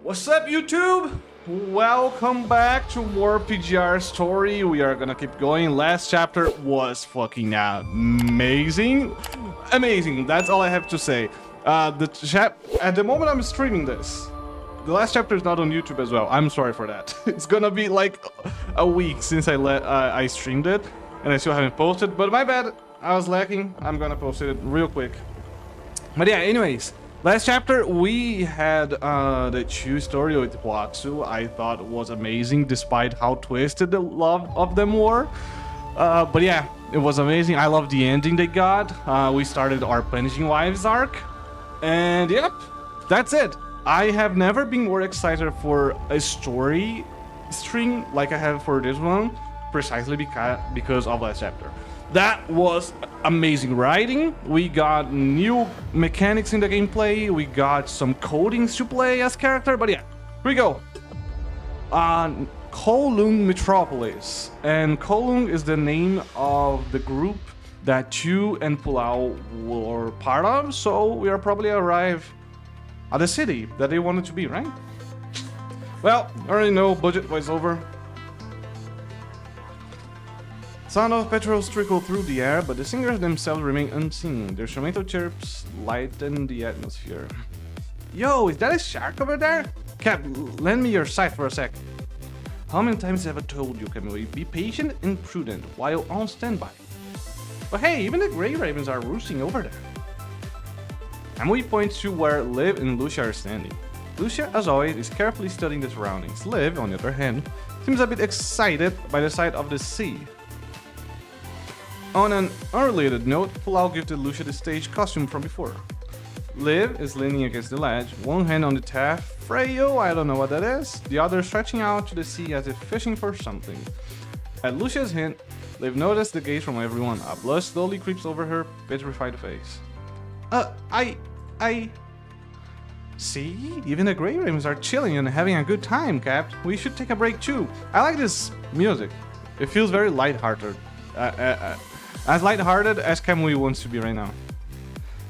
What's up, YouTube? Welcome back to more PGR story. We are gonna keep going. Last chapter was fucking amazing. Amazing, that's all I have to say. At the moment I'm streaming this, the last chapter is not on YouTube as well. I'm sorry for that. It's gonna be like a week since I streamed it, and I still haven't posted, but my bad. I was lacking. I'm gonna post it real quick. But yeah, anyways, last chapter we had the Chu story with Watsu. I thought was amazing despite how twisted the love of them were. But yeah, it was amazing. I love the ending they got. We started our Punishing Wives arc. And yep, that's it. I have never been more excited for a story string like I have for this one, precisely because of last chapter. That was amazing writing. We got new mechanics in the gameplay. We got some codings to play as character. But yeah, here we go. Kowloon Metropolis. And Kowloon is the name of the group that Chu and Pulau were part of. So we are probably arrive at the city that they wanted to be, right? Well, I already know budget voiceover. Sound of petrels trickle through the air, but the singers themselves remain unseen. Their instrumental chirps lighten the atmosphere. Yo, is that a shark over there? Cap, lend me your sight for a sec. How many times have I told you, Camille? Be patient and prudent while on standby. But hey, even the Grey Ravens are roosting over there. Emily points to where Liv and Lucia are standing. Lucia, as always, is carefully studying the surroundings. Liv, on the other hand, seems a bit excited by the sight of the sea. On an unrelated note, Pulau gifted Lucia the stage costume from before. Liv is leaning against the ledge, one hand on the taff, Freyo, I don't know what that is, the other stretching out to the sea as if fishing for something. At Lucia's hint, Liv noticed the gaze from everyone. A blush slowly creeps over her petrified face. See? Even the Grey Ravens are chilling and having a good time, Cap. We should take a break too. I like this music. It feels very lighthearted. As lighthearted as Kamui wants to be right now.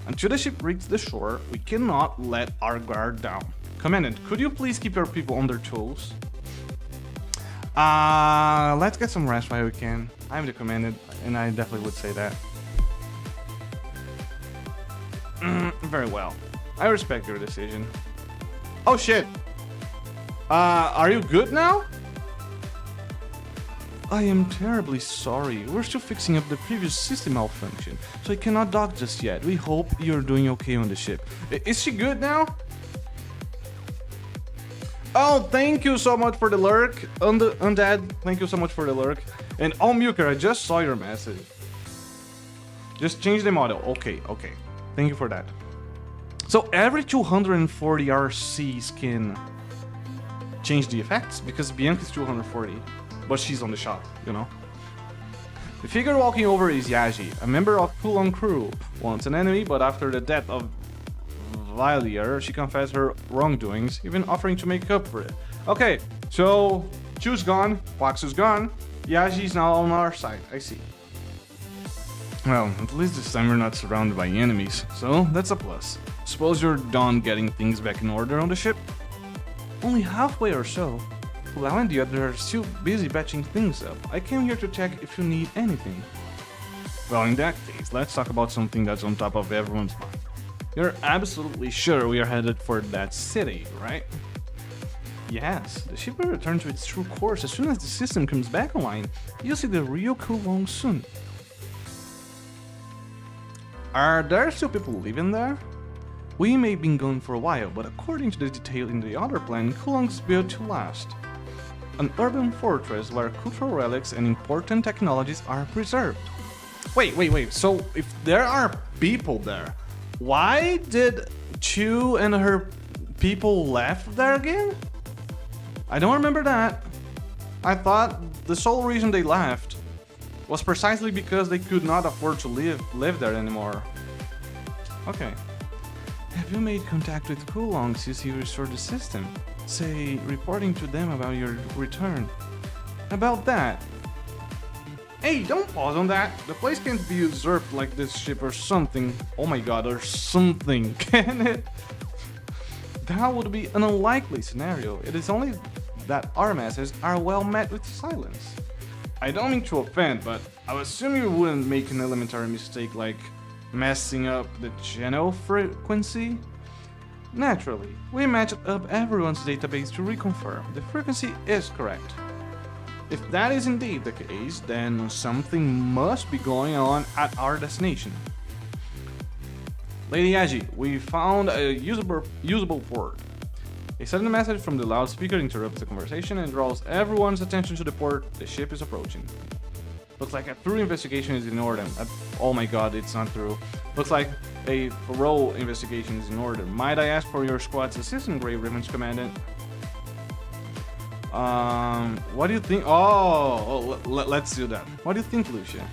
Until the ship reaches the shore, we cannot let our guard down. Commandant, could you please keep your people on their toes? Let's get some rest while we can. I'm the commandant, and I definitely would say that. Very well. I respect your decision. Oh shit! Are you good now? I am terribly sorry. We're still fixing up the previous system malfunction, so I cannot dock just yet. We hope you're doing okay on the ship. Is she good now? Oh, thank you so much for the lurk. Undead, thank you so much for the lurk. And oh, Muker, I just saw your message. Just change the model. Okay. Thank you for that. So every 240 RC skin change the effects because Bianca's 240. But she's on the shop, you know. The figure walking over is Yaji, a member of PLUME crew. Once an enemy, but after the death of Valier, she confessed her wrongdoings, even offering to make up for it. Okay, so Chu's gone, Waxu's gone, Yaji's now on our side, I see. Well, at least this time we're not surrounded by enemies, so that's a plus. Suppose you're done getting things back in order on the ship? Only halfway or so. Pulau and the others are still busy patching things up. I came here to check if you need anything. Well, in that case, let's talk about something that's on top of everyone's mind. You're absolutely sure we are headed for that city, right? Yes, the ship will return to its true course as soon as the system comes back online. You'll see the real Kowloon soon. Are there still people living there? We may have been gone for a while, but according to the detail in the other plan, Kowloon's built to last. An urban fortress where cultural relics and important technologies are preserved. Wait, so if there are people there, why did Chu and her people left there again? I don't remember that. I thought the sole reason they left was precisely because they could not afford to live there anymore. Okay. Have you made contact with Kowloon since you restored the system? Say, reporting to them about your return. About that. Hey, don't pause on that. The place can't be usurped like this ship or something. Oh my god, or something, can it? That would be an unlikely scenario. It is only that our messages are well met with silence. I don't mean to offend, but I assume you wouldn't make an elementary mistake like messing up the channel frequency. Naturally, we matched up everyone's database to reconfirm the frequency is correct. If that is indeed the case, then something must be going on at our destination. Lady Yaji, we found a usable port. A sudden message from the loudspeaker interrupts the conversation and draws everyone's attention to the port the ship is approaching. Looks like a thorough investigation is in order. Oh my god, it's not through. Looks like a thorough investigation is in order. Might I ask for your squad's assistant, Grey Ribbon's commandant? What do you think? Let's do that. What do you think, Lucia?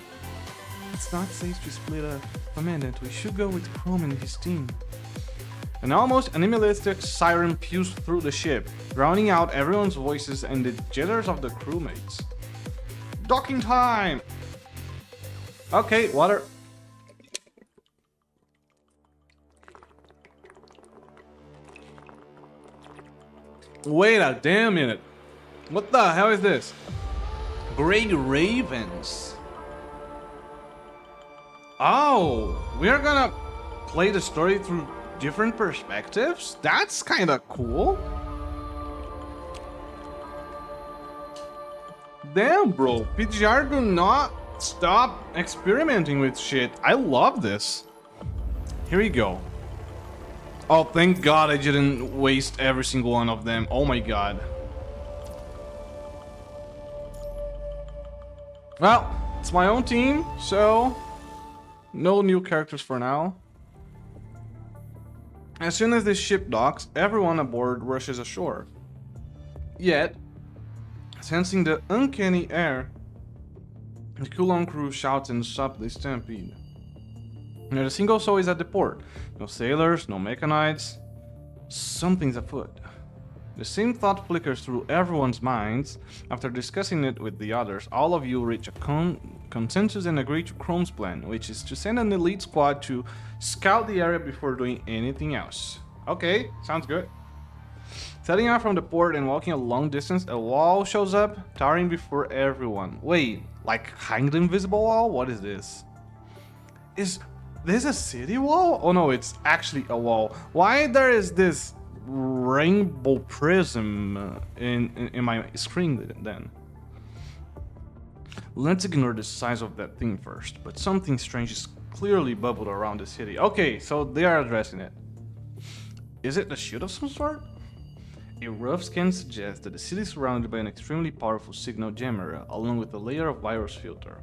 It's not safe to split a commandant. We should go with Chrome and his team. An almost animalistic siren pews through the ship, drowning out everyone's voices and the jitters of the crewmates. Docking time! Okay, water. Wait a damn minute. What the hell is this? Grey Ravens. Oh, we're gonna play the story through different perspectives? That's kinda cool. Damn, bro. PGR do not stop experimenting with shit. I love this. Here we go. Oh, thank God I didn't waste every single one of them. Oh my God. Well, it's my own team, so no new characters for now. As soon as the ship docks, everyone aboard rushes ashore. Yet, sensing the uncanny air, the Kulon crew shouts and stops the stampede. Not a single soul is at the port. No sailors, no mechanites. Something's afoot. The same thought flickers through everyone's minds. After discussing it with the others, all of you reach a consensus and agree to Chrome's plan, which is to send an elite squad to scout the area before doing anything else. Okay, sounds good. Setting out from the port and walking a long distance, a wall shows up, towering before everyone. Wait, like hanged invisible wall? What is this? Is this a city wall? Oh no, it's actually a wall. Why there is this rainbow prism in my screen then? Let's ignore the size of that thing first, but something strange is clearly bubbled around the city. Okay, so they are addressing it. Is it a shield of some sort? A rough scan suggests that the city is surrounded by an extremely powerful signal jammer, along with a layer of virus filter.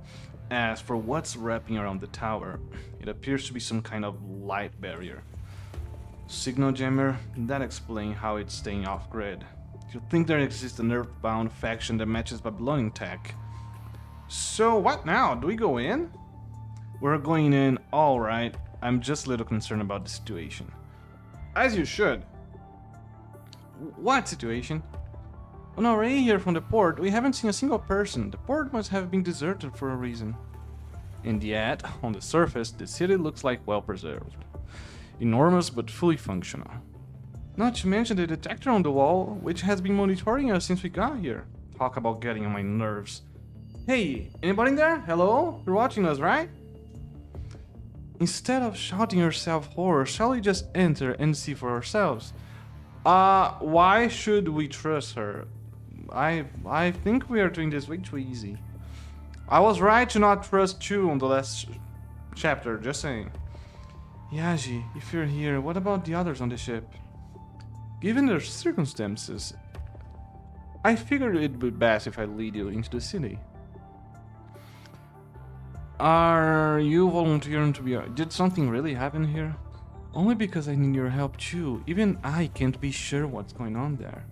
As for what's wrapping around the tower, it appears to be some kind of light barrier. Signal jammer, that explains how it's staying off-grid. You'd think there exists an earthbound faction that matches Babylonian tech. So what now? Do we go in? We're going in, alright. I'm just a little concerned about the situation. As you should. What situation? On our way here from the port, we haven't seen a single person. The port must have been deserted for a reason. And yet, on the surface, the city looks like well preserved. Enormous but fully functional. Not to mention the detector on the wall, which has been monitoring us since we got here. Talk about getting on my nerves. Hey, anybody in there? Hello? You're watching us, right? Instead of shouting yourself horror, shall we just enter and see for ourselves? Why should we trust her? I think we are doing this way too easy. I was right to not trust you on the last chapter, just saying. Yaji, if you're here, what about the others on the ship? Given their circumstances, I figured it'd be best if I lead you into the city. Are you volunteering to be... Did something really happen here? Only because I need your help too. Even I can't be sure what's going on there.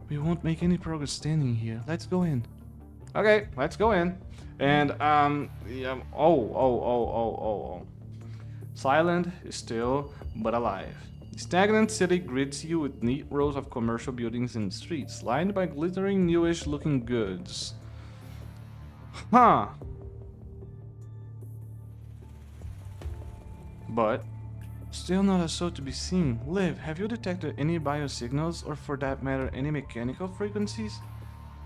We won't make any progress standing here. Let's go in. Okay, let's go in. And, yeah, oh. Silent, still, but alive. The stagnant city greets you with neat rows of commercial buildings and streets, lined by glittering, newish-looking goods. Huh. But Still not a soul to be seen. Liv, have you detected any biosignals, or for that matter, any mechanical frequencies?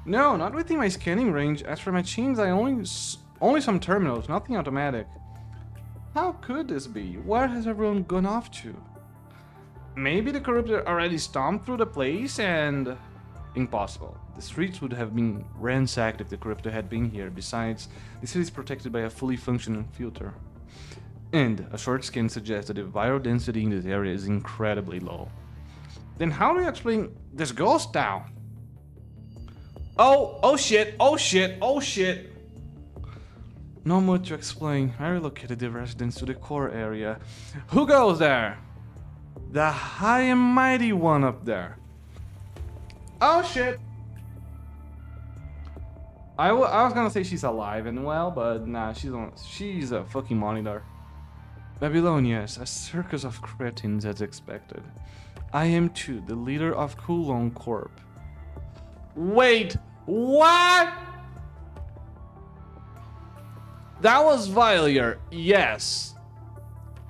No, not within my scanning range. As for machines, I only some terminals, nothing automatic. How could this be? Where has everyone gone off to? Maybe the corrupted already stomped through the place and... Impossible. The streets would have been ransacked if the corrupted had been here. Besides, the city is protected by a fully functioning filter. And a short scan suggests that the viral density in this area is incredibly low. Then how do you explain this ghost town? Oh shit, oh shit, oh shit. Not much to explain. I relocated the residents to the core area. Who goes there? The high and mighty one up there. Oh shit. I was gonna say she's alive and well, but nah, she's a fucking monitor. Babylonia is a circus of cretins as expected. I am too, the leader of Kulon Corp. Wait, what? That was Valier, yes.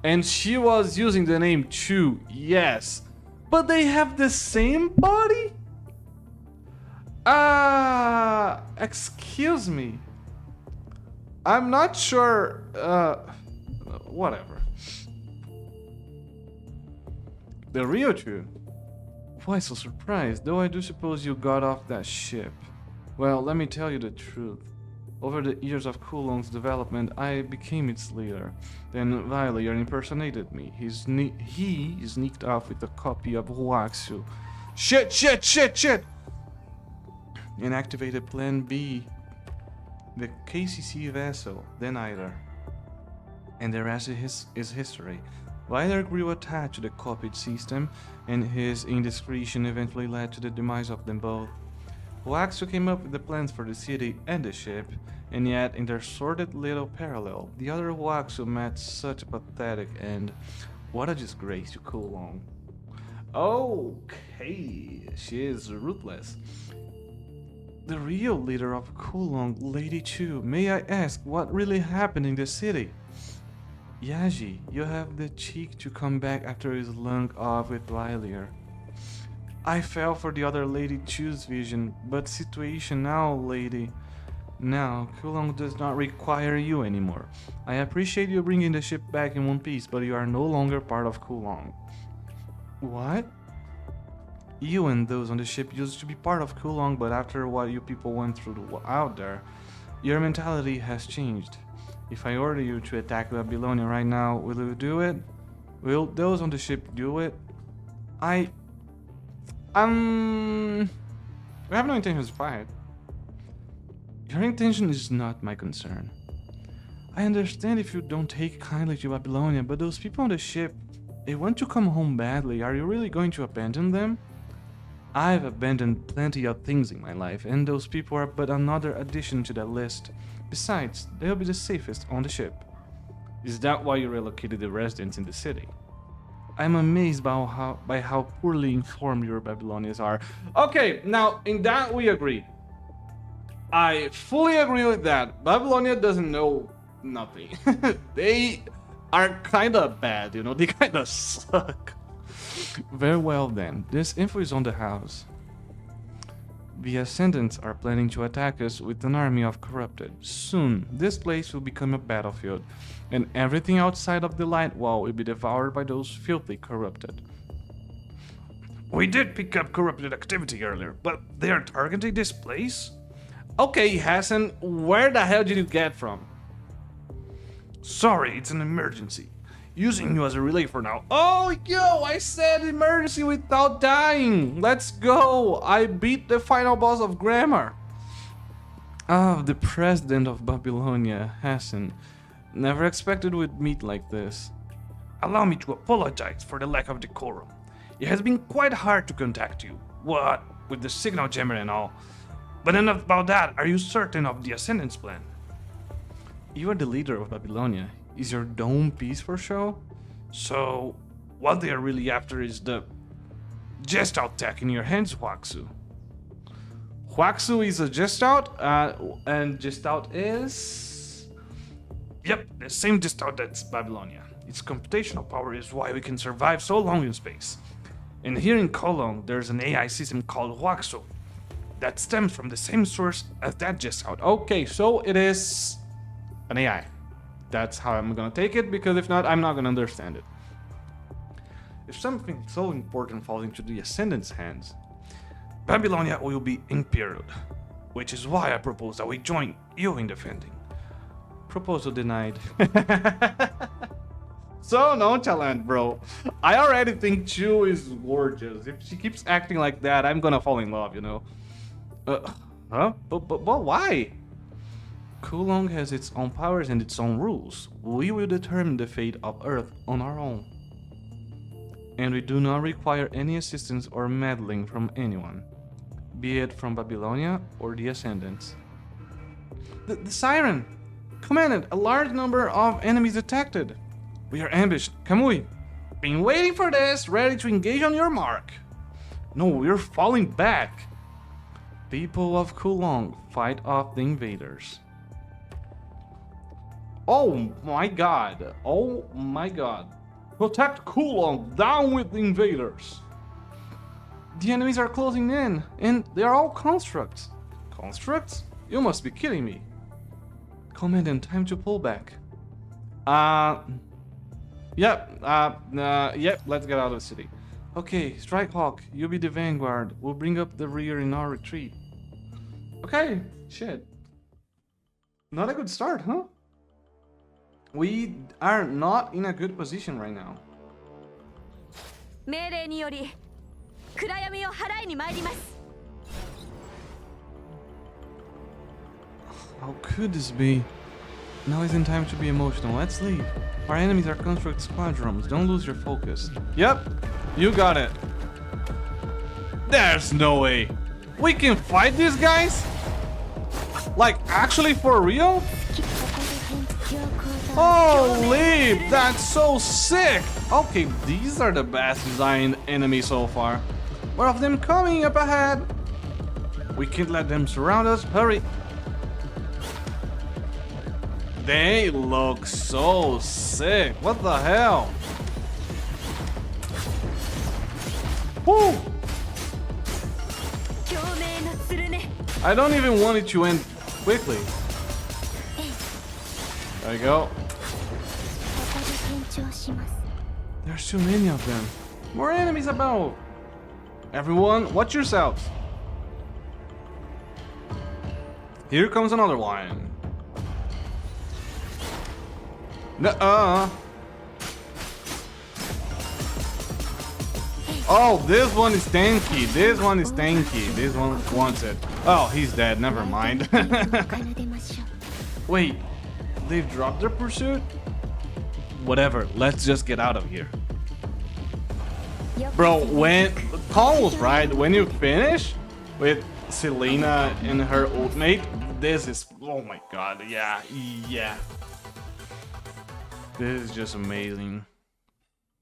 And she was using the name Chu, yes. But they have the same body? Excuse me. I'm not sure, whatever. The real Chu? Why so surprised? Though I do suppose you got off that ship. Well, let me tell you the truth. Over the years of Kulong's development, I became its leader. Then Valier impersonated me. He sneaked off with a copy of Huaxu. Shit! And activated Plan B, the KCC vessel, then either. And the rest is history. Valier grew attached to the copied system, and his indiscretion eventually led to the demise of them both. Huaxu came up with the plans for the city and the ship, and yet, in their sordid little parallel, the other Huaxu met such a pathetic end. What a disgrace to Kulong. Okay, she is ruthless. The real leader of Kulong, Lady Chu, may I ask what really happened in the city? Yaji, you have the cheek to come back after his lunk off with Valier. I fell for the other Lady Chu's vision, but situation now, lady. Now, Kulong does not require you anymore. I appreciate you bringing the ship back in one piece, but you are no longer part of Kulong. What? You and those on the ship used to be part of Kulong, but after what you people went through out there, your mentality has changed. If I order you to attack Babylonia right now, will you do it? Will those on the ship do it? We have no intention to fight. Your intention is not my concern. I understand if you don't take kindly to Babylonia, but those people on the ship, they want to come home badly. Are you really going to abandon them? I've abandoned plenty of things in my life, and those people are but another addition to that list. Besides, they'll be the safest on the ship. Is that why you relocated the residents in the city? I'm amazed by how poorly informed your Babylonians are. Okay, now in that we agree. I fully agree with that. Babylonia doesn't know nothing. They are kinda bad, you know, they kinda suck. Very well then, this info is on the house. The Ascendants are planning to attack us with an army of corrupted. Soon, this place will become a battlefield, and everything outside of the light wall will be devoured by those filthy corrupted. We did pick up corrupted activity earlier, but they are targeting this place? Okay, Hassan, where the hell did you get from? Sorry, it's an emergency. Using you as a relay for now. Oh, yo, I said emergency without dying. Let's go. I beat the final boss of grammar. The president of Babylonia, Hassan. Never expected we'd meet like this. Allow me to apologize for the lack of decorum. It has been quite hard to contact you. What, with the signal jammer and all. But enough about that. Are you certain of the Ascendant's plan? You are the leader of Babylonia. Is your dome piece for show? So, what they are really after is the Gestalt tech in your hands, Huaxu. Huaxu is a Gestalt, and Gestalt is... Yep, the same Gestalt that's Babylonia. Its computational power is why we can survive so long in space. And here in Cologne, there's an AI system called Waxo that stems from the same source as that just out. Okay, so it is an AI. That's how I'm gonna take it, because if not, I'm not gonna understand it. If something so important falls into the Ascendant's hands, Babylonia will be imperiled, which is why I propose that we join you in defending. Proposal denied. So nonchalant, bro. I already think Chu is gorgeous. If she keeps acting like that, I'm gonna fall in love, you know? Huh? But why? Cologne has its own powers and its own rules. We will determine the fate of Earth on our own. And we do not require any assistance or meddling from anyone, be it from Babylonia or the Ascendants. The siren! Commandant, a large number of enemies detected. We are ambushed. Kamui, been waiting for this, ready to engage on your mark. No, we're falling back. People of Cologne, fight off the invaders. Oh my god. Oh my god. Protect Cologne, down with the invaders. The enemies are closing in, and they are all constructs. Constructs? You must be kidding me. Commandant, time to pull back. Yep, let's get out of the city. Okay, Strikehawk, you be the vanguard. We'll bring up the rear in our retreat. Okay, shit. Not a good start, huh? We are not in a good position right now. How could this be? Now isn't time to be emotional. Let's leave. Our enemies are construct squadrons. Don't lose your focus. Yep, you got it. There's no way. We can fight these guys? Like, actually for real? Holy, that's so sick! Okay, these are the best designed enemies so far. More of them coming up ahead. We can't let them surround us. Hurry. They look so sick. What the hell? Woo! I don't even want it to end quickly. There you go. There's too many of them. More enemies about. Everyone, watch yourselves. Here comes another one. Nuh-uh. Oh, this one is tanky. This one is tanky. This one wants it. Oh, he's dead. Never mind. Wait, they've dropped their pursuit? Whatever, let's just get out of here. Bro, when Call was right, when you finish with Selena and her ultimate, this is, oh my god, yeah. This is just amazing.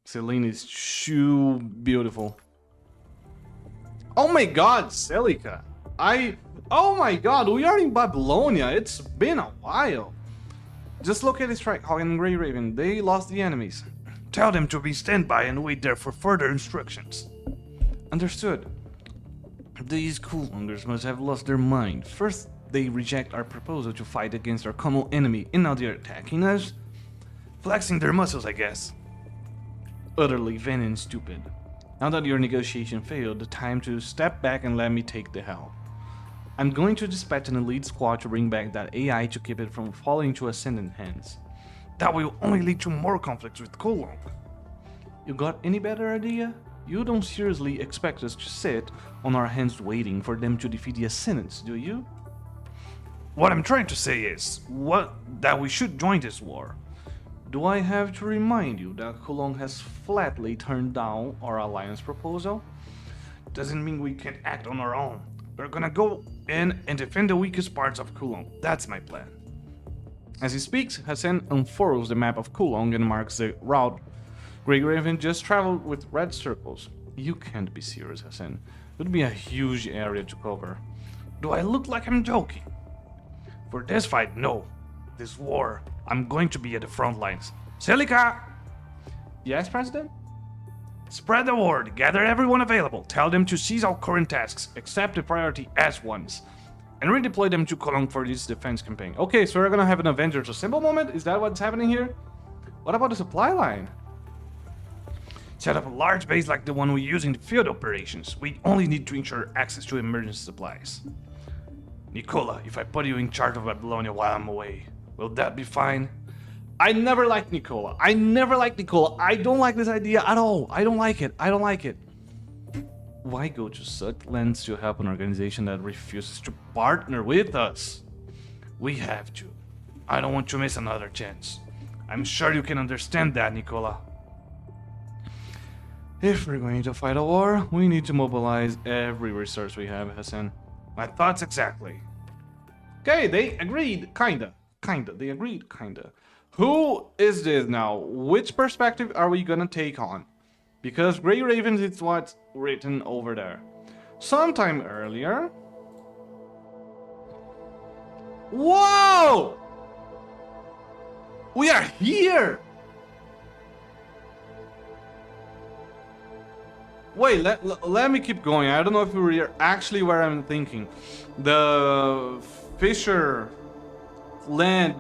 Selena is too beautiful. Oh my god, Celica. Oh my god, we are in Babylonia. It's been a while. Just locate Strikehawk and Grey Raven. They lost the enemies. Tell them to be standby and wait there for further instructions. Understood. These Coolongers must have lost their mind. First, they reject our proposal to fight against our common enemy, and now they're attacking us? Flexing their muscles, I guess. Utterly vain and stupid. Now that your negotiation failed, the time to step back and let me take the helm. I'm going to dispatch an elite squad to bring back that AI to keep it from falling into Ascendant hands. That will only lead to more conflicts with Cologne. You got any better idea? You don't seriously expect us to sit on our hands waiting for them to defeat the Ascendants, do you? What I'm trying to say is, that we should join this war. Do I have to remind you that Cologne has flatly turned down our alliance proposal? Doesn't mean we can't act on our own. We're gonna go in and defend the weakest parts of Cologne. That's my plan. As he speaks, Hassan unfurls the map of Cologne and marks the route Grey Raven just traveled with red circles. You can't be serious, Hassan. It would be a huge area to cover. Do I look like I'm joking? For this fight, no. This war, I'm going to be at the front lines. Celica, Yes, President? Spread the word. Gather everyone available. Tell them to cease all current tasks, accept the priority as ones, and redeploy them to Cologne for this defense campaign. Okay, so we're gonna have an Avengers Assemble moment? Is that what's happening here? What about the supply line? Set up a large base like the one we use in the field operations. We only need to ensure access to emergency supplies. Nicola, if I put you in charge of Babylonia while I'm away, will that be fine? I never liked Nicola. I don't like this idea at all. I don't like it. Why go to such lengths to help an organization that refuses to partner with us? We have to. I don't want to miss another chance. I'm sure you can understand that, Nicola. If we're going to fight a war, we need to mobilize every resource we have, Hassan. My thoughts exactly. Okay, they agreed, kinda. They agreed, kinda. Who is this now? Which perspective are we gonna take on? Because Grey Ravens is what's written over there. Sometime earlier... Whoa! We are here! Wait, let me keep going. I don't know if we're actually where I'm thinking. The Fisher land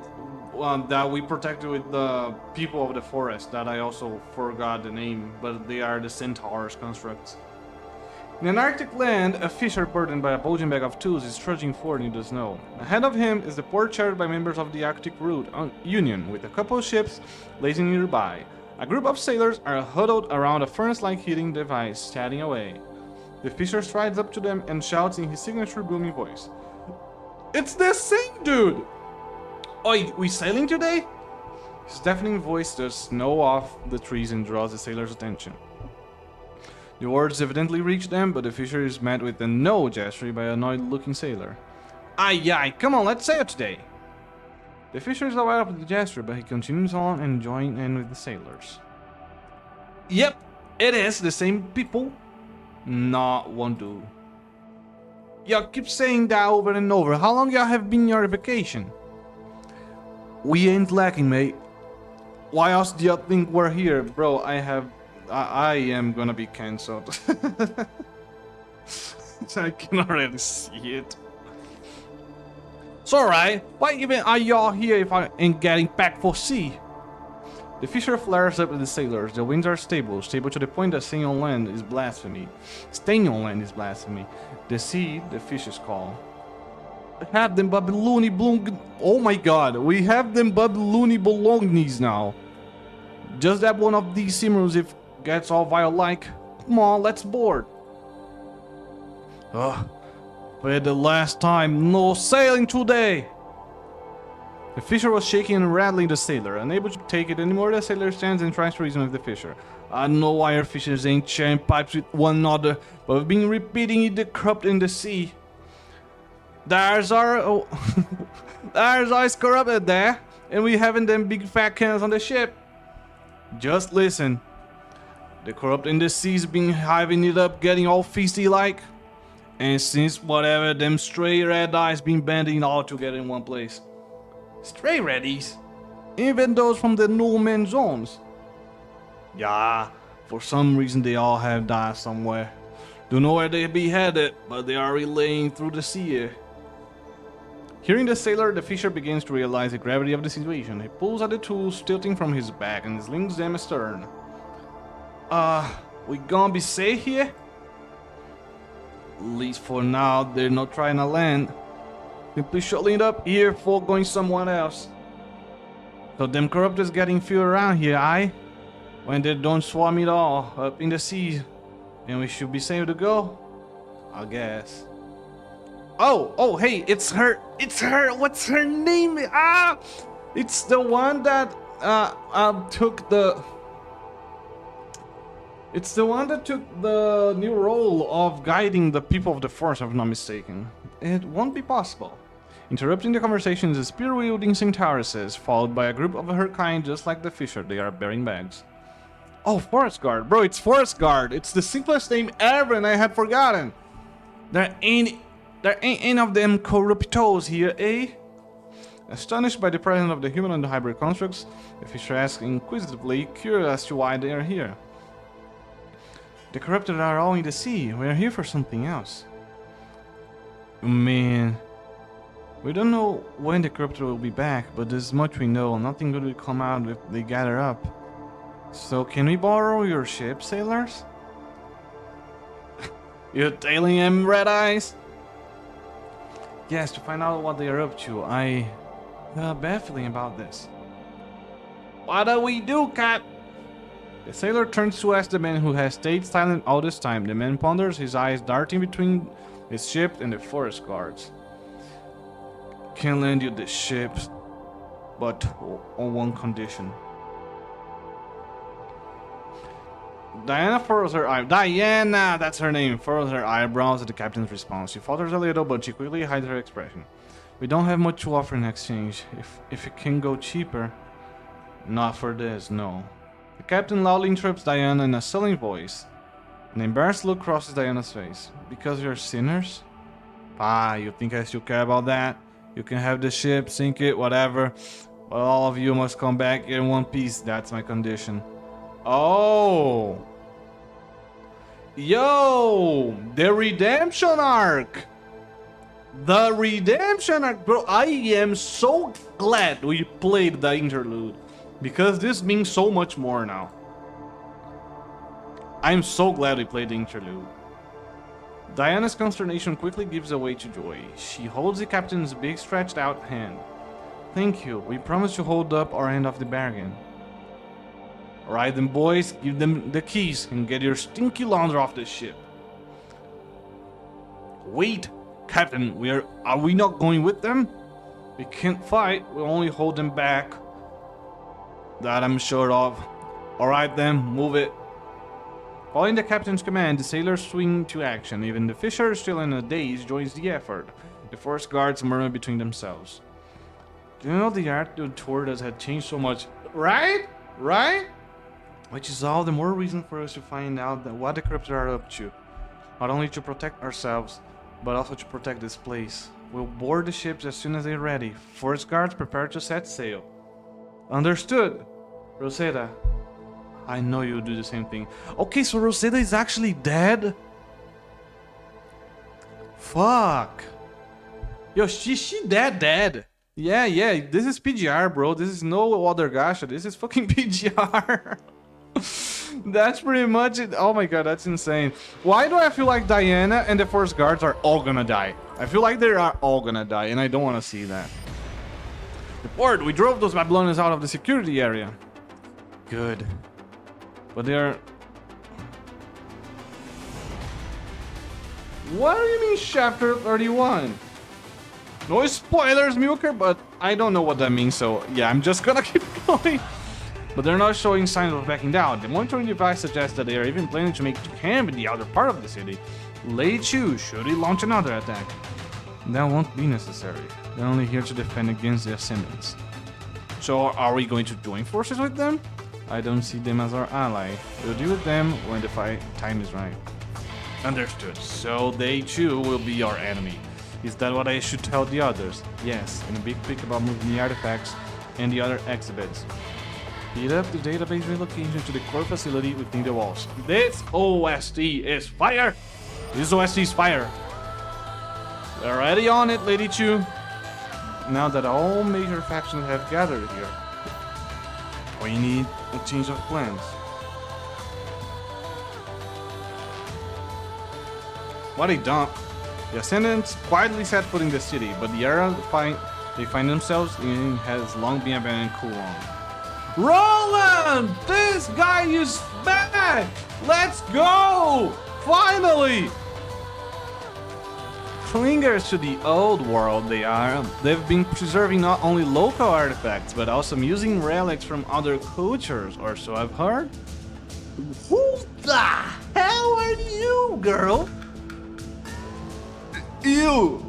that we protected with the people of the forest, that I also forgot the name, but they are the centaurs constructs. In an Arctic land, a fisher burdened by a bulging bag of tools is trudging forward in the snow. Ahead of him is the port shared by members of the Arctic Route Union, with a couple of ships lazing nearby. A group of sailors are huddled around a furnace-like heating device, chatting away. The fisher strides up to them and shouts in his signature booming voice. It's the same dude! Oi, we sailing today? His deafening voice does snow off the trees and draws the sailors' attention. The words evidently reach them, but the fisher is met with a no gesture by an annoyed-looking sailor. Aye, come on, let's sail today! The fisher is aware of the gesture, but he continues on and joins in with the sailors. Yep, it is the same people. Not one do. Y'all keep saying that over and over. How long y'all have been on your vacation? We ain't lacking, mate. Why else do y'all think we're here? Bro, I am gonna be cancelled. I can already see it. It's alright. Why even are y'all here if I ain't getting back for sea? The fisher flares up at the sailors. The winds are stable to the point that staying on land is blasphemy. The sea, the fishes call. Have them Babyloni bloom. Oh my god, we have them Babyloni belongings now. Just that one of these simmers if gets all vile like. Come on, let's board. For the last time, no sailing today. The fisher was shaking and rattling the sailor. Unable to take it anymore, the sailor stands and tries to reason with the fisher. I know why our fishers ain't sharing pipes with one another, but we've been repeating it the corrupt in the sea. There's our eyes corrupted there, and we having them big fat cans on the ship. Just listen. The corrupt in the sea's been hiving it up, getting all feisty like. And since whatever, them stray red eyes been banding all together in one place. Stray reddies? Even those from the no man's zones. Yeah, for some reason they all have died somewhere. Don't know where they be headed, but they are relaying through the sea. Hearing the sailor, the fisher begins to realize the gravity of the situation. He pulls out the tools, tilting from his back, and slings them astern. We gonna be safe here? At least for now, they're not trying to land. Simply shuttling up here before going somewhere else. So them corruptors getting few around here, aye? When they don't swarm it all up in the sea, and we should be safe to go? I guess. Oh, hey, it's her, what's her name? It's the one that, It's the one that took the new role of guiding the people of the force, if I'm not mistaken. It won't be possible. Interrupting the conversation is a spear-wielding Centaurus, followed by a group of her kind just like the fisher. They are bearing bags. Oh, Forest Guard. Bro, it's Forest Guard. It's the simplest name ever and I had forgotten. There ain't any of them corruptos here, eh? Astonished by the presence of the human and the hybrid constructs, the fisher asks inquisitively, curious as to why they are here. The corrupted are all in the sea. We are here for something else. Man, we don't know when the corrupted will be back, but this much we know. Nothing good will come out if they gather up. So can we borrow your ship, sailors? You're tailing him, Red Eyes? Yes, to find out what they are up to. I have a bad feeling about this. What do we do, Cap? The sailor turns to ask the man who has stayed silent all this time. The man ponders, his eyes darting between his ship and the forest guards. Can lend you the ship, but on one condition. Diana furrows her eye. Diana, that's her name. Furrows her eyebrows at the captain's response. She falters a little, but she quickly hides her expression. We don't have much to offer in exchange. If it can go cheaper, not for this, no. The captain loudly interrupts Diana in a sullen voice. An embarrassed look crosses Diana's face. Because you're sinners? Ah, you think I still care about that? You can have the ship, sink it, whatever. But all of you must come back in one piece. That's my condition. Oh! Yo! The redemption arc! The redemption arc! Bro, I am so glad we played the interlude. Because this means so much more now. I'm so glad we played the interlude. Diana's consternation quickly gives way to joy. She holds the captain's big stretched out hand. Thank you. We promise to hold up our end of the bargain. Alright then, boys, give them the keys and get your stinky laundry off the ship. Wait, Captain, are we not going with them? We can't fight, we'll only hold them back. That I'm sure of. Alright then, move it. Following the captain's command, the sailors swing to action. Even the fisher, still in a daze, joins the effort. The forest guards murmur between themselves. Do you know the art toward us had changed so much? Right? Right? Which is all the more reason for us to find out that what the corrupted are up to. Not only to protect ourselves, but also to protect this place. We'll board the ships as soon as they're ready. Forest guards prepare to set sail. Understood. Rosetta. I know you'll do the same thing. Okay, so Rosetta is actually dead? Fuck. Yo, she dead. Yeah, this is PGR, bro. This is no other Gacha. This is fucking PGR. That's pretty much it. Oh my god, that's insane. Why do I feel like Diana and the forest guards are all gonna die? I feel like they are all gonna die, and I don't want to see that. Report, we drove those Babylonians out of the security area. Good. But they're... What do you mean chapter 31? No spoilers, Milker, but I don't know what that means, so yeah, I'm just gonna keep going. But they're not showing signs of backing down. The monitoring device suggests that they are even planning to make camp in the outer part of the city. Lay Chu, should he launch another attack? That won't be necessary. They're only here to defend against the Ascendants. So are we going to join forces with them? I don't see them as our ally. We'll deal with them when the time is right. Understood. So they too will be our enemy. Is that what I should tell the others? Yes, and a big pick about moving the artifacts and the other exhibits. Speed up the database relocation to the core facility within the walls. This OST is fire! This OST is fire! We're already on it, Lady Chu. Now that all major factions have gathered here, we need a change of plans. What a dump. The Ascendants quietly set foot in the city, but the area they find themselves in has long been abandoned too long. Roland! This guy is back! Let's go! Finally! Clingers to the old world they are, they've been preserving not only local artifacts, but also using relics from other cultures, or so I've heard. Who the hell are you, girl? You!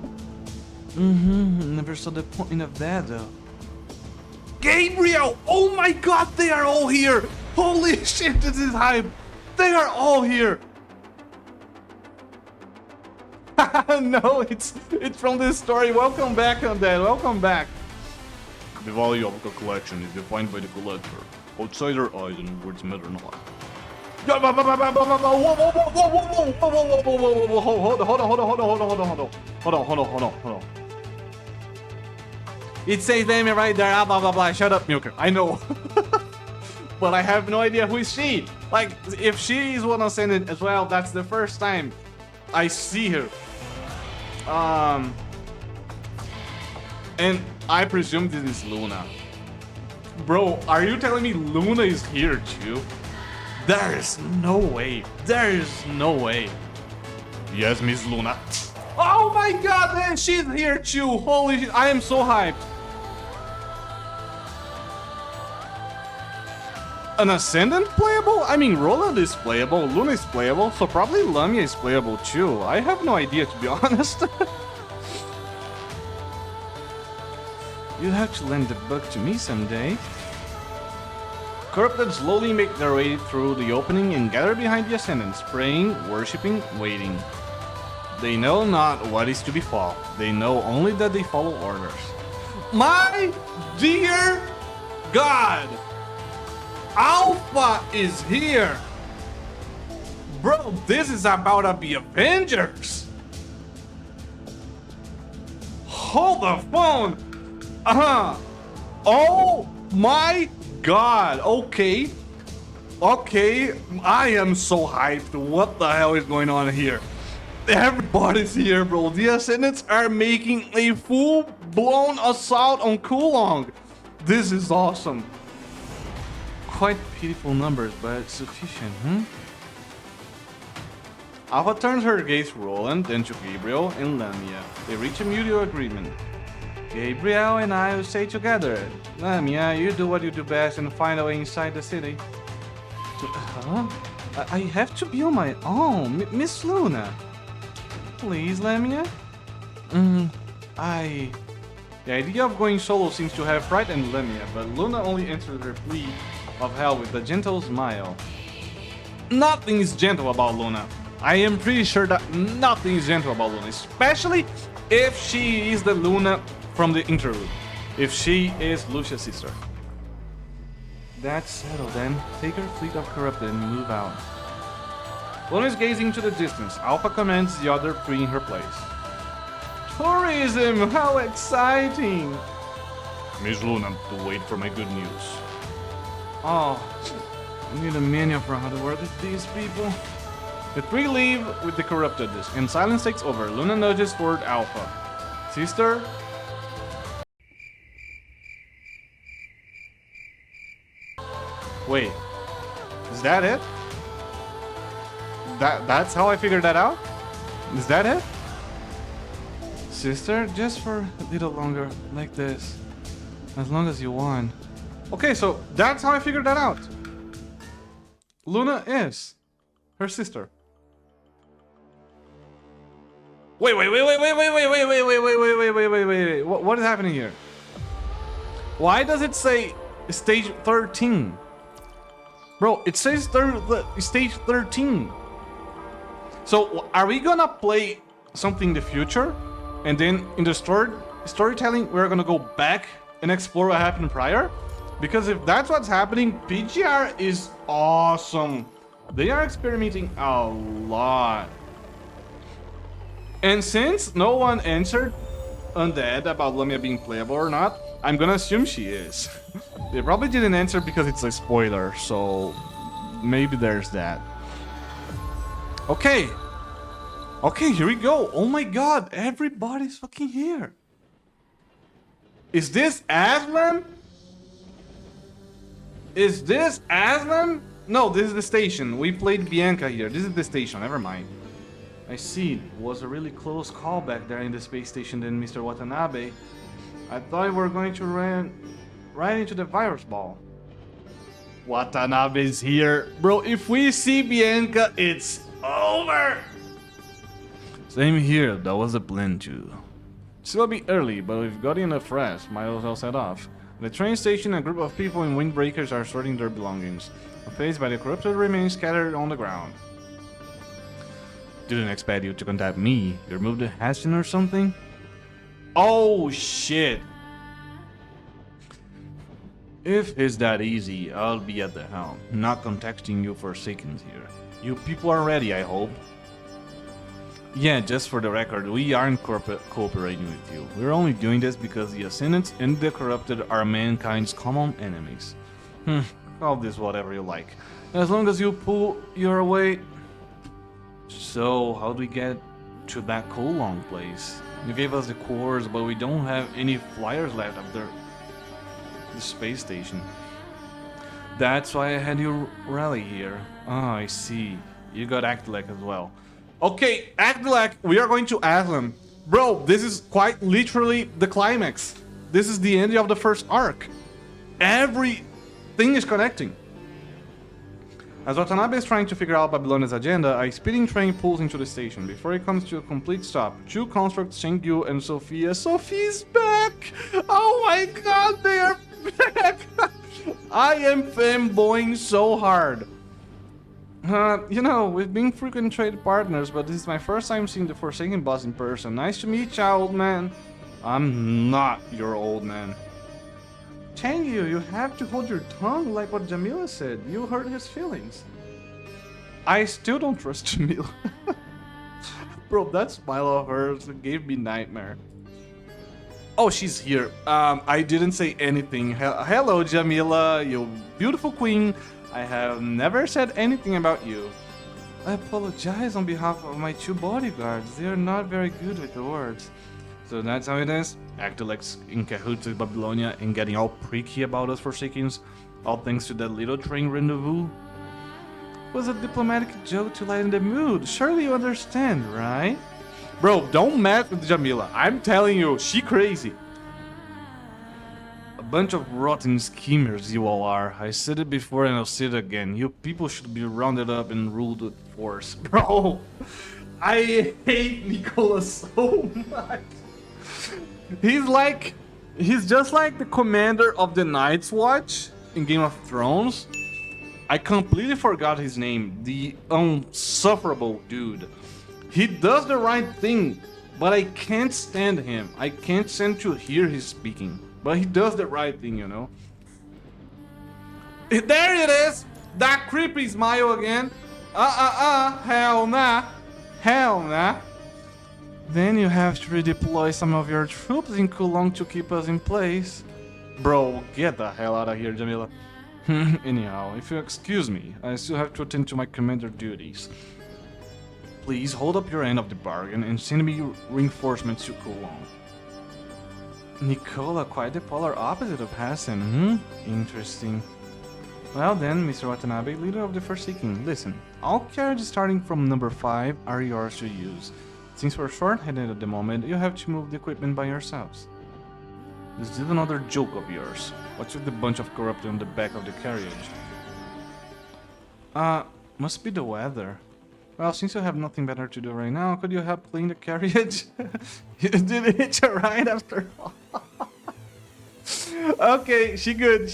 Never saw the point of that, though. Gabriel! Oh my god, they are all here! Holy shit, this is hype! They are all here! No, it's from this story. Welcome back, Undead. Welcome back. The value of the collection is defined by the collector. Outsider eyes and words matter not. Hold on. It says Lamia right there, blah blah blah. Shut up, Milker. I know. But I have no idea who is she. Like, if she is one Ascendant as well, that's the first time I see her. And I presume this is Luna. Bro, are you telling me Luna is here too? There is no way. There is no way. Yes, Miss Luna. Oh my god, man, she's here too. Holy shit, I am so hyped. An Ascendant playable? I mean, Roland is playable, Luna is playable, so probably Lamia is playable too. I have no idea, to be honest. You'll have to lend the book to me someday. Corrupted slowly make their way through the opening and gather behind the Ascendants, praying, worshipping, waiting. They know not what is to befall. They know only that they follow orders. My dear God! Alpha is here! Bro, this is about to be Avengers! Hold the phone! Oh my God, okay. Okay, I am so hyped. What the hell is going on here? Everybody's here, bro. The Ascendants are making a full-blown assault on Kulong. This is awesome. Quite pitiful numbers, but sufficient, Alpha turns her gaze to Roland, then to Gabriel and Lamia. They reach a mutual agreement. Gabriel and I will stay together. Lamia, you do what you do best and find a way inside the city. Huh? I have to be on my own, Miss Luna. Please, Lamia? The idea of going solo seems to have frightened Lamia, but Luna only answered her plea of help with a gentle smile. Nothing is gentle about Luna. I am pretty sure that nothing is gentle about Luna, especially if she is the Luna from the interlude. If she is Lucia's sister. That's settled then. Take her fleet of corrupted and move out. Luna is gazing to the distance. Alpha commands the other three in her place. Tourism! How exciting! Miss Luna, to wait for my good news. Oh, I need a manual for how to work with these people. The three leave with the corrupted, and silence takes over. Luna nudges toward Alpha. Sister? Wait, is that it? That's how I figured that out? Is that it? Sister, just for a little longer, like this. As long as you want. Okay, so that's how I figured that out. Luna is her sister. Wait. What is happening here? Why does it say stage 13? Bro, it says stage 13. So are we gonna play something in the future? And then in the storytelling, we're gonna go back and explore what happened prior? Because if that's what's happening, PGR is awesome. They are experimenting a lot. And since no one answered Undead about Lamia being playable or not, I'm gonna assume she is. They probably didn't answer because it's a spoiler, so maybe there's that. Okay. Okay, here we go. Oh my god, everybody's fucking here. Is this Aslan? Is this Aslan? No, this is the station. We played Bianca here. This is the station, never mind. I see. It was a really close call back there in the space station then, Mr. Watanabe. I thought we were going to run right into the virus ball. Watanabe's here. Bro, if we see Bianca, it's over! Same here, that was a plan too. Still a bit early, but we've got enough rest, might as well set off. At the train station, a group of people in windbreakers are sorting their belongings. Faced by the corrupted remains scattered on the ground. Didn't expect you to contact me. You removed the Hassan or something? Oh shit. If it's that easy, I'll be at the helm, not contacting you for seconds here. You people are ready, I hope. Yeah, just for the record, we aren't cooperating with you. We're only doing this because the Ascendants and the Corrupted are mankind's common enemies. Call this whatever you like. As long as you pull your weight. So, how do we get to that cool long place? You gave us the cores, but we don't have any flyers left after the space station. That's why I had you rally here. Ah, I see. You got Akdilek as well. Okay, Akdilek, we are going to Aslan. Bro, this is quite literally the climax. This is the end of the first arc. Everything is connecting. As Watanabe is trying to figure out Babylonia's agenda, a speeding train pulls into the station. Before it comes to a complete stop, two constructs, Shengyu and Sophia. Sophie's back! Oh my god, they are back! I am fanboying so hard. You know, we've been frequent trade partners, but this is my first time seeing the Forsaken boss in person. Nice to meet you, old man. I'm not your old man. Shengyu, you have to hold your tongue like what Jamila said. You hurt his feelings. I still don't trust Jamila. Bro, that smile of hers gave me nightmare. Oh, she's here. I didn't say anything. Hello, Jamila, you beautiful queen. I have never said anything about you. I apologize on behalf of my two bodyguards. They are not very good with the words. So that's how it is. Akdilek's in cahoots with Babylonia and getting all pricky about us Forsakens, all thanks to that little train rendezvous. It was a diplomatic joke to lighten the mood. Surely you understand, right? Bro, don't mess with Jamila. I'm telling you, she crazy. A bunch of rotten schemers you all are. I said it before and I'll say it again. You people should be rounded up and ruled with force. Bro, I hate Nicholas so much. He's just like the commander of the Night's Watch in Game of Thrones. I completely forgot his name. The insufferable dude. He does the right thing, but I can't stand him. I can't stand to hear his speaking. But he does the right thing, you know. There it is! That creepy smile again. Hell nah. Hell nah. Then you have to redeploy some of your troops in Kulong to keep us in place. Bro, get the hell out of here, Jamila. Anyhow, if you excuse me, I still have to attend to my commander duties. Please hold up your end of the bargain and send me reinforcements to Kulong. Nicola, quite the polar opposite of Hassan, Interesting. Well then, Mr. Watanabe, leader of the Forsaken, listen. All carriages starting from number 5 are yours to use. Since we're short-handed at the moment, you have to move the equipment by yourselves. This is another joke of yours. What's with the bunch of corrupted on the back of the carriage? Must be the weather. Well, since you have nothing better to do right now, could you help clean the carriage? You did hitch a ride after all. Okay, she good.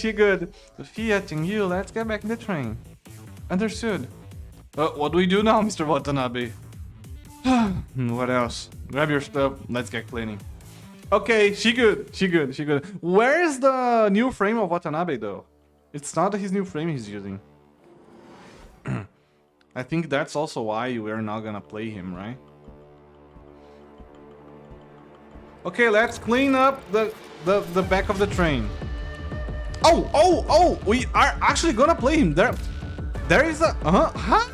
Sophia, you, let's get back in the train. Understood. What do we do now, Mr. Watanabe? What else? Grab your stuff, let's get cleaning. Okay, she good. Where is the new frame of Watanabe though? It's not his new frame he's using. I think that's also why we're not gonna play him, right? Okay, let's clean up the back of the train. Oh! We are actually gonna play him. There is a huh?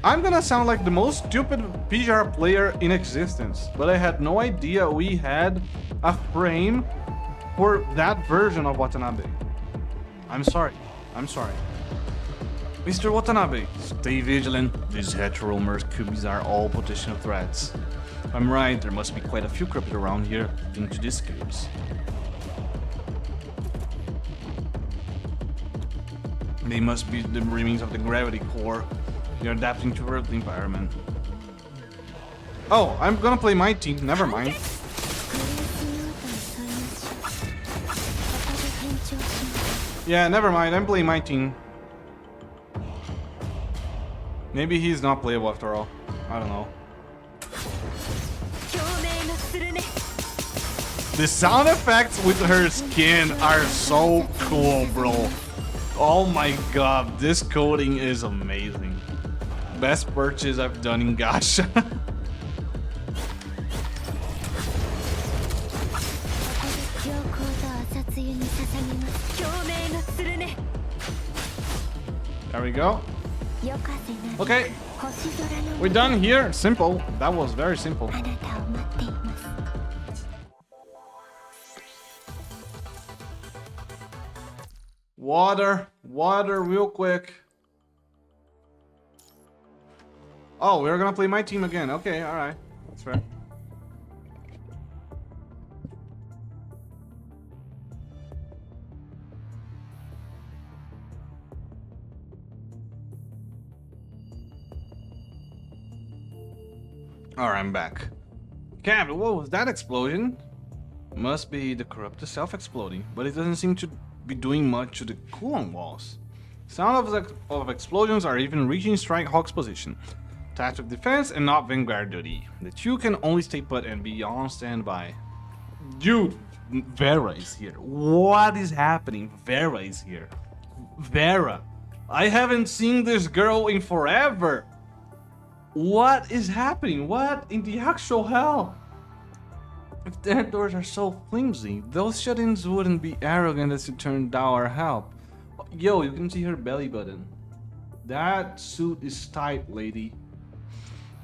I'm gonna sound like the most stupid PGR player in existence, but I had no idea we had a frame for that version of Watanabe. I'm sorry. Mr. Watanabe, stay vigilant. These hetero Mercubes are all potential threats. If I'm right, there must be quite a few corrupted around here into these caves. They must be the remains of the gravity core. They're adapting to Earth environment. Oh, I'm gonna play my team. Never mind. Yeah, never mind. I'm playing my team. Maybe he's not playable after all. I don't know. The sound effects with her skin are so cool, bro. Oh my god, this coding is amazing. Best purchase I've done in Gacha. There we go. Okay, we're done here. Simple. That was very simple. Water real quick. Oh, we're gonna play my team again. Okay, alright. That's fair. Alright, I'm back. Cap, what was that explosion? Must be the corrupted self exploding, but it doesn't seem to be doing much to the coolant walls. Sound of explosions are even reaching Strike Hawk's position. Task of defense and not vanguard duty. The two can only stay put and be on standby. Dude, Vera is here. What is happening? Vera is here. Vera. I haven't seen this girl in forever. What is happening? What in the actual hell? If their doors are so flimsy, those shut-ins wouldn't be arrogant as to turn down our help. Yo, you can see her belly button. That suit is tight, lady.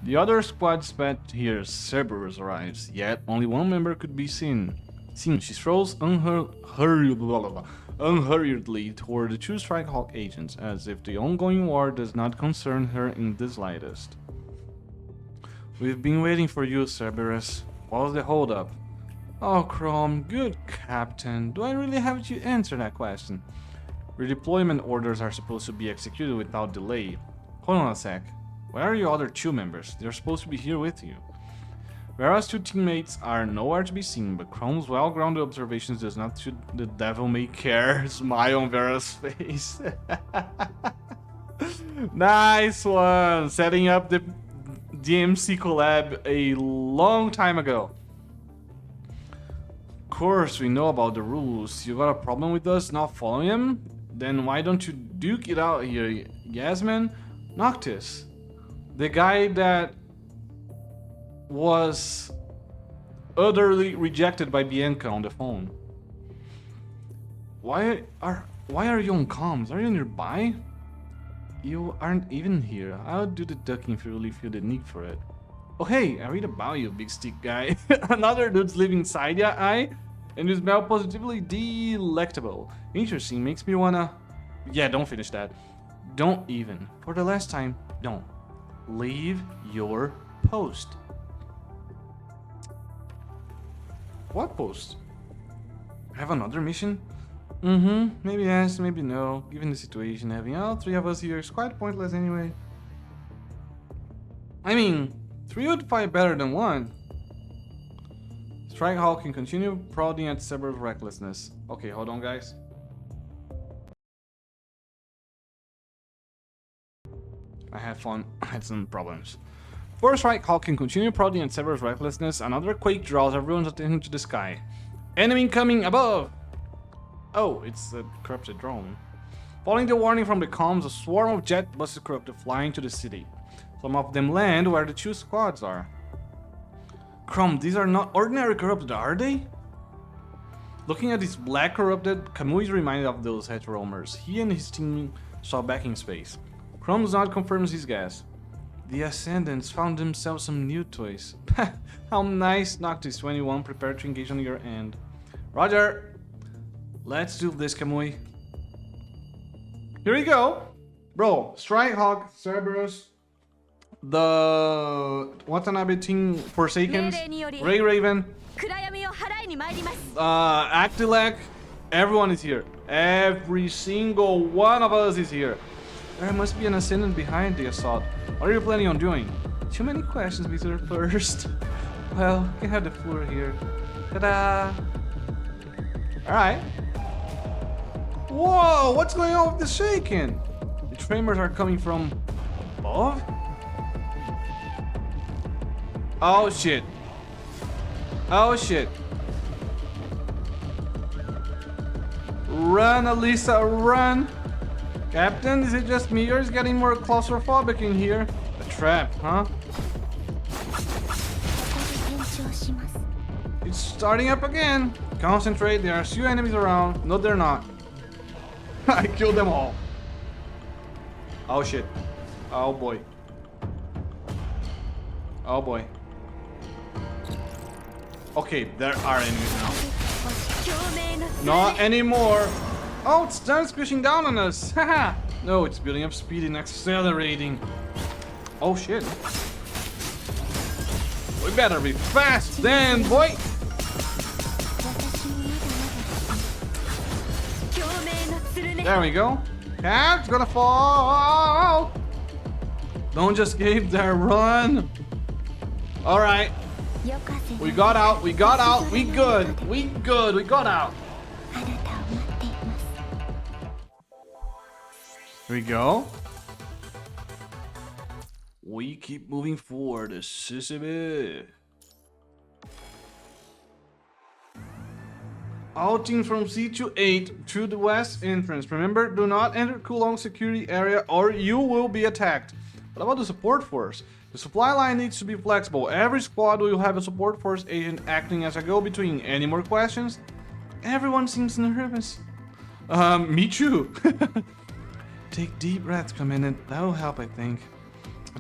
The other squad spent here, Cerberus arrives, yet only one member could be seen. She strolls unhurriedly toward the two Strike Hawk agents, as if the ongoing war does not concern her in the slightest. We've been waiting for you, Cerberus. What was the holdup? Oh, Chrome, good captain. Do I really have to answer that question? Redeployment orders are supposed to be executed without delay. Hold on a sec. Where are your other two members? They're supposed to be here with you. Vera's two teammates are nowhere to be seen, but Chrome's well-grounded observations does not shoot the devil may care smile on Vera's face. Nice one! Setting up the DMC collab a long time ago. Of course, we know about the rules. You got a problem with us not following them? Then why don't you duke it out here, Yasmin? Noctis, the guy that was utterly rejected by Bianca on the phone. Why are you on comms? Are you nearby? You aren't even here. I'll do the ducking if you really feel the need for it. Oh hey, I read about you, big stick guy. Another dude's living inside ya, and you smell positively delectable. Interesting, makes me wanna... Yeah, don't finish that. Don't even. For the last time, don't. Leave your post. What post? Have another mission? Maybe yes, maybe no. Given the situation, having all three of us here is quite pointless anyway. I mean, 3 would fight better than 1. Strike Hawk can continue prodding at Cerberus' recklessness. Okay, hold on guys. I had fun, I had some problems. Before Strike Hawk can continue prodding at Cerberus' recklessness, another quake draws everyone's attention to the sky. Enemy coming above! Oh, it's a corrupted drone. Following the warning from the comms, a swarm of jet buses corrupted flying to the city. Some of them land where the 2 squads are. Crum, these are not ordinary corrupted, are they? Looking at this black corrupted, Kamui is reminded of those heteromers he and his team saw back in space. Crum does not confirms his guess. The Ascendants found themselves some new toys. How nice, Noctis 21, prepared to engage on your end. Roger! Let's do this, Kamui. Here we go! Bro, Strike Hawk, Cerberus, the Watanabe team, Forsakens, Ray Raven, Akdilek, everyone is here. Every single one of us is here. There must be an Ascendant behind the assault. What are you planning on doing? Too many questions, Mr. First. Well, you can have the floor here. Ta-da! Alright. Whoa, what's going on with the shaking? The tremors are coming from above? Oh shit. Oh shit. Run, Elisa, run! Captain, is it just me or is it getting more claustrophobic in here? A trap, huh? It's starting up again. Concentrate, there are few enemies around. No, they're not. I killed them all. Oh shit. Oh boy. Oh boy. Okay, there are enemies now. Not anymore. Oh, it's done squishing down on us. Haha. No, it's building up speed and accelerating. Oh shit. We better be fast then, boy. There we go. Cap's gonna fall. Don't just give there, run. All right. We got out, we got out, we good, we got out. Here we go. We keep moving forward, Sisebe. All teams from C28 through the west entrance. Remember, do not enter Kulong security area or you will be attacked. What about the support force? The supply line needs to be flexible. Every squad will have a support force agent acting as a go-between. Any more questions? Everyone seems nervous. Me too. Take deep breaths, Commandant. That will help, I think.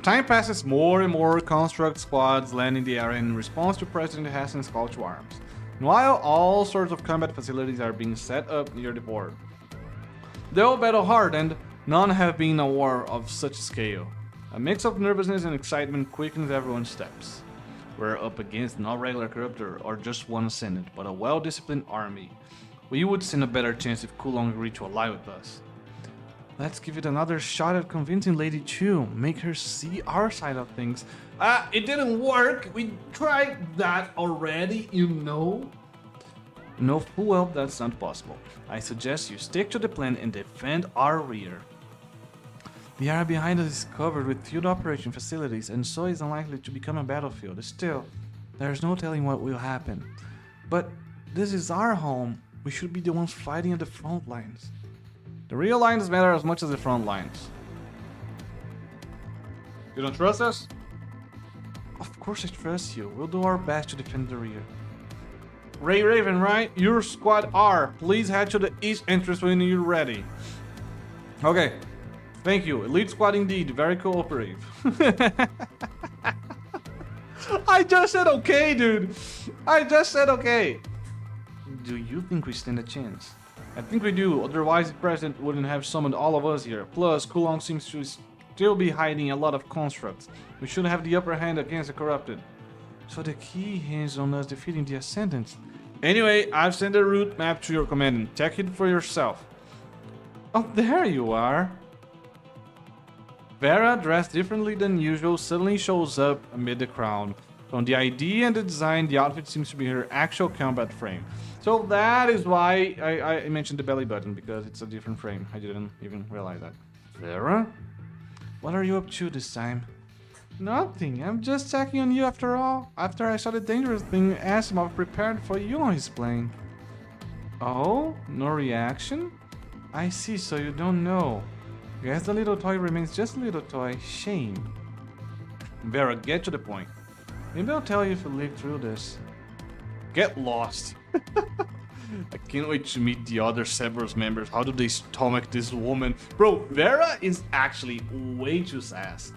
Time passes, more and more construct squads land in the area in response to President Hassan's call to arms. Meanwhile, all sorts of combat facilities are being set up near the border. They all battle hard, and none have been a war of such scale. A mix of nervousness and excitement quickens everyone's steps. We're up against not a regular corruptor or just one ascendant, but a well-disciplined army. We would stand a better chance if Kulong agreed to ally with us. Let's give it another shot at convincing Lady Chu. Make her see our side of things. It didn't work. We tried that already, you know. You know full well that's not possible. I suggest you stick to the plan and defend our rear. The area behind us is covered with field operation facilities and so is unlikely to become a battlefield. Still, there's no telling what will happen. But this is our home. We should be the ones fighting at the front lines. The real lines matter as much as the front lines. You don't trust us? Of course I trust you. We'll do our best to defend the rear. Ray Raven, right? Your squad R. Please head to the east entrance when you're ready. Okay. Thank you. Elite squad indeed. Very cooperative. I just said okay, dude. I just said okay. Do you think we stand a chance? I think we do, otherwise the president wouldn't have summoned all of us here. Plus, Kulong seems to still be hiding a lot of constructs. We should have the upper hand against the corrupted. So the key hinges on us defeating the Ascendants. Anyway, I've sent a route map to your commandant. Check it for yourself. Oh, there you are. Vera, dressed differently than usual, suddenly shows up amid the crowd. From the ID and the design, the outfit seems to be her actual combat frame. So that is why I mentioned the belly button, because it's a different frame. I didn't even realize that. Vera? What are you up to this time? Nothing. I'm just checking on you after all. After I saw the dangerous thing Asimov prepared for you on his plane. Oh? No reaction? I see, so you don't know. Guess the little toy remains just a little toy. Shame. Vera, get to the point. Maybe I'll tell you if we live through this. Get lost. I can't wait to meet the other Cerberus members. How do they stomach this woman? Bro, Vera is actually way too sass.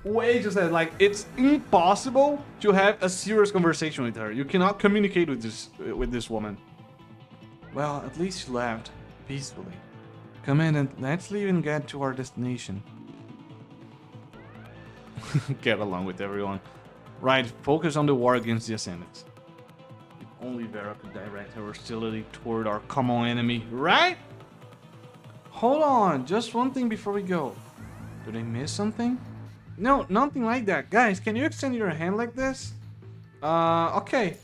Way too sass. Like, it's impossible to have a serious conversation with her. You cannot communicate with this woman. Well, at least she left peacefully. Commandant, let's leave and get to our destination. Get along with everyone. Right, focus on the war against the Ascendants. If only Vera could direct her hostility toward our common enemy, right? Hold on, just one thing before we go. Did I miss something? No, nothing like that. Guys, can you extend your hand like this? Okay.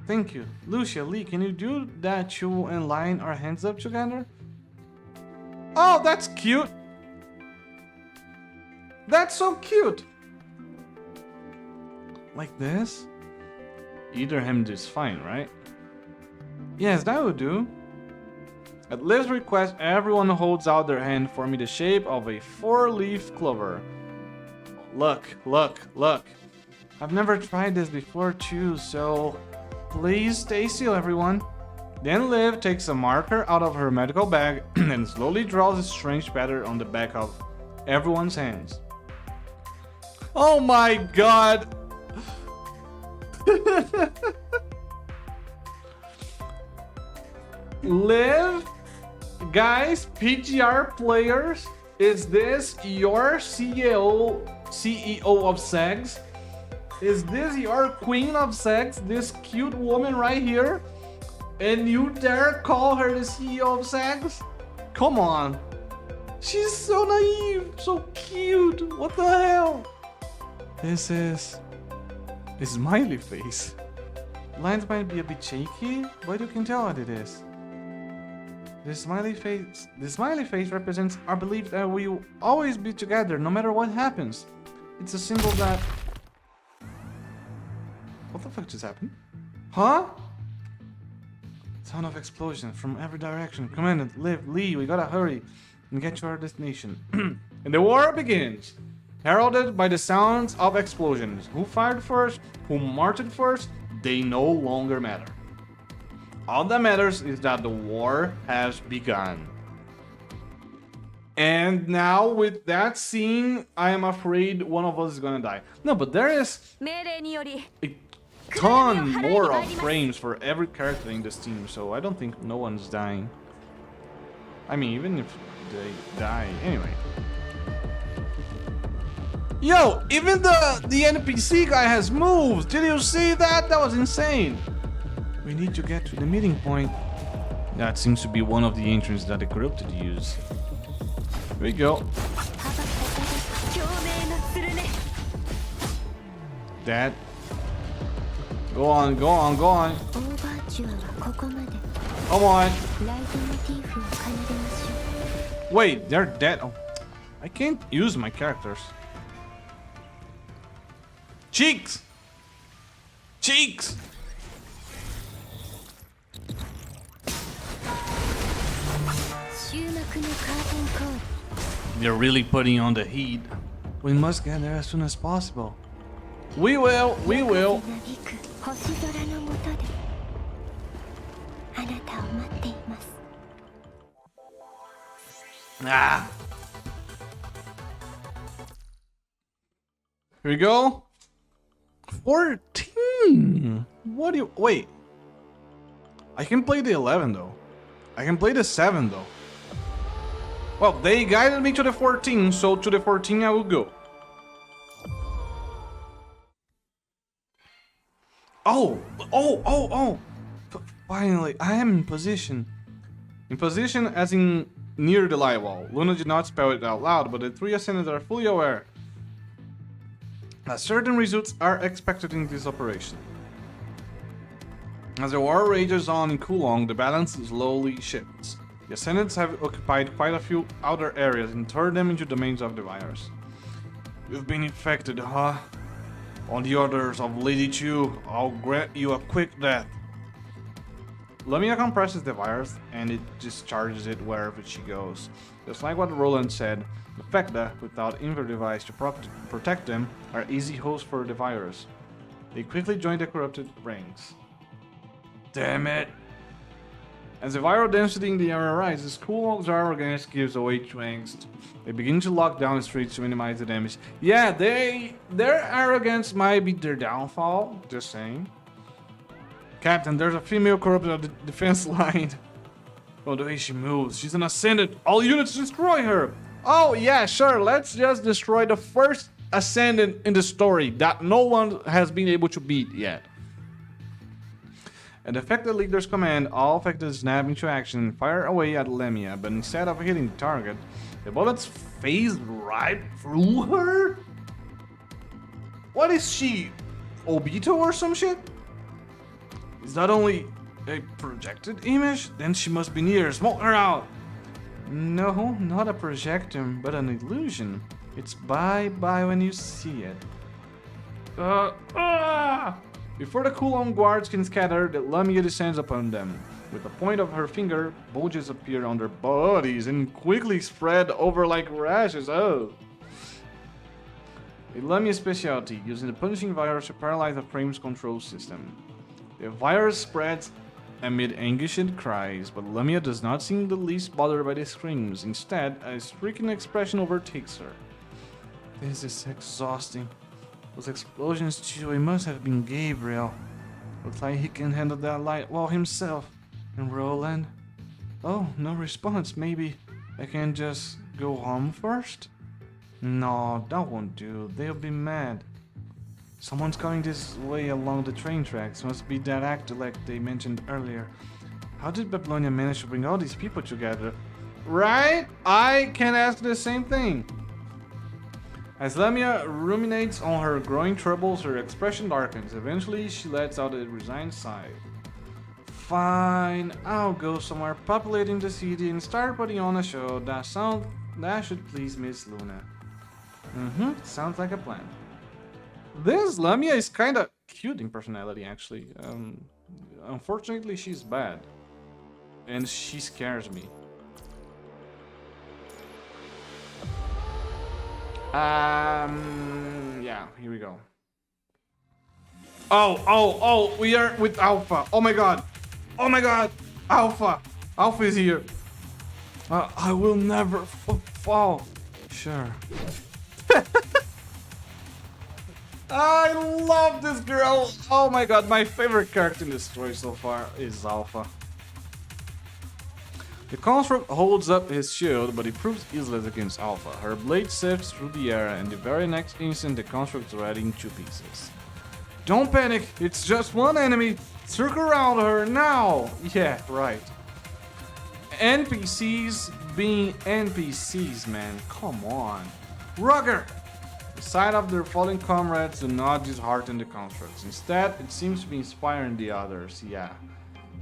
Thank you. Lucia, Lee, can you do that too and line our hands up together? Oh, that's cute. That's so cute. Like this? Either hand is fine, right? Yes, that would do. At Liv's request, everyone holds out their hand, forming the shape of a 4-leaf clover. Look, look, look. I've never tried this before too, so please stay still, everyone. Then Liv takes a marker out of her medical bag and slowly draws a strange pattern on the back of everyone's hands. Oh my god! Liv, guys, PGR players, is this your CEO of sex? Is this your queen of sex? This cute woman right here? And you dare call her the CEO of sex? Come on. She's so naive, so cute. What the hell? This is a smiley face. Lines might be a bit shaky, but you can tell what it is. The smiley face represents our belief that we will always be together, no matter what happens. It's a symbol that... What the fuck just happened? Huh? Sound of explosion from every direction. Commandant, Liv, Lee, we gotta hurry and get to our destination. And the war begins, heralded by the sounds of explosions. Who fired first, who marched first, they no longer matter. All that matters is that the war has begun. And now with that scene, I am afraid one of us is gonna die. No, but there is a ton more of frames for every character in this team, so I don't think no one's dying. I mean, even if they die, anyway. Yo, even the NPC guy has moved. Did you see that? That was insane. We need to get to the meeting point. That seems to be one of the entrances that the corrupted use. Here we go. That. Go on, go on, go on. Come on. Wait, they're dead. Oh, I can't use my characters. Cheeks! Cheeks! They're really putting on the heat. We must get there as soon as possible. We will, we will. Ah. Here we go. 14. What do you... Wait. I can play the 11 though. I can play the 7 though. Well, they guided me to the 14, so to the 14 I will go. Oh. Finally, I am in position. In position as in near the light wall. Luna did not spell it out loud, but the 3 Ascendants are fully aware that certain results are expected in this operation. As the war rages on in Kulong, the balance slowly shifts. The Ascendants have occupied quite a few outer areas and turned them into domains of the virus. You've been infected, huh? On the orders of Lady Chu, I'll grant you a quick death. Lamia compresses the virus and it discharges it wherever she goes. Just like what Roland said, the fact that without inverter device to protect them are easy hosts for the virus. They quickly join the corrupted ranks. Damn it! As the viral density in the area rises, Kulong's arrogance gives away to angst. They begin to lock down the streets to minimize the damage. Yeah, their arrogance might be their downfall, just saying. Captain, there's a female corrupted on the defense line. Oh, the way she moves, she's an Ascendant. All units destroy her. Oh yeah, sure, let's just destroy the first Ascendant in the story that no one has been able to beat yet. At the affected leader's command, all affected snap into action and fire away at Lamia, but instead of hitting the target, the bullets phased right through her? What is she? Obito or some shit? Is that only a projected image? Then she must be near. Smoke her out! No, not a projection, but an illusion. It's bye-bye when you see it. Before the Kulong guards can scatter, the Lamia descends upon them. With the point of her finger, bulges appear on their bodies and quickly spread over like rashes. Oh! A Lamia specialty, using the punishing virus to paralyze the frame's control system. The virus spreads amid anguished cries, but Lamia does not seem the least bothered by the screams. Instead, a stricken expression overtakes her. This is exhausting. Those explosions too, it must have been Gabriel. Looks like he can handle that light well himself. And Roland? Oh, no response. Maybe I can just go home first? No, that won't do. They'll be mad. Someone's coming this way along the train tracks. Must be that Akdilek they mentioned earlier. How did Babylonia manage to bring all these people together? Right? I can ask the same thing. As Lamia ruminates on her growing troubles, her expression darkens. Eventually, she lets out a resigned sigh. Fine, I'll go somewhere populating the city and start putting on a show that should please Miss Luna. Sounds like a plan. This Lamia is kinda cute in personality, actually. Unfortunately, she's bad. And she scares me. Yeah, here we go. Oh, we are with Alpha. Oh my god. Oh my god. Alpha. Alpha is here. I will never fall. Sure. I love this girl. Oh my god, my favorite character in this story so far is Alpha. The construct holds up his shield, but he proves useless against Alpha. Her blade sifts through the air, and the very next instant the construct is already in 2 pieces. Don't panic, it's just one enemy. Circle around her now. Yeah, right. NPCs being NPCs, man. Come on. Rugger! The sight of their fallen comrades do not dishearten the constructs. Instead, it seems to be inspiring the others, yeah.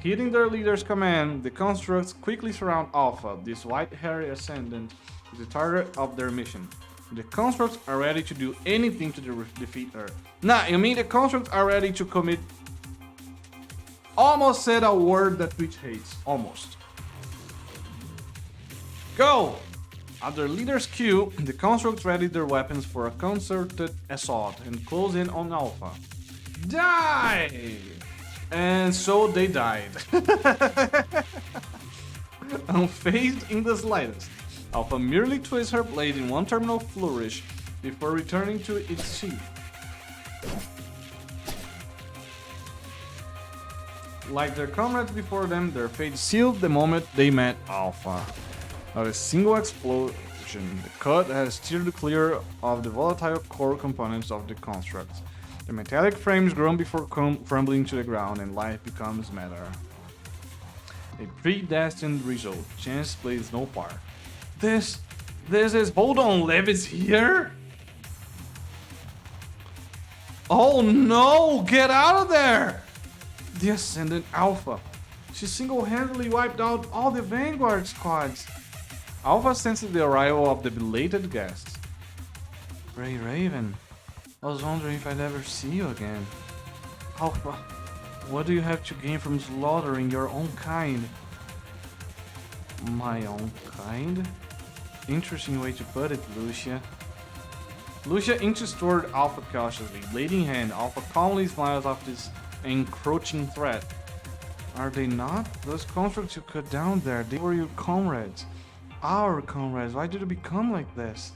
Heeding their leader's command, the constructs quickly surround Alpha. This white-haired ascendant is the target of their mission. The constructs are ready to do anything to defeat her. Nah, you mean the constructs are ready to commit... Almost said a word that Twitch hates. Almost. Go! At their leader's cue, the constructs ready their weapons for a concerted assault and close in on Alpha. Die! And so they died. Unfazed in the slightest, Alpha merely twists her blade in one terminal flourish before returning to its sheath. Like their comrades before them, their fate sealed the moment they met Alpha. Not a single explosion. The cut has steered clear of the volatile core components of the construct. The metallic frames groan before crumbling to the ground, and life becomes matter. A predestined result. Chance plays no part. This is... Hold on, Lev is here? Oh no! Get out of there! The Ascendant Alpha. She single-handedly wiped out all the Vanguard squads. Alpha senses the arrival of the belated guests. Ray Raven. I was wondering if I'd ever see you again. Alpha, what do you have to gain from slaughtering your own kind? My own kind? Interesting way to put it, Lucia. Lucia inches toward Alpha cautiously. Blade in hand, Alpha calmly smiles off this encroaching threat. Are they not? Those constructs you cut down there, they were your comrades. Our comrades. Why did you become like this?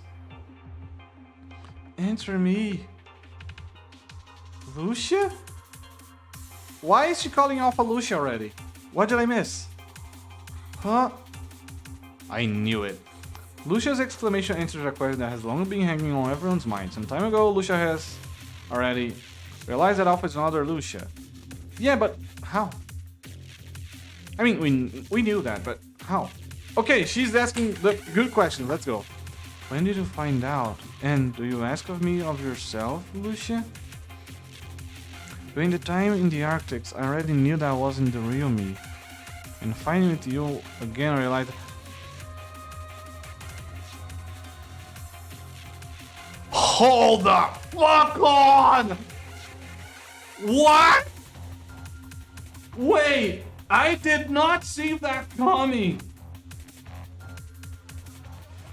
Answer me. Lucia? Why is she calling Alpha Lucia already? What did I miss? Huh? I knew it. Lucia's exclamation answers a question that has long been hanging on everyone's mind. Some time ago, Lucia has already realized that Alpha is another Lucia. Yeah, but how? I mean, we knew that, but how? Okay, she's asking the good question. Let's go. When did you find out? And do you ask of me of yourself, Lucia? During the time in the Arctics, I already knew that I wasn't the real me. And finding with you again, I realized... Hold the fuck on! What? Wait! I did not see that coming.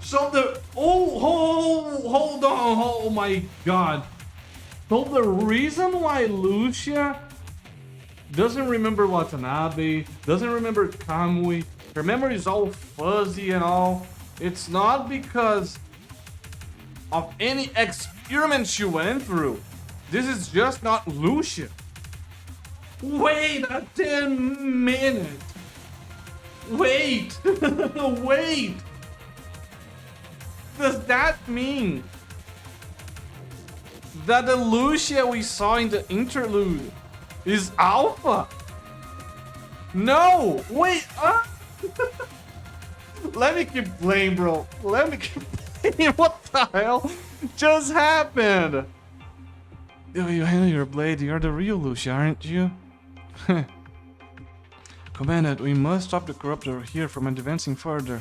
So the hold on, oh my god. So the reason why Lucia doesn't remember Watanabe, doesn't remember Kamui, her memory is all fuzzy and all, it's not because of any experiment she went through. This is just not Lucia. Wait a damn minute. Wait. Wait. Does that mean that the Lucia we saw in the interlude is Alpha? No! Wait! Let me keep playing, bro. Let me keep playing. What the hell just happened? Yo, you handle your blade. You're the real Lucia, aren't you? Commandant, we must stop the corruptor here from advancing further.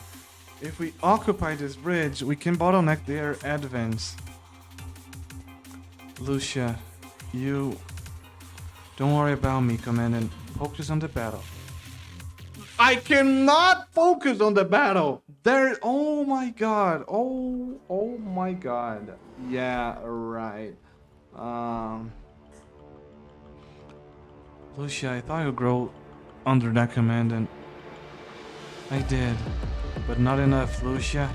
If we occupy this bridge, we can bottleneck their advance. Lucia, you... Don't worry about me, Commandant. Focus on the battle. I cannot focus on the battle! There... Oh my god. Oh my god. Yeah, right. Lucia, I thought you'd grow under that Commandant. I did. But not enough, Lucia.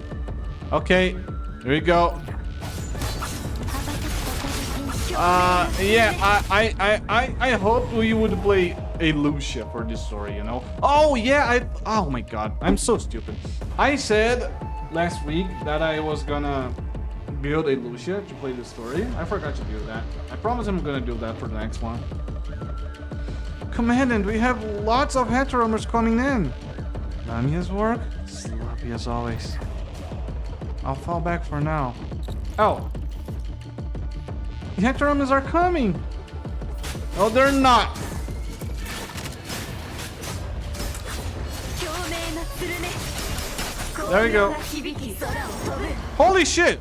Okay, here we go. Yeah, I hope we would play a Lucia for this story, you know? Oh, yeah, oh my god, I'm so stupid. I said last week that I was gonna build a Lucia to play this story. I forgot to do that. I promise I'm gonna do that for the next one. Commandant, we have lots of heteronomers coming in. Lamia's work? Sloppy as always. I'll fall back for now. Oh. The heteronomers are coming! Oh, they're not! There we go. Holy shit!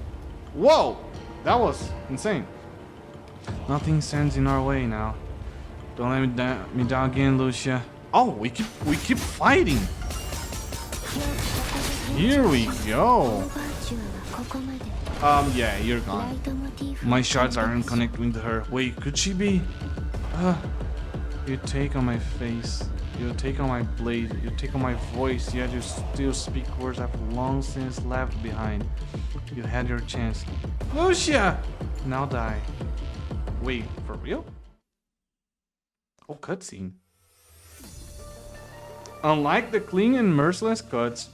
Whoa! That was insane. Nothing stands in our way now. Don't let me down again, Lucia. Oh, we keep fighting. Here we go. Yeah, you're gone. My shards aren't connecting with her. Wait, could she be? You take on my face. You take on my blade. You take on my voice. Yet you still speak words I've long since left behind. You had your chance. Lucia! Now die. Wait, for real? Oh, cutscene. Unlike the clean and merciless cuts,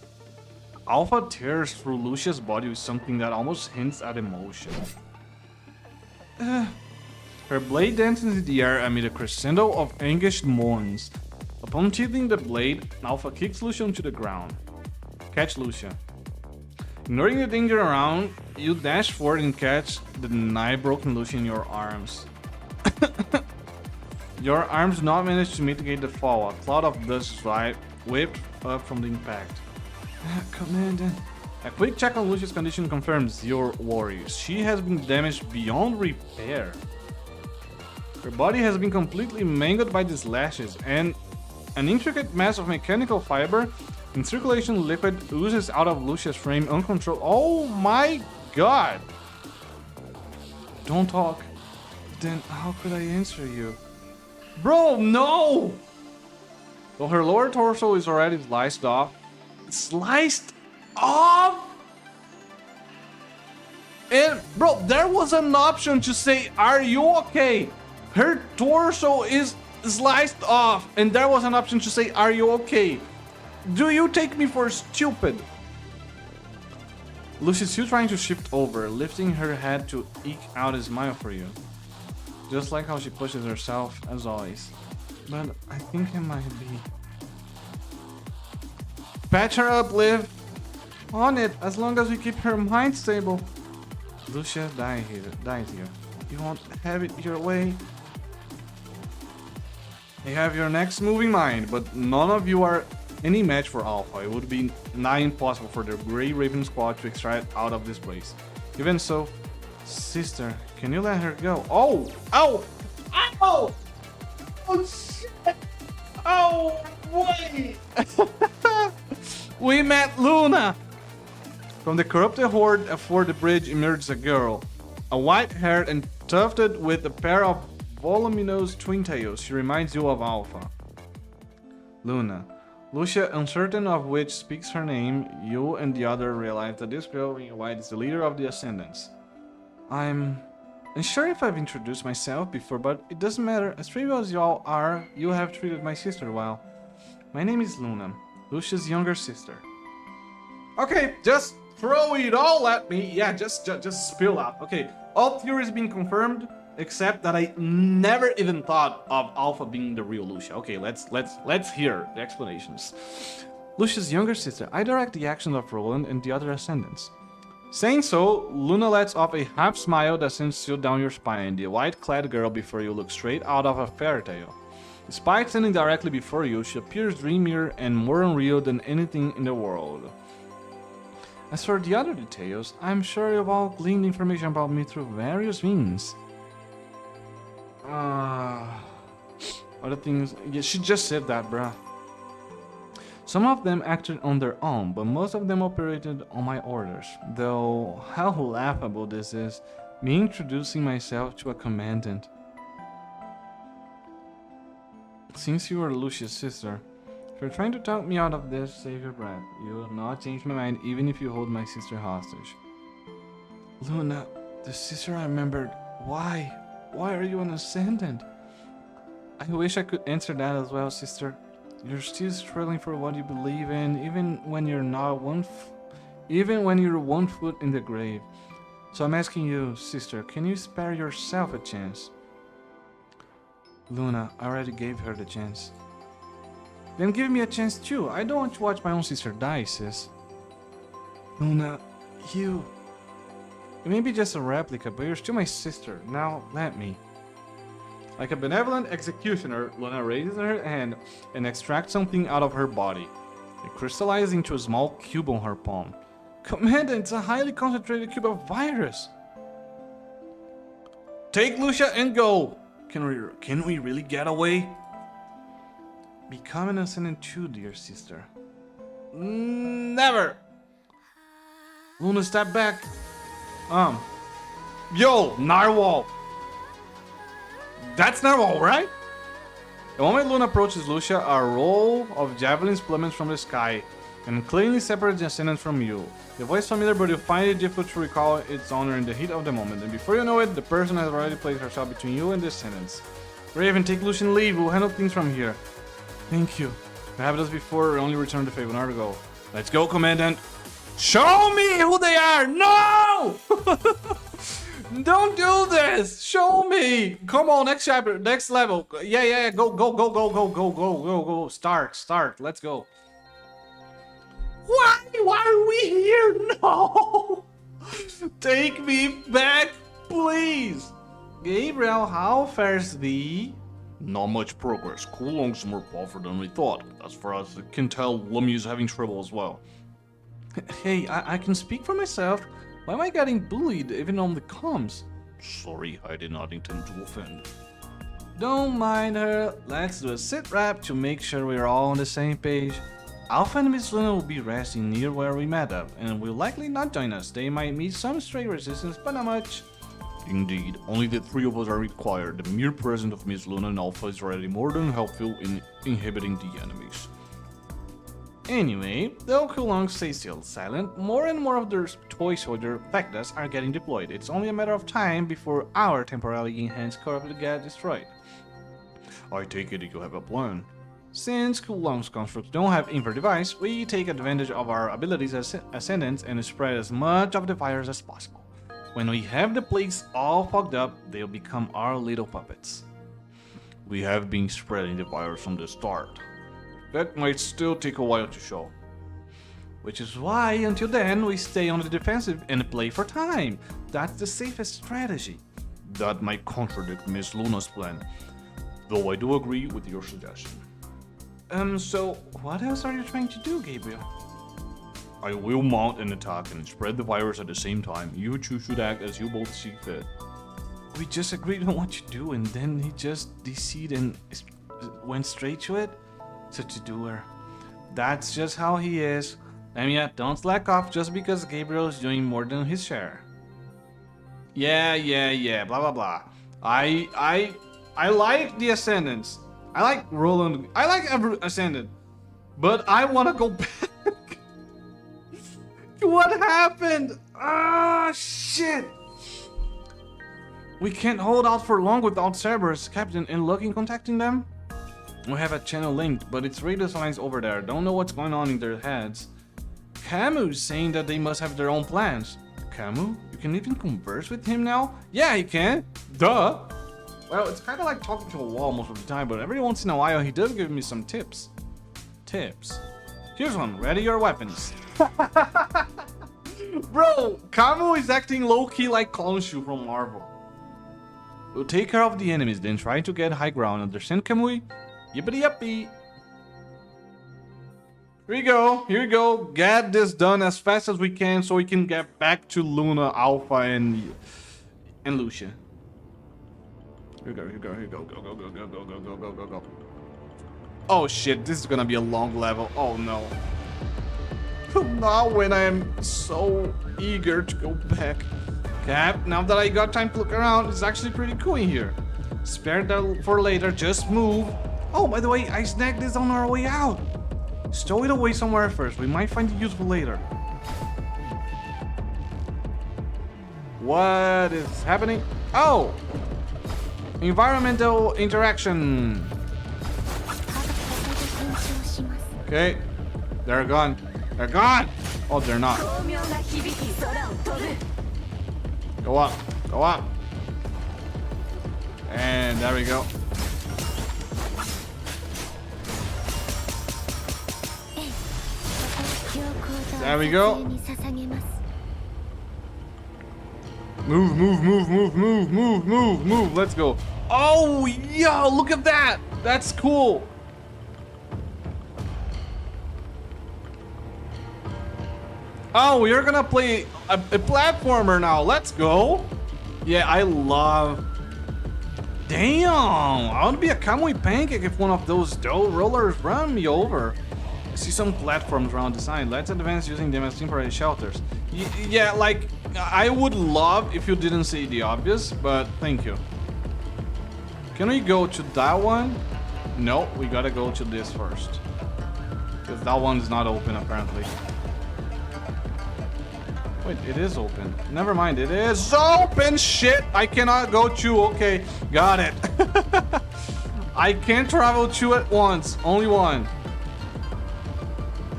Alpha tears through Lucia's body with something that almost hints at emotion. Her blade dances in the air amid a crescendo of anguished moans. Upon sheathing the blade, Alpha kicks Lucia onto the ground. Catch Lucia. Ignoring the danger around, you dash forward and catch the knife-broken Lucia in your arms. Your arms do not manage to mitigate the fall. A cloud of dust whipped up from the impact. Commandant. A quick check on Lucia's condition confirms your worries. She has been damaged beyond repair. Her body has been completely mangled by these lashes, and an intricate mass of mechanical fiber and circulation liquid oozes out of Lucia's frame uncontrolled. Oh my god! Don't talk. Then how could I answer you? Bro, no! Well, her lower torso is already sliced off. Sliced off? And, bro, there was an option to say, are you okay? Her torso is sliced off, and there was an option to say, are you okay? Do you take me for stupid? Lucy's still trying to shift over, lifting her head to eke out a smile for you. Just like how she pushes herself, as always. But I think it might be. Patch her up, Liv. On it, as long as we keep her mind stable. Lucia dies here. You won't have it your way. You have your next moving mind, but none of you are any match for Alpha. It would be nigh impossible for the Grey Raven squad to extract out of this place. Even so, sister, can you let her go? Oh! Ow! Ow! Oh shit! Oh, wait! We met Luna! From the corrupted horde for the bridge emerged a girl. A white-haired and tufted with a pair of voluminous twin tails. She reminds you of Alpha. Luna. Lucia, uncertain of which speaks her name, you and the other realize that this girl in white is the leader of the Ascendants. I'm unsure if I've introduced myself before, but it doesn't matter. As trivial as y'all are, you have treated my sister well. My name is Luna, Lucia's younger sister. Okay, just throw it all at me. Yeah, just spill out. Okay, all theories being confirmed, except that I never even thought of Alpha being the real Lucia. Okay, let's hear the explanations. Lucia's younger sister. I direct the actions of Roland and the other Ascendants. Saying so, Luna lets off a half smile that sends you down your spine. The white-clad girl before you looks straight out of a fairy tale. Despite standing directly before you, she appears dreamier and more unreal than anything in the world. As for the other details, I'm sure you've all gleaned information about me through various means. Other things... Yeah, she just said that, bruh. Some of them acted on their own, but most of them operated on my orders. Though, how laughable this is, me introducing myself to a commandant. Since you are Lucia's sister, if you're trying to talk me out of this, save your breath. You will not change my mind even if you hold my sister hostage. Luna, the sister I remembered. Why? Why are you an Ascendant? I wish I could answer that as well, sister. You're still struggling for what you believe in, even when you're one foot in the grave. So I'm asking you, sister, can you spare yourself a chance? Luna, I already gave her the chance. Then give me a chance too. I don't want to watch my own sister die, sis. Luna, you may be just a replica, but you're still my sister. Now, let me. Like a benevolent executioner, Luna raises her hand and extracts something out of her body. It crystallizes into a small cube on her palm. Commandant, it's a highly concentrated cube of virus. Take Lucia and go. Can we really get away? Become an Ascendant too, dear sister. Never. Luna, step back. Yo, Narwhal. That's Narwhal, right? The moment Luna approaches Lucia, a row of javelins plummets from the sky and cleanly separates the Ascendant from you. The voice familiar, but you find it difficult to recall its owner in the heat of the moment, and before you know it, the person has already placed herself between you and the Ascendants. Raven, take Lucia and leave. We'll handle things from here. Thank you. You have us before, we only returned the favor an hour ago. Let's go, Commandant. Show me who they are! No! Don't do this! Show me! Come on, next chapter, next level. Yeah, go. Start. Let's go. Why are we here? No! Take me back, please! Gabriel, how fares thee? Not much progress. Kulong's more powerful than we thought. As far as I can tell, Lamia is having trouble as well. Hey, I can speak for myself. Why am I getting bullied even on the comms? Sorry, I did not intend to offend. Don't mind her. Let's do a sit rep to make sure we're all on the same page. Alpha and Miss Luna will be resting near where we met up, and will likely not join us. They might meet some stray resistance, but not much. Indeed, only the three of us are required. The mere presence of Miss Luna and Alpha is already more than helpful in inhibiting the enemies. Anyway, though Kulong stays still silent, more and more of their toy soldier Vectas are getting deployed. It's only a matter of time before our temporarily enhanced corps will get destroyed. I take it you have a plan. Since Kulong's constructs don't have invert device, we take advantage of our abilities as Ascendants and spread as much of the virus as possible. When we have the plagues all fogged up, they'll become our little puppets. We have been spreading the virus from the start. That might still take a while to show. Which is why, until then, we stay on the defensive and play for time. That's the safest strategy. That might contradict Miss Luna's plan, though I do agree with your suggestion. So what else are you trying to do, Gabriel? I will mount an attack and spread the virus at the same time. You two should act as you both see fit. We just agreed on what to do, and then he just DC'd and went straight to it? Such a doer. That's just how he is. Lamia, don't slack off just because Gabriel's doing more than his share. Yeah, blah blah blah. I like the Ascendants. I like Roland. I like every Ascendant. But I wanna go back. What happened? Ah, shit. We can't hold out for long without Cerberus, Captain, and looking contacting them. We have a channel linked, but it's radio lines over there. Don't know what's going on in their heads. Camus saying that they must have their own plans. Camus? You can even converse with him now? Yeah, he can. Duh. Well, it's kind of like talking to a wall most of the time, but every once in a while he does give me some tips. Tips. Here's one. Ready your weapons. Bro, Camus is acting low-key like Khonshu from Marvel. We'll take care of the enemies, then try to get high ground. Understand, Camus? Yippity yippee. Here we go. Get this done as fast as we can so we can get back to Luna, Alpha, and Lucia. Here we go. Go. Oh shit, this is gonna be a long level. Oh no. Not when I am so eager to go back. Cap, now that I got time to look around, it's actually pretty cool in here. Spare that for later, just move. Oh, by the way, I snagged this on our way out. Stow it away somewhere first, we might find it useful later. What is happening? Oh! Environmental interaction. Okay, they're gone. They're gone! Oh, they're not. Go up. And there we go. There we go. Move. Let's go. Oh, yo, look at that. That's cool. Oh, we're gonna play a platformer now. Let's go. Yeah, I love... Damn, I would be a Kamui pancake if one of those dough rollers run me over. I see some platforms around the side. Let's advance using them as temporary shelters. Yeah, like, I would love if you didn't say the obvious, but thank you. Can we go to that one? No, we gotta go to this first. Because that one's not open, apparently. Wait, it is open. Never mind, it is open! Shit! I cannot go to... Okay, got it. I can't travel two at once. Only one.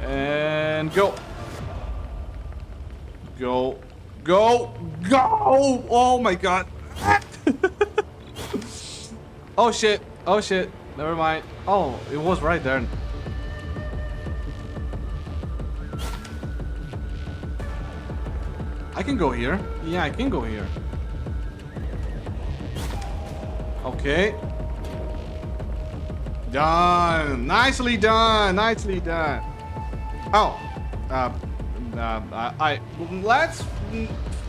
And go. Go. Oh my god. Oh shit. Never mind. Oh, it was right there. I can go here. Yeah, I can go here. Okay. Done. Nicely done. Oh. Let's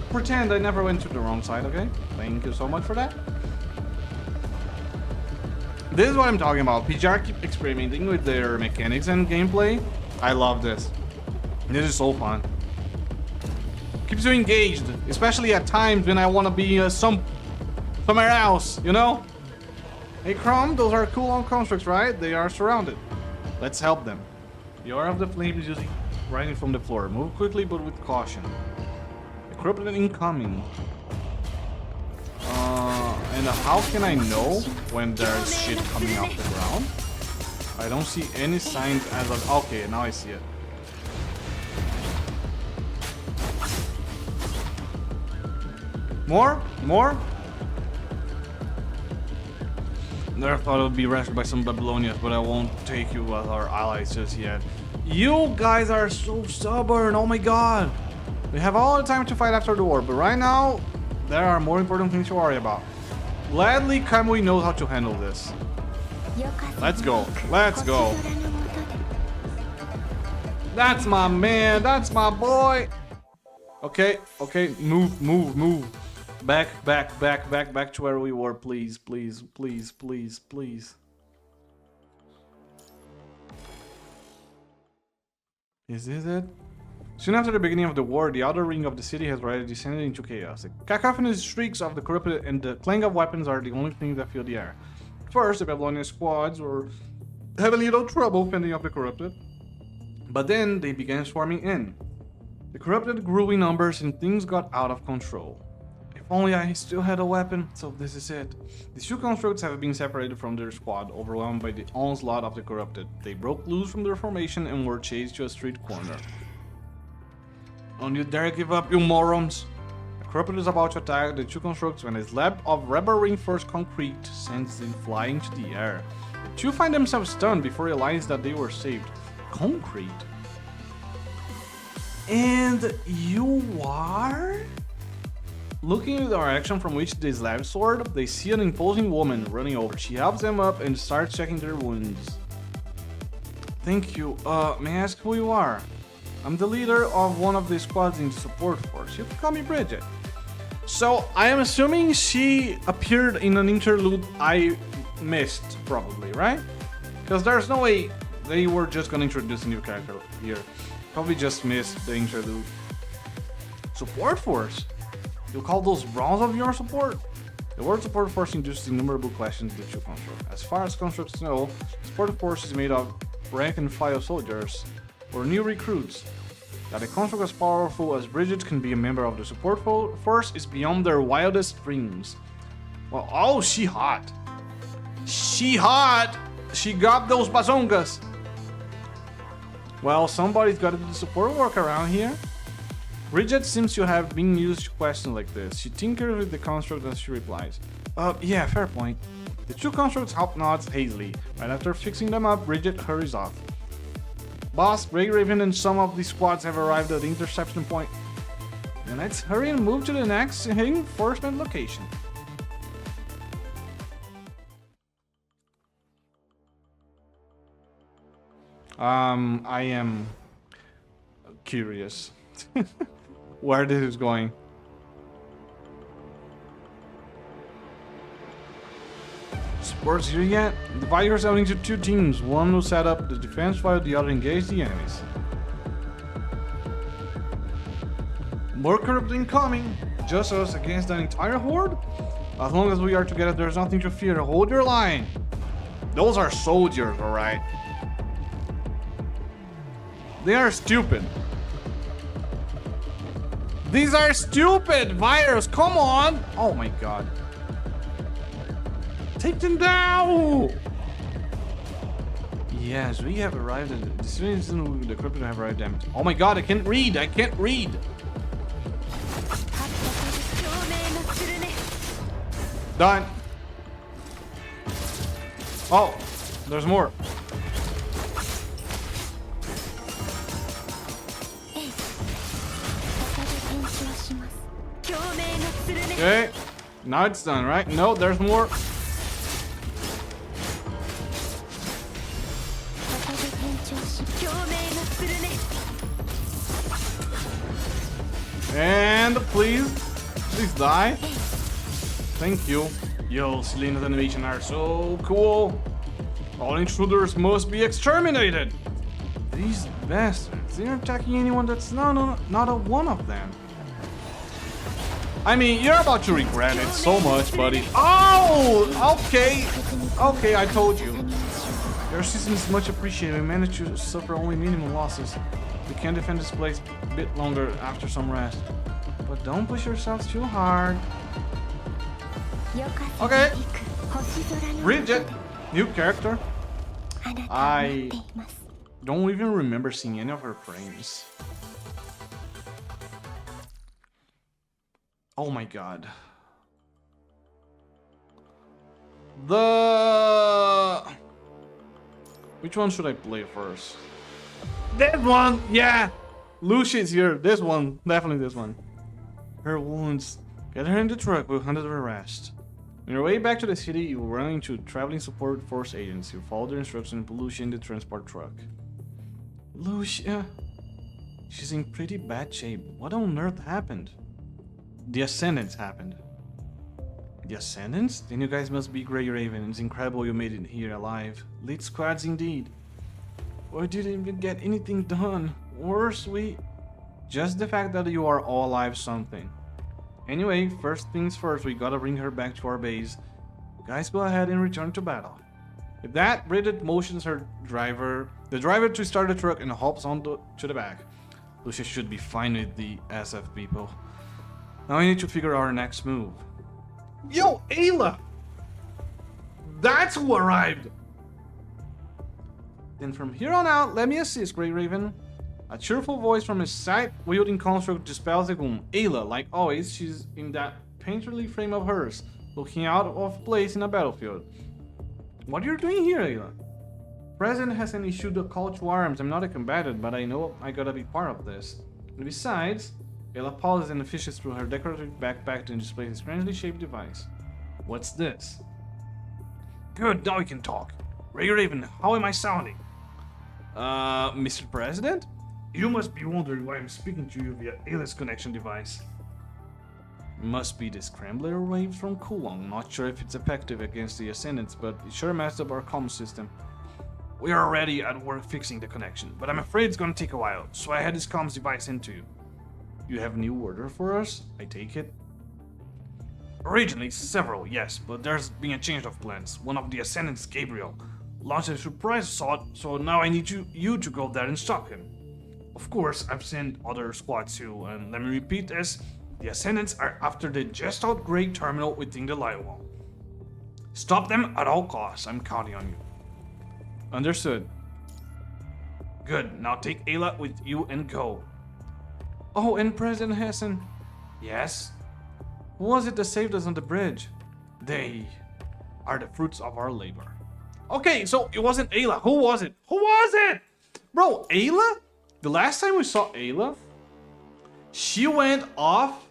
pretend I never went to the wrong side, okay? Thank you so much for that. This is what I'm talking about. PGR keep experimenting with their mechanics and gameplay. I love this. This is so fun. Keeps you engaged, especially at times when I want to be somewhere else, you know? Hey Chrome, those are cool on constructs, right? They are surrounded. Let's help them. The aura of the flames is rising from the floor. Move quickly but with caution. Equipment incoming. And how can I know when there's shit coming off the ground? I don't see any signs as of... Okay, now I see it. More? Never thought it would be rescued by some Babylonians, but I won't take you as our allies just yet. You guys are so stubborn, oh my god. We have all the time to fight after the war, but right now, there are more important things to worry about. Gladly, Kamui knows how to handle this. Let's go. That's my man, that's my boy. Okay, move. Back to where we were, please. Is this it? Soon after the beginning of the war, the outer ring of the city has already descended into chaos. The cacophonous shrieks of the corrupted and the clang of weapons are the only things that fill the air. First, the Babylonian squads were having a little trouble fending off the corrupted, but then they began swarming in. The corrupted grew in numbers and things got out of control. If only I still had a weapon, so this is it. The two constructs have been separated from their squad, overwhelmed by the onslaught of the corrupted. They broke loose from their formation and were chased to a street corner. Don't you dare give up, you morons! The corrupted is about to attack the two constructs when a slab of rubber-reinforced concrete sends them flying to the air. The two find themselves stunned before realizing that they were saved. Concrete? And you are? Looking in the direction from which the slab soared, they see an imposing woman running over. She helps them up and starts checking their wounds. Thank you. May I ask who you are? I'm the leader of one of the squads in the support force. You can call me Bridget. So, I am assuming she appeared in an interlude I missed, probably, right? Because there's no way they were just gonna introduce a new character here. Probably just missed the interlude. Support force? You call those brawls of your support? The word support force induces innumerable questions to the two constructs. As far as constructs know, support force is made of rank and file soldiers or new recruits. That a construct as powerful as Bridget can be a member of the support force is beyond their wildest dreams. Well, oh, she hot. She hot! She got those bazongas! Well, somebody's got to do the support work around here. Bridget seems to have been used to questions like this. She tinkers with the construct as she replies. Yeah, fair point. The two constructs help nods hazily. Right after fixing them up, Bridget hurries off. Boss, Grey Raven and some of the squads have arrived at the interception point. And let's hurry and move to the next reinforcement location. I am curious where this is going. Sports here yet? Divide yourself into two teams. One will set up the defense while the other engage the enemies. More corrupt incoming. Just us against an entire horde? As long as we are together, there's nothing to fear. Hold your line. Those are soldiers, alright. They are stupid. These are stupid! Virus, come on! Oh my god. Take them down! Yes, we have arrived at the citizen. The crypto have arrived at. Oh my god, I can't read! I can't read! Done. Oh, there's more. Okay, now it's done, right? No, there's more. And please die. Thank you. Yo, Selena's animation are so cool. All intruders must be exterminated. These bastards, they're attacking anyone that's not a one of them. I mean, you're about to regret it so much, buddy. Oh, okay. Okay, I told you. Your assistance is much appreciated. We managed to suffer only minimum losses. We can defend this place a bit longer after some rest. But don't push yourselves too hard. Okay. Bridget, new character. I don't even remember seeing any of her frames. Oh my god. Which one should I play first? This one! Yeah! LUCIA is here. This one. Definitely this one. Her wounds. Get her in the truck. We'll handle the rest. On your way back to the city, you will run into traveling support force agents. You follow their instructions and put LUCIA in the transport truck. LUCIA? She's in pretty bad shape. What on earth happened? The Ascendants happened. The Ascendants? Then you guys must be Grey Raven. It's incredible you made it here alive. Lead squads indeed. Why didn't even get anything done? course just the fact that you are all alive something. Anyway, first things first, we gotta bring her back to our base. Guys, go ahead and return to battle. With that, Bridget motions the driver to start the truck and hops onto the back. Lucia should be fine with the SF people. Now we need to figure out our next move. Yo, Ayla! That's who arrived! Then from here on out, let me assist, Grey Raven. A cheerful voice from his scythe-wielding construct dispels the gloom. Ayla, like always, she's in that painterly frame of hers, looking out of place in a battlefield. What are you doing here, Ayla? President hasn't issued a call to arms. I'm not a combatant, but I know I gotta be part of this. And besides, Ayla pauses and fishes through her decorative backpack to display a strangely shaped device. What's this? Good, now we can talk. Grey Raven, how am I sounding? Mr. President? You must be wondering why I'm speaking to you via Ayla's connection device. Must be the scrambler waves from Kulong. Not sure if it's effective against the Ascendants, but it sure messed up our comm system. We are already at work fixing the connection, but I'm afraid it's gonna take a while, so I had this comms device into you. You have a new order for us? I take it? Originally, several, yes, but there's been a change of plans. One of the Ascendants, Gabriel, launched a surprise assault, so now I need you to go there and stop him. Of course, I've sent other squads too, and let me repeat this. The Ascendants are after the just out Great Terminal within the light wall. Stop them at all costs. I'm counting on you. Understood. Good. Now take Ayla with you and go. Oh, and President Hessen. Yes? Who was it that saved us on the bridge? They are the fruits of our labor. Okay, so it wasn't Ayla. Who was it? Who was it? Bro, Ayla? The last time we saw Ayla, she went off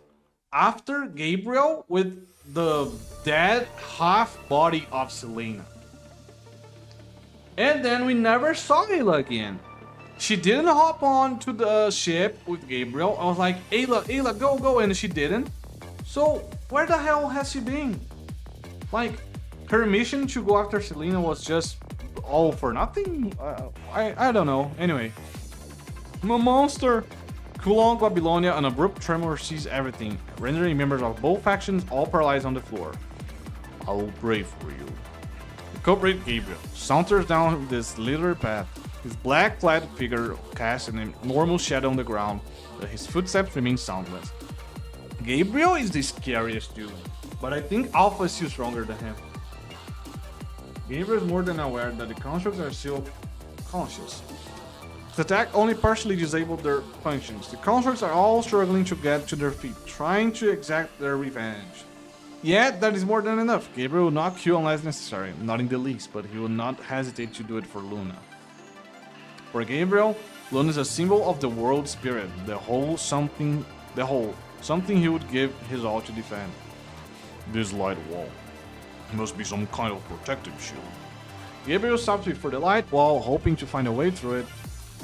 after Gabriel with the dead half body of Selena. And then we never saw Ayla again. She didn't hop on to the ship with Gabriel. I was like, Ayla, go, go, and she didn't. So where the hell has she been? Like, her mission to go after Selena was just all for nothing? I don't know. Anyway. I'm a monster! Kulong, Babylonia, an abrupt tremor sees everything, rendering members of both factions all paralyzed on the floor. I will pray for you. The culprit Gabriel saunters down this littered path, his black-clad figure casts an enormous shadow on the ground, but his footsteps remain soundless. Gabriel is the scariest dude, but I think Alpha is still stronger than him. Gabriel is more than aware that the constructs are still conscious. The attack only partially disabled their functions. The constructs are all struggling to get to their feet, trying to exact their revenge. Yet, that is more than enough. Gabriel will not kill unless necessary, not in the least, but he will not hesitate to do it for Luna. For Gabriel, Luna is a symbol of the world spirit, something he would give his all to defend. This light wall must be some kind of protective shield. Gabriel stops before the light wall, hoping to find a way through it.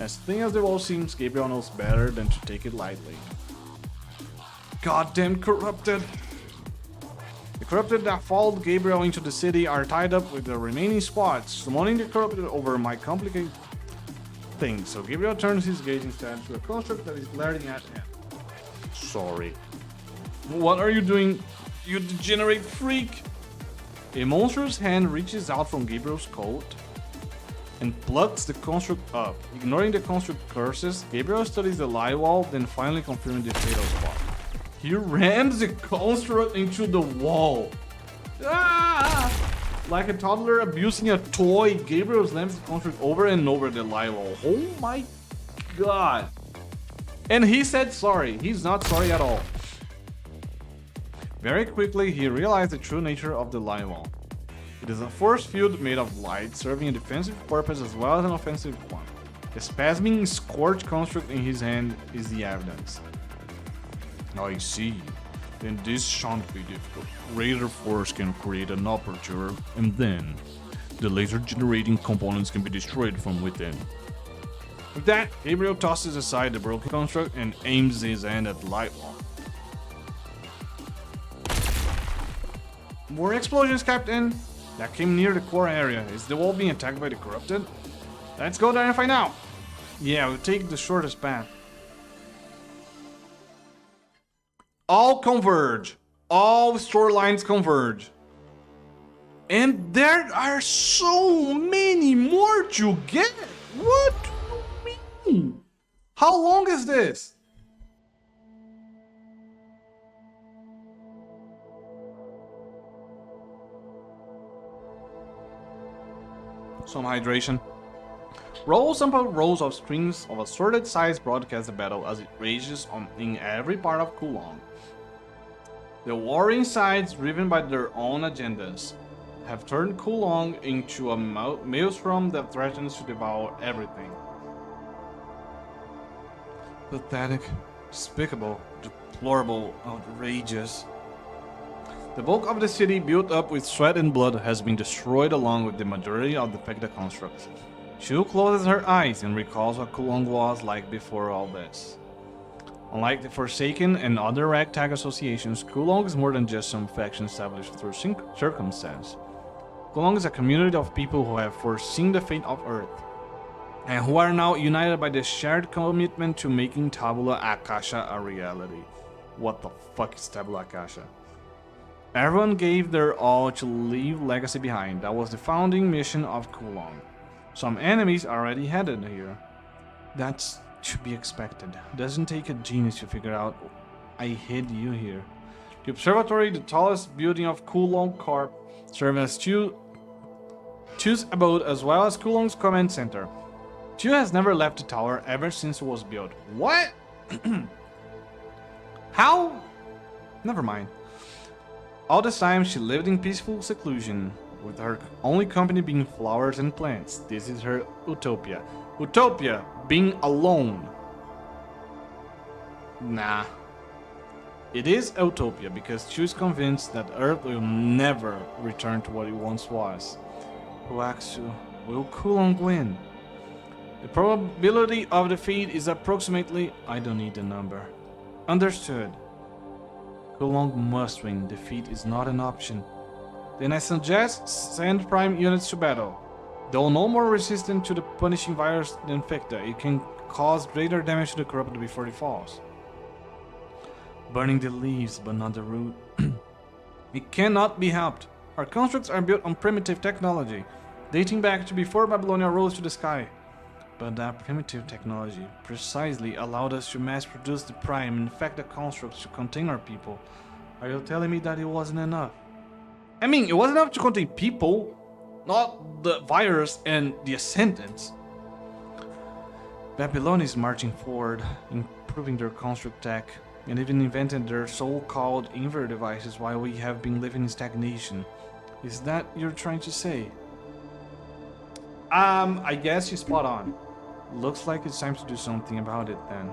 As thin as the wall seems, Gabriel knows better than to take it lightly. Goddamn corrupted! The corrupted that followed Gabriel into the city are tied up with the remaining squads, summoning the corrupted over my complicated thing. So Gabriel turns his gaze instead to a construct that is glaring at him. Sorry. What are you doing, you degenerate freak? A monstrous hand reaches out from Gabriel's coat and plucks the construct up. Ignoring the construct curses, Gabriel studies the light wall, then finally confirming the fatal spot. He rams the construct into the wall. Ah! Like a toddler abusing a toy, Gabriel slams the construct over and over the light wall. Oh my god. And he said sorry. He's not sorry at all. Very quickly, he realized the true nature of the light wall. It is a force field made of light, serving a defensive purpose as well as an offensive one. The spasming scorch construct in his hand is the evidence. I see. Then this shan't be difficult. Greater force can create an aperture, and then the laser generating components can be destroyed from within. With that, Gabriel tosses aside the broken construct and aims his hand at the light wall. More explosions, Captain! That came near the core area. Is the wall being attacked by the corrupted? Let's go there and find out! Yeah, we take the shortest path. All converge. All storylines converge. And there are so many more to get. What do you mean? How long is this? Some hydration. Roll upon rows of screens of assorted size broadcast the battle as it rages on in every part of Kulong. The warring sides, driven by their own agendas, have turned Kulong into a maelstrom that threatens to devour everything. Pathetic, despicable, deplorable, outrageous. The bulk of the city, built up with sweat and blood, has been destroyed along with the majority of the Pegda constructs. Chu closes her eyes and recalls what Kulong was like before all this. Unlike the Forsaken and other ragtag associations, Kulong is more than just some faction established through circumstance. Kulong is a community of people who have foreseen the fate of Earth, and who are now united by the shared commitment to making Tabula Akasha a reality. What the fuck is Tabula Akasha? Everyone gave their all to leave legacy behind. That was the founding mission of Kulong. Some enemies already headed here. That's to be expected. Doesn't take a genius to figure out I hid you here. The Observatory, the tallest building of Kulong Corp, serves as Chu's abode as well as Kulong's command center. Chu has never left the tower ever since it was built. What? How? Never mind. All this time she lived in peaceful seclusion, with her only company being flowers and plants. This is her utopia. Utopia, being alone. Nah. It is utopia because Chu is convinced that Earth will never return to what it once was. Huaxu, will Kulong win? The probability of defeat is approximately... I don't need the number. Understood. Kulong must win. Defeat is not an option. Then I suggest send prime units to battle. Though no more resistant to the punishing virus than Fecta, it can cause greater damage to the corrupted before it falls. Burning the leaves, but not the root. It cannot be helped. Our constructs are built on primitive technology, dating back to before Babylonia rose to the sky. But that primitive technology precisely allowed us to mass-produce the prime and infect the constructs to contain our people. Are you telling me that it wasn't enough? I mean, it wasn't enough to contain people, not the virus and the Ascendants. Babylonia is marching forward, improving their construct tech, and even invented their so-called inverter devices while we have been living in stagnation. Is that you're trying to say? I guess you're spot on. Looks like it's time to do something about it then.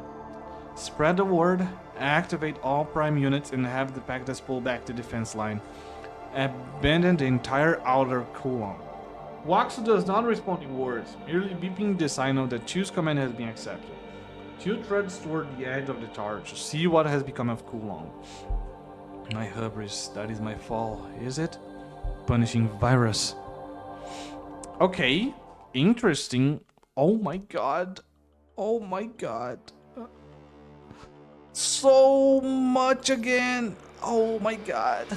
Spread the word, activate all prime units, and have the Pactas pull back the defense line. Abandon the entire outer Kulong. Waxu does not respond in words, merely beeping the signal that Chu's command has been accepted. Chu treads toward the edge of the tower to see what has become of Kulong. My hubris, that is my fall, is it? Punishing virus. Okay, interesting. Oh my god. Oh my god. So much again. Oh my god.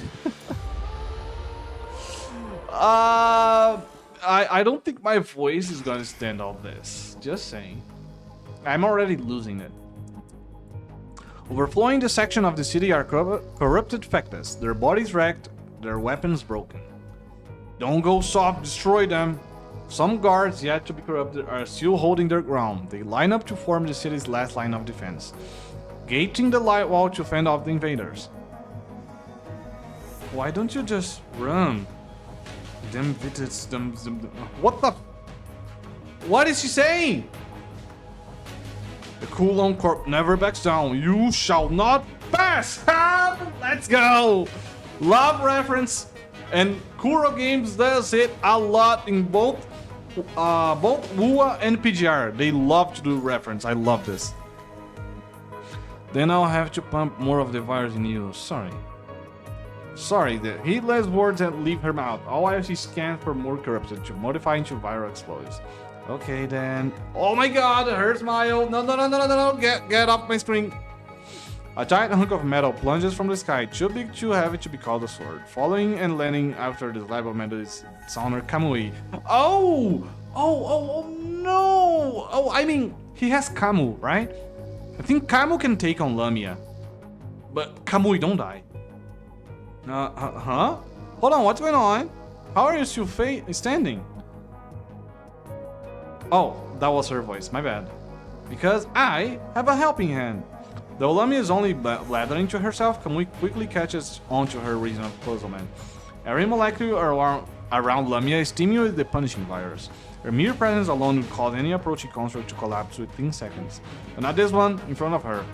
I don't think my voice is gonna stand all this. Just saying. I'm already losing it. Overflowing the section of the city are corrupted Fectas, their bodies wrecked, their weapons broken. Don't go soft, destroy them. Some guards yet to be corrupted are still holding their ground. They line up to form the city's last line of defense, gating the light wall to fend off the invaders. Why don't you just run? Them vitits, them. What the? What is she saying? The Kulong Corp never backs down. You shall not pass. Let's go. Love reference, and Kuro Games does it a lot in both WUA and PGR. They love to do reference. I love this. Then I'll have to pump more of the virus in you. Sorry, the heedless words that leave her mouth. All I see scans for more corrupted to modify into viral explosions. Okay then. Oh my god, her smile. No, no, no, no, no, no, no. Get off my screen. A giant hunk of metal plunges from the sky, too big, too heavy to be called a sword. Following and landing after the slab of metal is its owner, Kamui. Oh! Oh, no! Oh, I mean, he has Kamu, right? I think Kamu can take on Lamia. But Kamui don't die. Huh? Hold on, what's going on? How are you still standing? Oh, that was her voice, my bad. Because I have a helping hand. Though Lamia is only blathering to herself, Kamui quickly catches on to her reason of puzzlement. Every molecule around Lamia is teeming with the punishing virus. Her mere presence alone would cause any approaching construct to collapse within seconds. But not this one in front of her.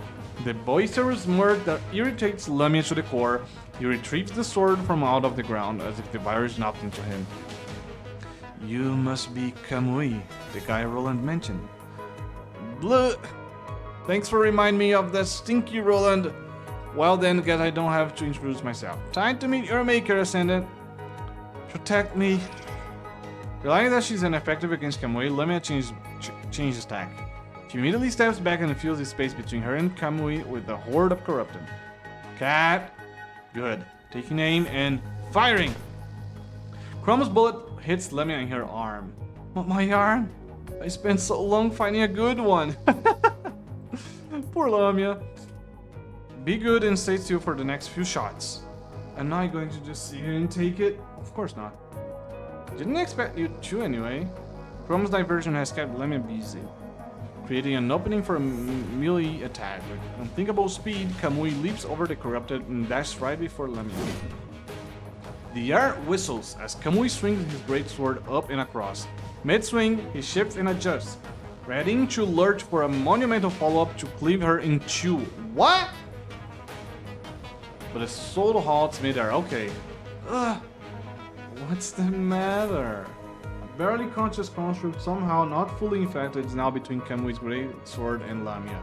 The boisterous smirk that irritates Lamia to the core, he retrieves the sword from out of the ground as if the virus knocked into him. You must be Kamui, the guy Roland mentioned. Bleh! Thanks for reminding me of that stinky Roland. Well then, guess I don't have to introduce myself. Time to meet your maker, Ascendant. Protect me. Realizing that she's ineffective against Kamui, Lamia changes tack. She immediately steps back and fills the space between her and Kamui with a horde of corrupted. Cat. Good. Taking aim and firing. Chrome's bullet hits Lamia in her arm. My arm? I spent so long finding a good one. Poor Lamia. Be good and stay still for the next few shots. I'm not going to just sit here and take it. Of course not. Didn't expect you to anyway. Chrome's diversion has kept Lamia busy, creating an opening for a melee attack. With unthinkable speed, Kamui leaps over the corrupted and dashes right before Lamia. The air whistles as Kamui swings his great sword up and across. Mid-swing, he shifts and adjusts, readying to lurch for a monumental follow-up to cleave her in two. What? But the sword halts mid-air. Okay. Ugh. What's the matter? A barely conscious construct, somehow not fully infected, is now between Kamui's great sword and Lamia.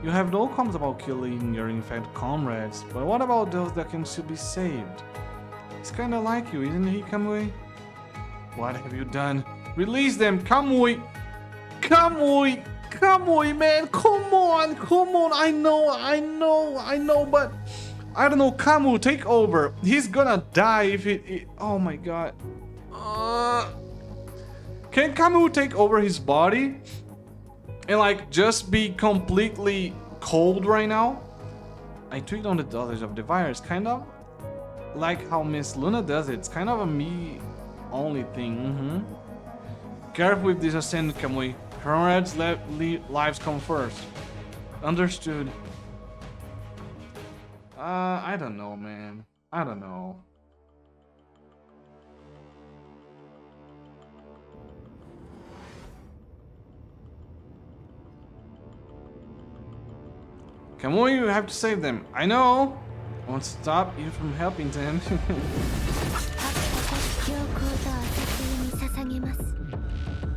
You have no qualms about killing your infected comrades, but what about those that can still be saved? He's kinda like you, isn't he, Kamui? What have you done? Release them, Kamui! Kamui! Kamui, man! Come on! I know, but... I don't know, Kamui, take over. He's gonna die if it... Oh my god. Can Kamui take over his body? And like, just be completely cold right now? I tweaked on the dosage of the virus, kind of like how Miss Luna does it. It's kind of a me-only thing, Careful with this Ascendant, Kamui. Comrades' lives come first. Understood. I don't know, man. I don't know. Kamui, you have to save them. I know. I won't stop you from helping them.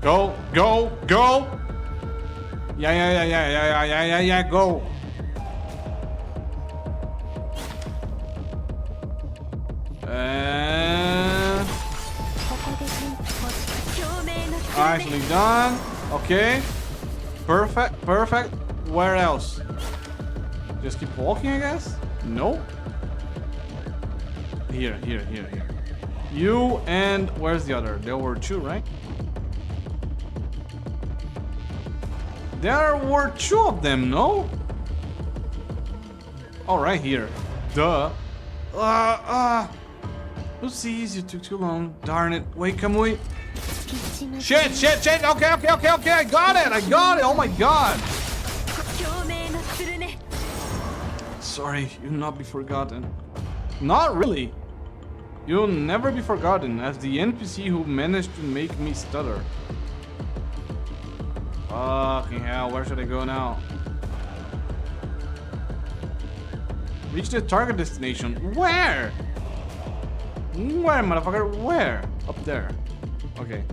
Go, go, go! Yeah, go! Nicely done. Okay. Perfect. Where else? Just keep walking, I guess? Nope. Here. You and where's the other? There were two, right? There were two of them, no? Oh, right here. Duh. Oopsies, you took too long. Darn it. Wait, Kamui. Shit. Okay. I got it. Oh my god. Sorry, you'll not be forgotten. Not really. You'll never be forgotten as the NPC who managed to make me stutter. Fucking hell, where should I go now? Reach the target destination. Where? Where, motherfucker? Where? Up there. Okay.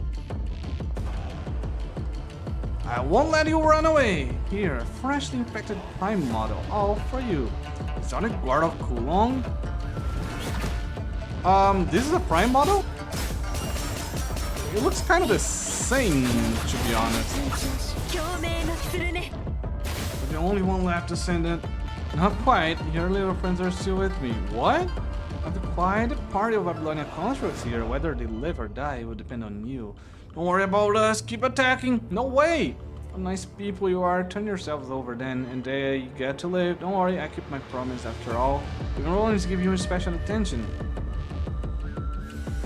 I won't let you run away. Here, a freshly infected prime model. All for you. Sonic Guard of Kulong? This is a prime model? It looks kind of the same, to be honest. We're the only one left, Ascendant. Not quite. Your little friends are still with me. What? At the quiet party of Babylonia constructs here. Whether they live or die will depend on you. Don't worry about us. Keep attacking. No way. What nice people you are. Turn yourselves over then, and they get to live. Don't worry, I keep my promise after all. We can always give you special attention.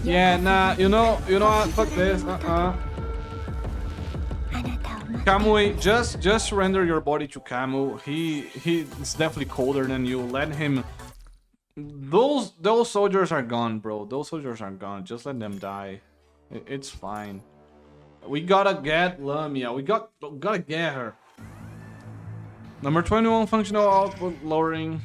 Yeah, nah, you know what? Fuck this. Kamui, just surrender your body to Kamu. He's definitely colder than you. Let him. Those soldiers are gone, bro. Those soldiers are gone. Just let them die. It's fine. We gotta get Lamia. We gotta get her. Number 21, functional output lowering.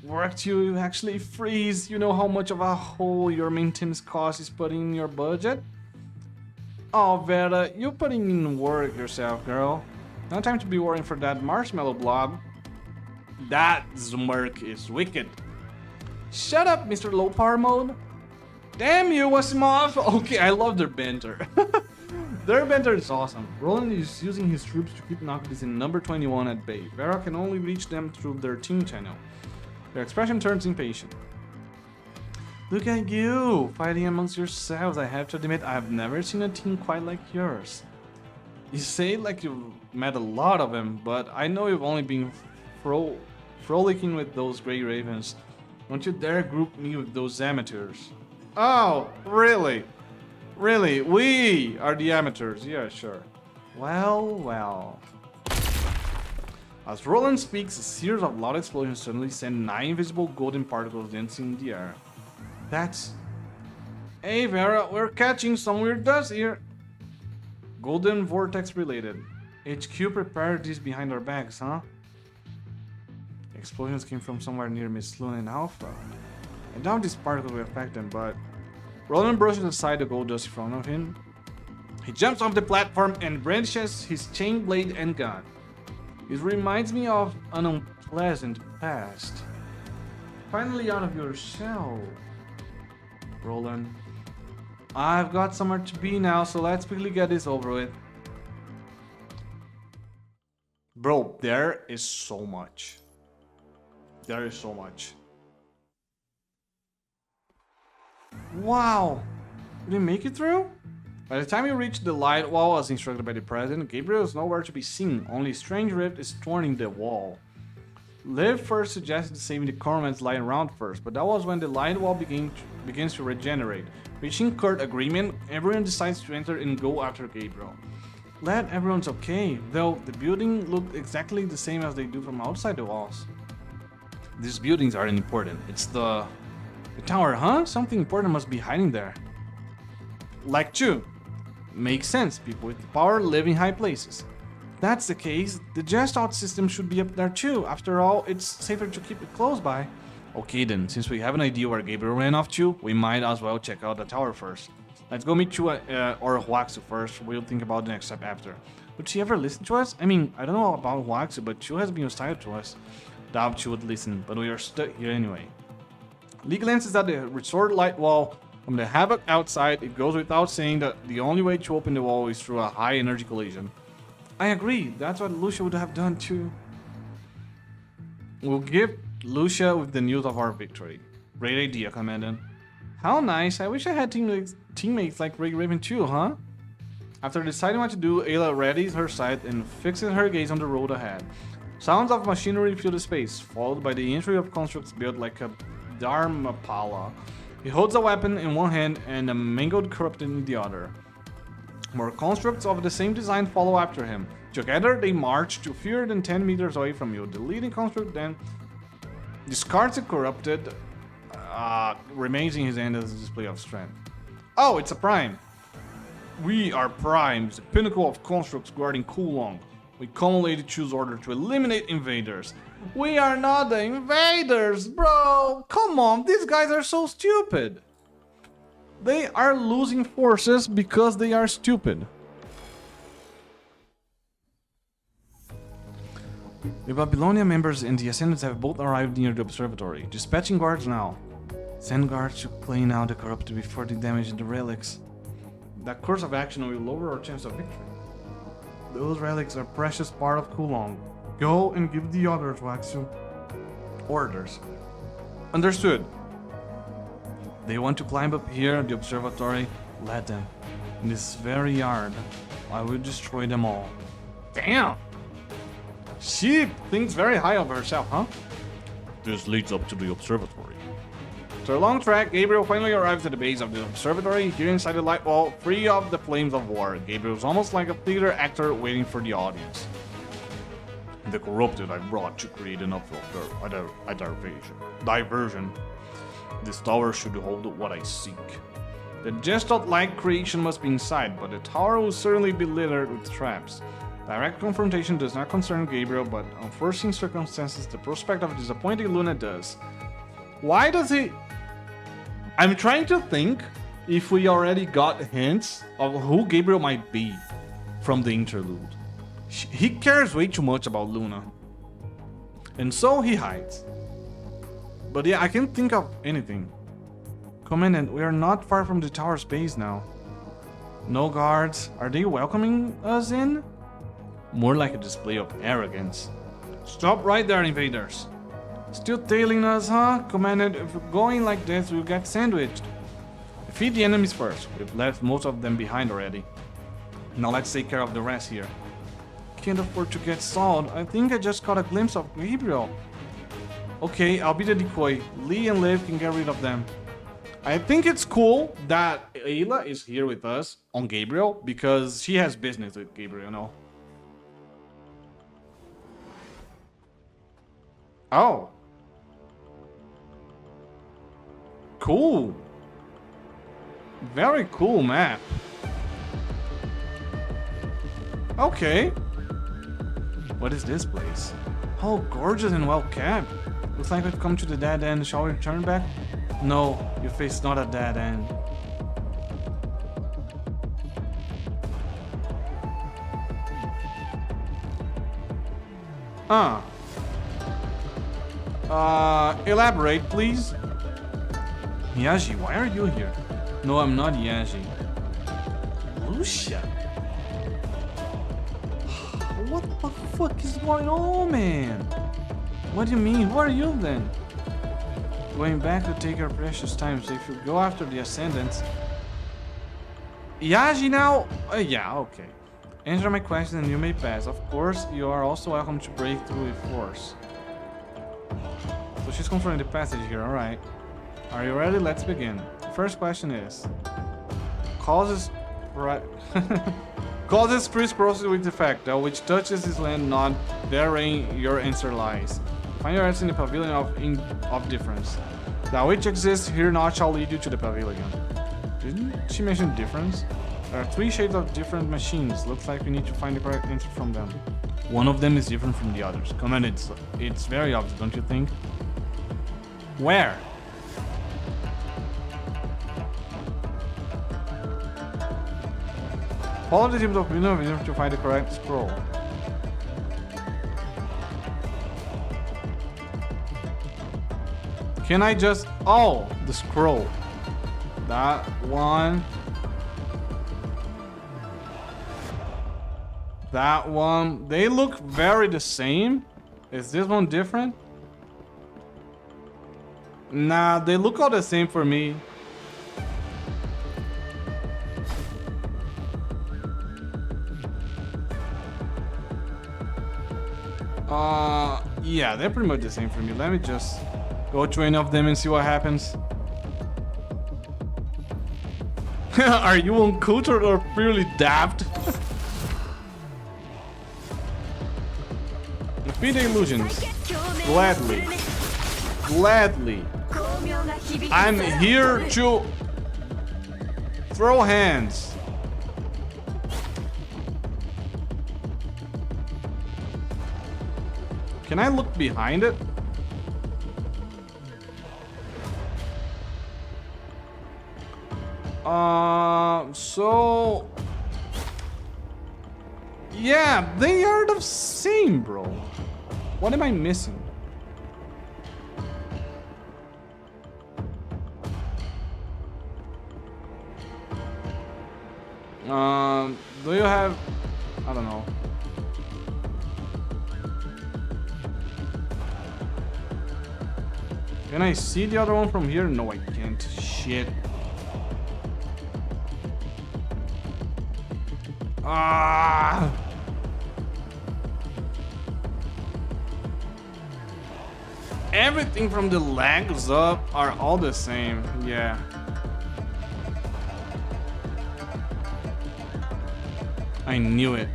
Work till you actually freeze. You know how much of a hole your maintenance cost is putting in your budget? Oh, Vera, you're putting in work yourself, girl. No time to be worrying for that marshmallow blob. That smirk is wicked. Shut up, Mr. Low Power Mode. Damn you, Asimov. Okay, I love their banter. Their banter is awesome. Roland is using his troops to keep Noctis in number 21 at bay. Vera can only reach them through their team channel. Their expression turns impatient. Look at you, fighting amongst yourselves. I have to admit, I have never seen a team quite like yours. You say like you've met a lot of them, but I know you've only been frolicking with those Grey Ravens. Don't you dare group me with those amateurs. Oh, really? Really? We are the amateurs. Yeah, sure. Well. As Roland speaks, a series of loud explosions suddenly send 9 invisible golden particles dancing in the air. That's... Hey Vera, we're catching some weird dust here. Golden vortex related. HQ prepared these behind our backs, huh? Explosions came from somewhere near Miss Luna and Alpha. I doubt these particles will affect them, but... Roland brushes aside the gold dust in front of him. He jumps off the platform and brandishes his chain blade and gun. It reminds me of an unpleasant past. Finally out of your shell, Roland. I've got somewhere to be now, so let's quickly get this over with. Bro, there is so much. There is so much. Wow! Did he make it through? By the time you reach the light wall as instructed by the president, Gabriel is nowhere to be seen. Only a strange rift is torn the wall. Liv first suggested saving the cormorants lying around first, but that was when the light wall begins to regenerate. Reaching court agreement, everyone decides to enter and go after Gabriel. Glad everyone's okay, though the building looked exactly the same as they do from outside the walls. These buildings aren't important. It's the tower, huh? Something important must be hiding there. Like Chu. Makes sense, people with power live in high places. If that's the case, the Just Out system should be up there too. After all, it's safer to keep it close by. Okay then, since we have an idea where Gabriel ran off to, we might as well check out the tower first. Let's go meet Chu or Huaxu first. We'll think about the next step after. Would she ever listen to us? I mean, I don't know about Huaxu, but Chu has been hostile to us. Doubt she would listen, but we are stuck here anyway. Lee glances at the resort light wall. From the havoc outside, it goes without saying that the only way to open the wall is through a high energy collision. I agree, that's what Lucia would have done too. We'll give Lucia with the news of our victory. Great idea, Commandant. How nice, I wish I had teammates like Ray Raven too, huh? After deciding what to do, Ayla readies her sight and fixes her gaze on the road ahead. Sounds of machinery fill the space, followed by the entry of constructs built like a Dharmapala. He holds a weapon in one hand and a mangled corrupted in the other. More constructs of the same design follow after him. Together they march to fewer than 10 meters away from you. The leading construct then discards the corrupted, remains in his hand as a display of strength. Oh, it's a prime! We are primes, the pinnacle of constructs guarding Kulong. We commonly choose order to eliminate invaders. We are not the invaders, bro! Come on, these guys are so stupid! They are losing forces because they are stupid. The Babylonia members and the Ascendants have both arrived near the Observatory. Dispatching guards now. Send guards to clean out the corrupted before they damage the relics. That course of action will lower our chance of victory. Those relics are precious part of Kulong. Go and give the others, Waxu. Orders. Understood. They want to climb up here at the observatory. Let them. In this very yard, I will destroy them all. Damn! She thinks very high of herself, huh? This leads up to the observatory. After a long trek, Gabriel finally arrives at the base of the observatory. Here inside the light wall, free of the flames of war. Gabriel's almost like a theater actor waiting for the audience. The corrupted I brought to create enough of a diversion. This tower should hold what I seek. The Gestalt-like creation must be inside, but the tower will certainly be littered with traps. Direct confrontation does not concern Gabriel, but unforeseen circumstances, the prospect of disappointing Luna does. Why does he... I'm trying to think if we already got hints of who Gabriel might be from the interlude. He cares way too much about Luna. And so he hides. But yeah, I can't think of anything. Commandant, we are not far from the tower's base now. No guards. Are they welcoming us in? More like a display of arrogance. Stop right there, invaders. Still tailing us, huh? Commandant, if we're going like this, we'll get sandwiched. Defeat the enemies first. We've left most of them behind already. Now let's take care of the rest here. Can't afford to get stalled. I think I just caught a glimpse of Gabriel. Okay, I'll be the decoy. Lee and Liv can get rid of them. I think it's cool that Ayla is here with us on Gabriel because she has business with Gabriel, you know. Oh. Cool. Very cool map. Okay. What is this place? Oh, gorgeous and well kept. Looks like we've come to the dead end. Shall we return back? No, your face is not a dead end. Elaborate, please. Yaji, why are you here? No, I'm not Yaji. Lucia? What the fuck is going on, man? What do you mean? Who are you then? Going back to take our precious time, so if you go after the Ascendants... Yaji now? Yeah, okay. Answer my question and you may pass. Of course, you are also welcome to break through with force. So she's confronting the passage here, alright. Are you ready? Let's begin. The first question is... Causes... Right... Causes crisscrosses with effect, which touches his land not, therein your answer lies. Find your answer in the pavilion of difference. That which exists here not shall lead you to the pavilion. Didn't she mention difference? There are 3 shades of different machines. Looks like we need to find the correct answer from them. One of them is different from the others. Come on, it's very obvious, don't you think? Where? Follow the tip of the to find the correct scroll. Can I just... Oh, the scroll. That one. That one. They look very the same. Is this one different? Nah, they look all the same for me. Yeah, they're pretty much the same for me. Let me just go to any of them and see what happens. Are you uncultured or purely daft? Defeat the illusions. Gladly. Gladly. I'm here to throw hands. Can I look behind it? So... Yeah, they are the same, bro. What am I missing? Do you have... I don't know. Can I see the other one from here? No, I can't. Shit. Ah! Everything from the legs up are all the same. Yeah. I knew it.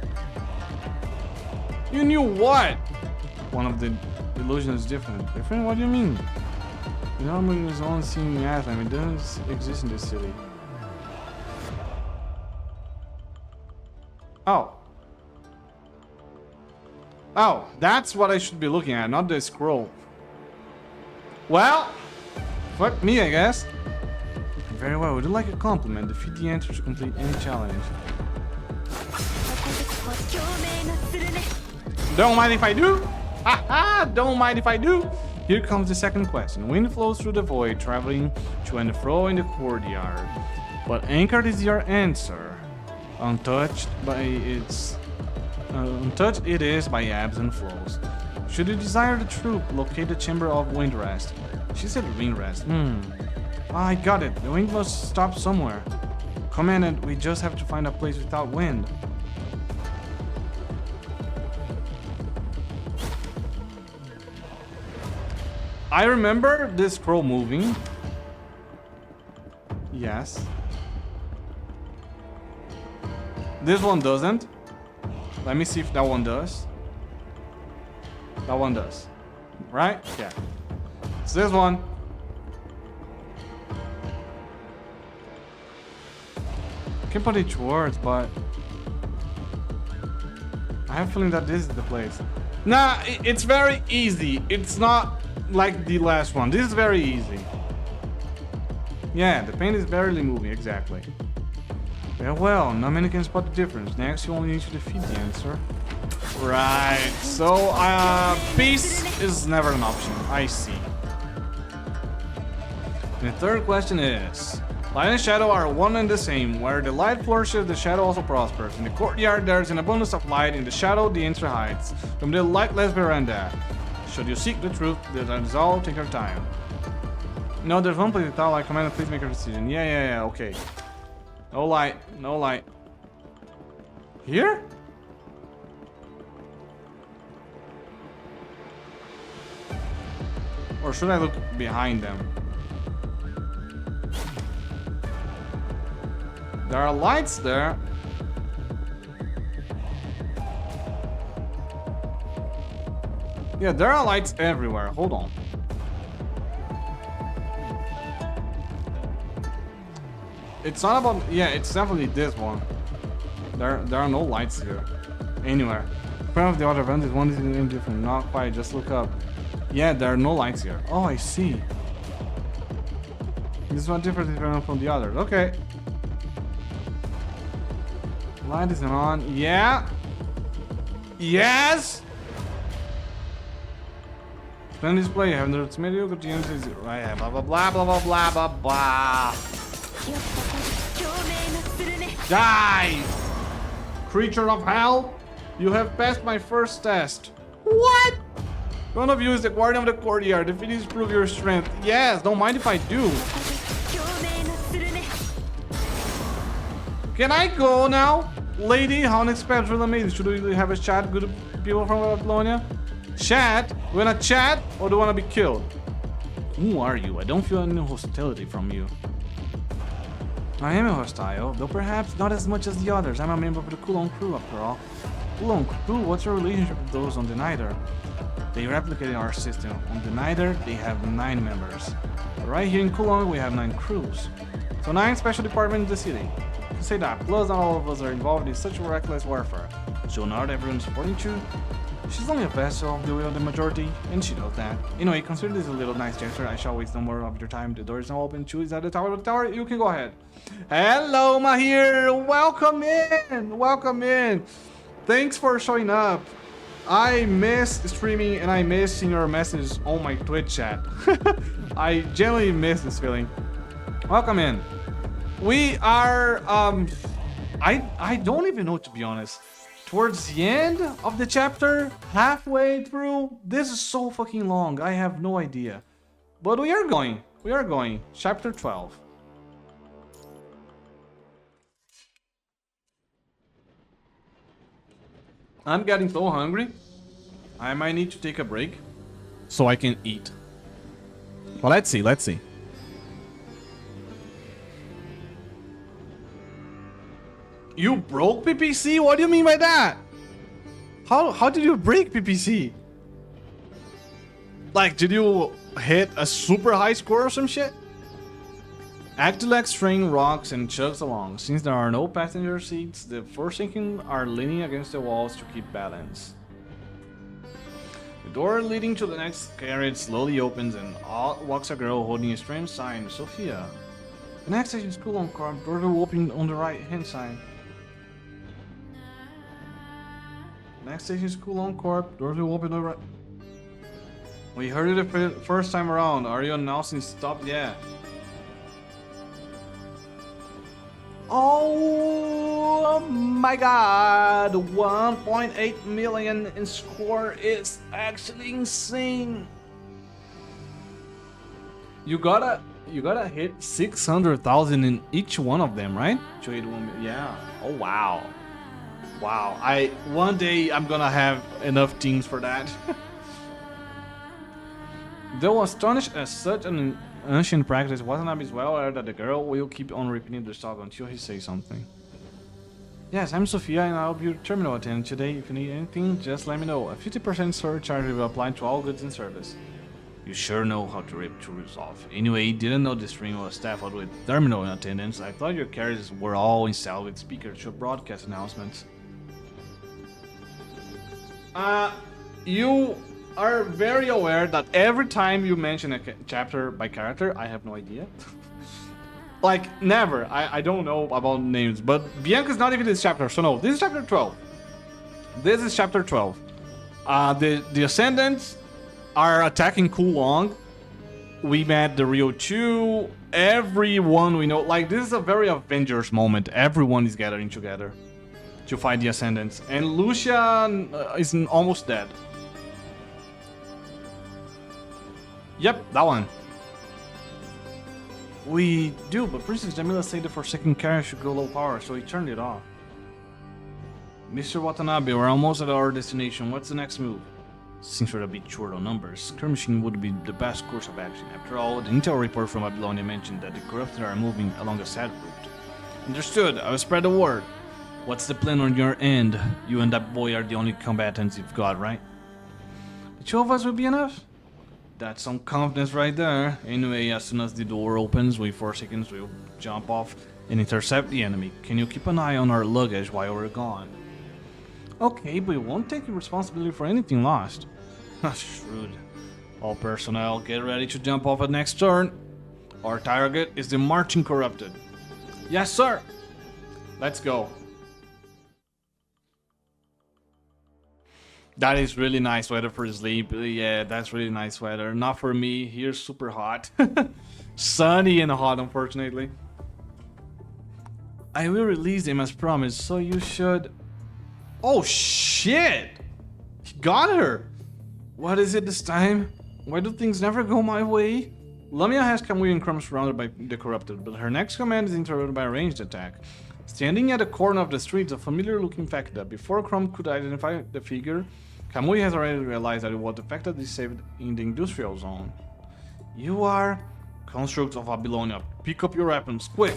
You knew what? One of the illusions is different. Different? What do you mean? The normal is only seen in Athens. It doesn't exist in this city. Oh. Oh, that's what I should be looking at, not the scroll. Well, fuck me, I guess. Very well. Would you like a compliment? Defeat the answer to complete any challenge. Don't mind if I do. Haha, don't mind if I do. Here comes the second question. Wind flows through the void, traveling to and fro in the courtyard. But anchored is your answer. Untouched it is by ebbs and flows. Should you desire the truth, locate the chamber of wind rest. She said wind rest. I got it. The wind must stop somewhere. Commandant, we just have to find a place without wind. I remember this scroll moving. Yes. This one doesn't. Let me see if that one does. That one does. Right? Yeah. It's this one. Can't put each words, but I have a feeling that this is the place. Nah, it's very easy. It's not like the last one. This is very easy. Yeah, the paint is barely moving, exactly. Yeah, well, not many can spot the difference. Next, you only need to defeat the answer. Right, so, peace is never an option. I see. The third question is... Light and shadow are one and the same. Where the light flourishes, the shadow also prospers. In the courtyard, there is an abundance of light. In the shadow, the answer hides. From the lightless veranda. Should you seek the truth, that is all, take your time. No, there's one place without light. Commander, please make a decision. Yeah, okay. No light, no light. Here? Or should I look behind them? There are lights there. Yeah, there are lights everywhere. Hold on. It's not about... Yeah, it's definitely this one. There are no lights here. Anywhere. In front of the other vent, one is different. Not quite, just look up. Yeah, there are no lights here. Oh, I see. This one different from the others. Okay. Light isn't on. Yeah. Yes. Plan display. Have the medial continues. Right. Blah blah blah blah blah blah blah blah. Die, creature of hell! You have passed my first test. What? One of you is the guardian of the courtyard. If it is, prove your strength. Yes. Don't mind if I do. Can I go now? Lady, how unexpected and amazing. Should we have a chat, good people from Babylonia? Chat? We wanna chat or do you wanna be killed? Who are you? I don't feel any hostility from you. I am a hostile, though perhaps not as much as the others. I'm a member of the Coulomb crew after all. Coulomb crew? What's your relationship with those on the Niter? They replicated our system. On the Niter, they have 9 members. But right here in Coulomb, we have 9 crews. So 9 special departments in the city. To say that, plus not all of us are involved in such reckless warfare. So not everyone's supporting you. She's only a vessel of the will of the majority, and she knows that. Anyway, consider this a little nice gesture. I shall waste no more of your time. The door is now open. Chu is at the tower of the tower. You can go ahead. Hello, Mahir. Welcome in. Welcome in. Thanks for showing up. I miss streaming and I miss seeing your messages on my Twitch chat. I genuinely miss this feeling. Welcome in. We are I don't even know, to be honest. Towards the end of the chapter, halfway through, this is so fucking long. I have no idea. But we are going. We are going. Chapter 12. I'm getting so hungry. I might need to take a break so I can eat. Well, let's see. Let's see. You broke PPC? What do you mean by that? How did you break PPC? Like, did you hit a super high score or some shit? Akdilek train rocks and chugs along. Since there are no passenger seats, the Forsaken are leaning against the walls to keep balance. The door leading to the next carriage slowly opens and out walks a girl holding a strange sign, Sophia. The next station is School on Corp. Door will open on the right hand side. Next station is School on Corp. Door will open on the right. We heard it the first time around. Are you announcing stop? Yeah. Oh my god, 1.8 million in score is actually insane. You gotta hit 600,000 in each one of them, right? Yeah. Oh wow. Wow. One day I'm gonna have enough teams for that. Though astonished at such an ancient practice, Watanabe is well aware that the girl will keep on repeating the talk until he says something. Yes, I'm Sophia and I'll be your terminal attendant today. If you need anything, just let me know. A 50% surcharge will apply to all goods and service. You sure know how to rip to resolve. Anyway, didn't know this ring was staffed with terminal attendants. I thought your carriages were all installed with speakers to broadcast announcements. You are very aware that every time you mention a chapter by character, I have no idea. Like, never. I don't know about names, but Bianca's not even this chapter, so no. This is chapter 12. This is chapter 12. The Ascendants are attacking Kulong. We met the Rio 2. Everyone we know. Like, this is a very Avengers moment. Everyone is gathering together to fight the Ascendants. And Lucia is almost dead. Yep, that one. We do, but Princess Jamila said the Forsaken carriage should go low power, so he turned it off. Mr. Watanabe, we're almost at our destination. What's the next move? Since we're a bit short on numbers, skirmishing would be the best course of action. After all, the intel report from Babylonia mentioned that the corrupted are moving along a sad route. Understood, I will spread the word. What's the plan on your end? You and that boy are the only combatants you've got, right? The two of us will be enough? That's some confidence right there. Anyway, as soon as the door opens, we Forsakens will jump off and intercept the enemy. Can you keep an eye on our luggage while we're gone? Okay, but we won't take responsibility for anything lost. Shrewd. All personnel, get ready to jump off at next turn. Our target is the marching corrupted. Yes, sir. Let's go. That is really nice weather for sleep. Yeah, that's really nice weather. Not for me. Here's super hot. Sunny and hot, unfortunately. I will release him as promised, so you should... Oh, shit! He got her! What is it this time? Why do things never go my way? Lamia has Kamui and Crumb surrounded by the corrupted, but her next command is interrupted by a ranged attack. Standing at the corner of the street, a familiar-looking Facta. Before Crumb could identify the figure, Kamui has already realized that it was the Facta saved in the industrial zone. You are... Constructs of Babylonia. Pick up your weapons, quick!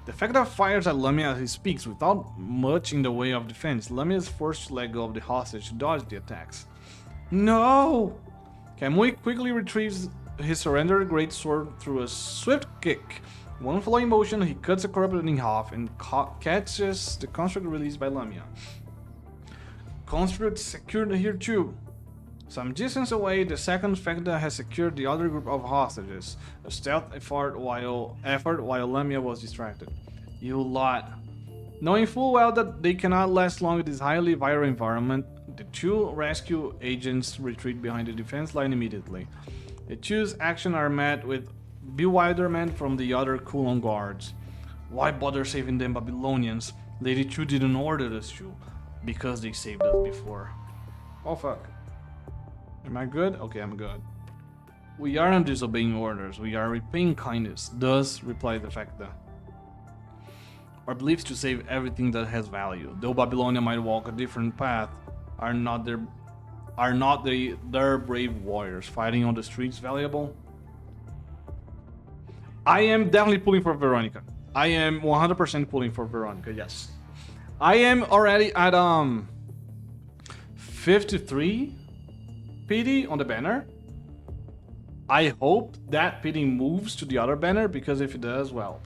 The Facta fires at Lamia as he speaks, without much in the way of defense. Lamia is forced to let go of the hostage to dodge the attacks. No! Kamui quickly retrieves his surrendered great sword through a swift kick. One flowing motion, he cuts the corrupted in half and catches the construct released by Lamia. Construct secured here too. Some distance away, the second Facta has secured the other group of hostages. A stealth effort while Lamia was distracted. You lot. Knowing full well that they cannot last long in this highly viral environment, the two rescue agents retreat behind the defense line immediately. The two's actions are met with bewilderment from the other Kulon guards. Why bother saving them Babylonians? Lady Chu didn't order us to, because they saved us before. Oh fuck. Am I good? Okay, I'm good. We aren't disobeying orders, we are repaying kindness. Thus, replied the Facta. Our beliefs to save everything that has value. Though Babylonia might walk a different path, are not their brave warriors fighting on the streets valuable? I am definitely pulling for Veronica. I am 100% pulling for Veronica, yes. I am already at 53 PD on the banner. I hope that PD moves to the other banner, because if it does, well,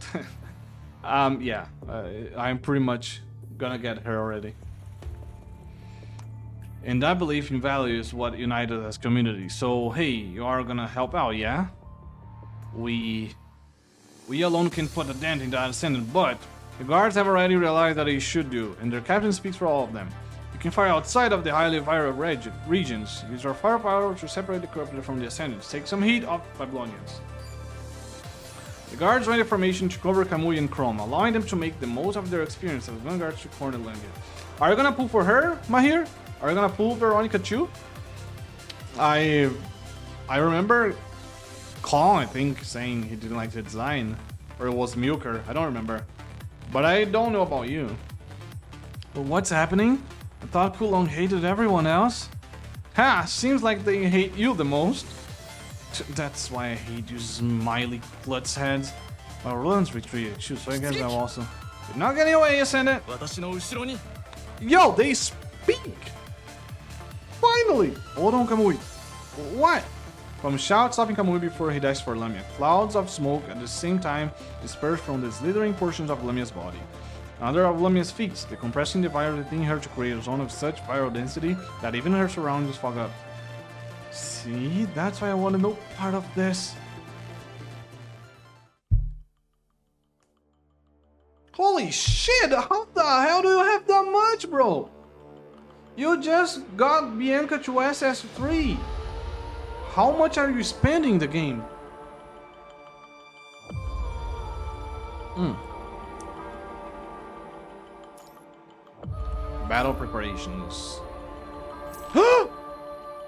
yeah, I'm pretty much gonna get her already. And that belief in value is what unites us as community. So hey, you are gonna help out, yeah? We alone can put a dent in that ascendant, but the guards have already realized that they should do, and their captain speaks for all of them. You can fire outside of the highly viral regions. Use our firepower to separate the corrupted from the ascendants. Take some heat off Babylonians. The guards went in formation to cover Kamui and Chrome, allowing them to make the most of their experience as vanguards to corner Lamia. Are you gonna pull for her, Mahir? Are you gonna pull Veronica too? I remember Colin, I think, saying he didn't like the design. Or it was Milker, I don't remember. But I don't know about you. But what's happening? I thought Kulong hated everyone else. Ha! Seems like they hate you the most. That's why I hate you smiley klutz heads. Well, Roland's retreated too, so I guess I'll also... You're not getting away, Ascendant! Yo, they speak! Finally! Hold on, Kamui. What? From shout stopping Kamui before he dashed for Lamia. Clouds of smoke at the same time dispersed from the slithering portions of Lamia's body. Another of Lamia's feats, the compressing the virus within her to create a zone of such viral density that even her surroundings fog up. See, that's why I want to know part of this. Holy shit, how the hell do you have that much, bro? You just got Bianca to SS3. How much are you spending the game? Battle preparations.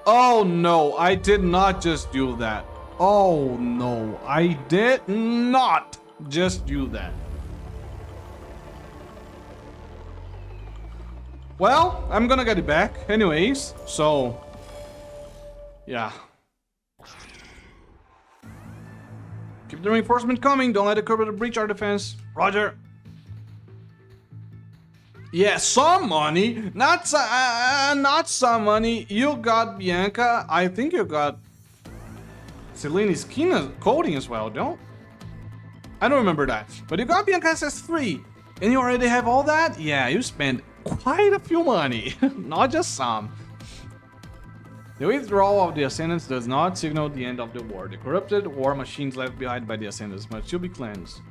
Oh no, I did not just do that. Oh no, I did not just do that. Well, I'm gonna get it back anyways, so yeah. Keep the reinforcement coming, don't let the Cerberus breach our defense. Roger. Yeah, some money, not some money. You got Bianca. I think you got Seleni's skin coating as well, don't? I don't remember that. But you got Bianca SS3, and you already have all that? Yeah, you spent quite a few money, not just some. The withdrawal of the Ascendants does not signal the end of the war. The corrupted war machines left behind by the Ascendants must still be cleansed.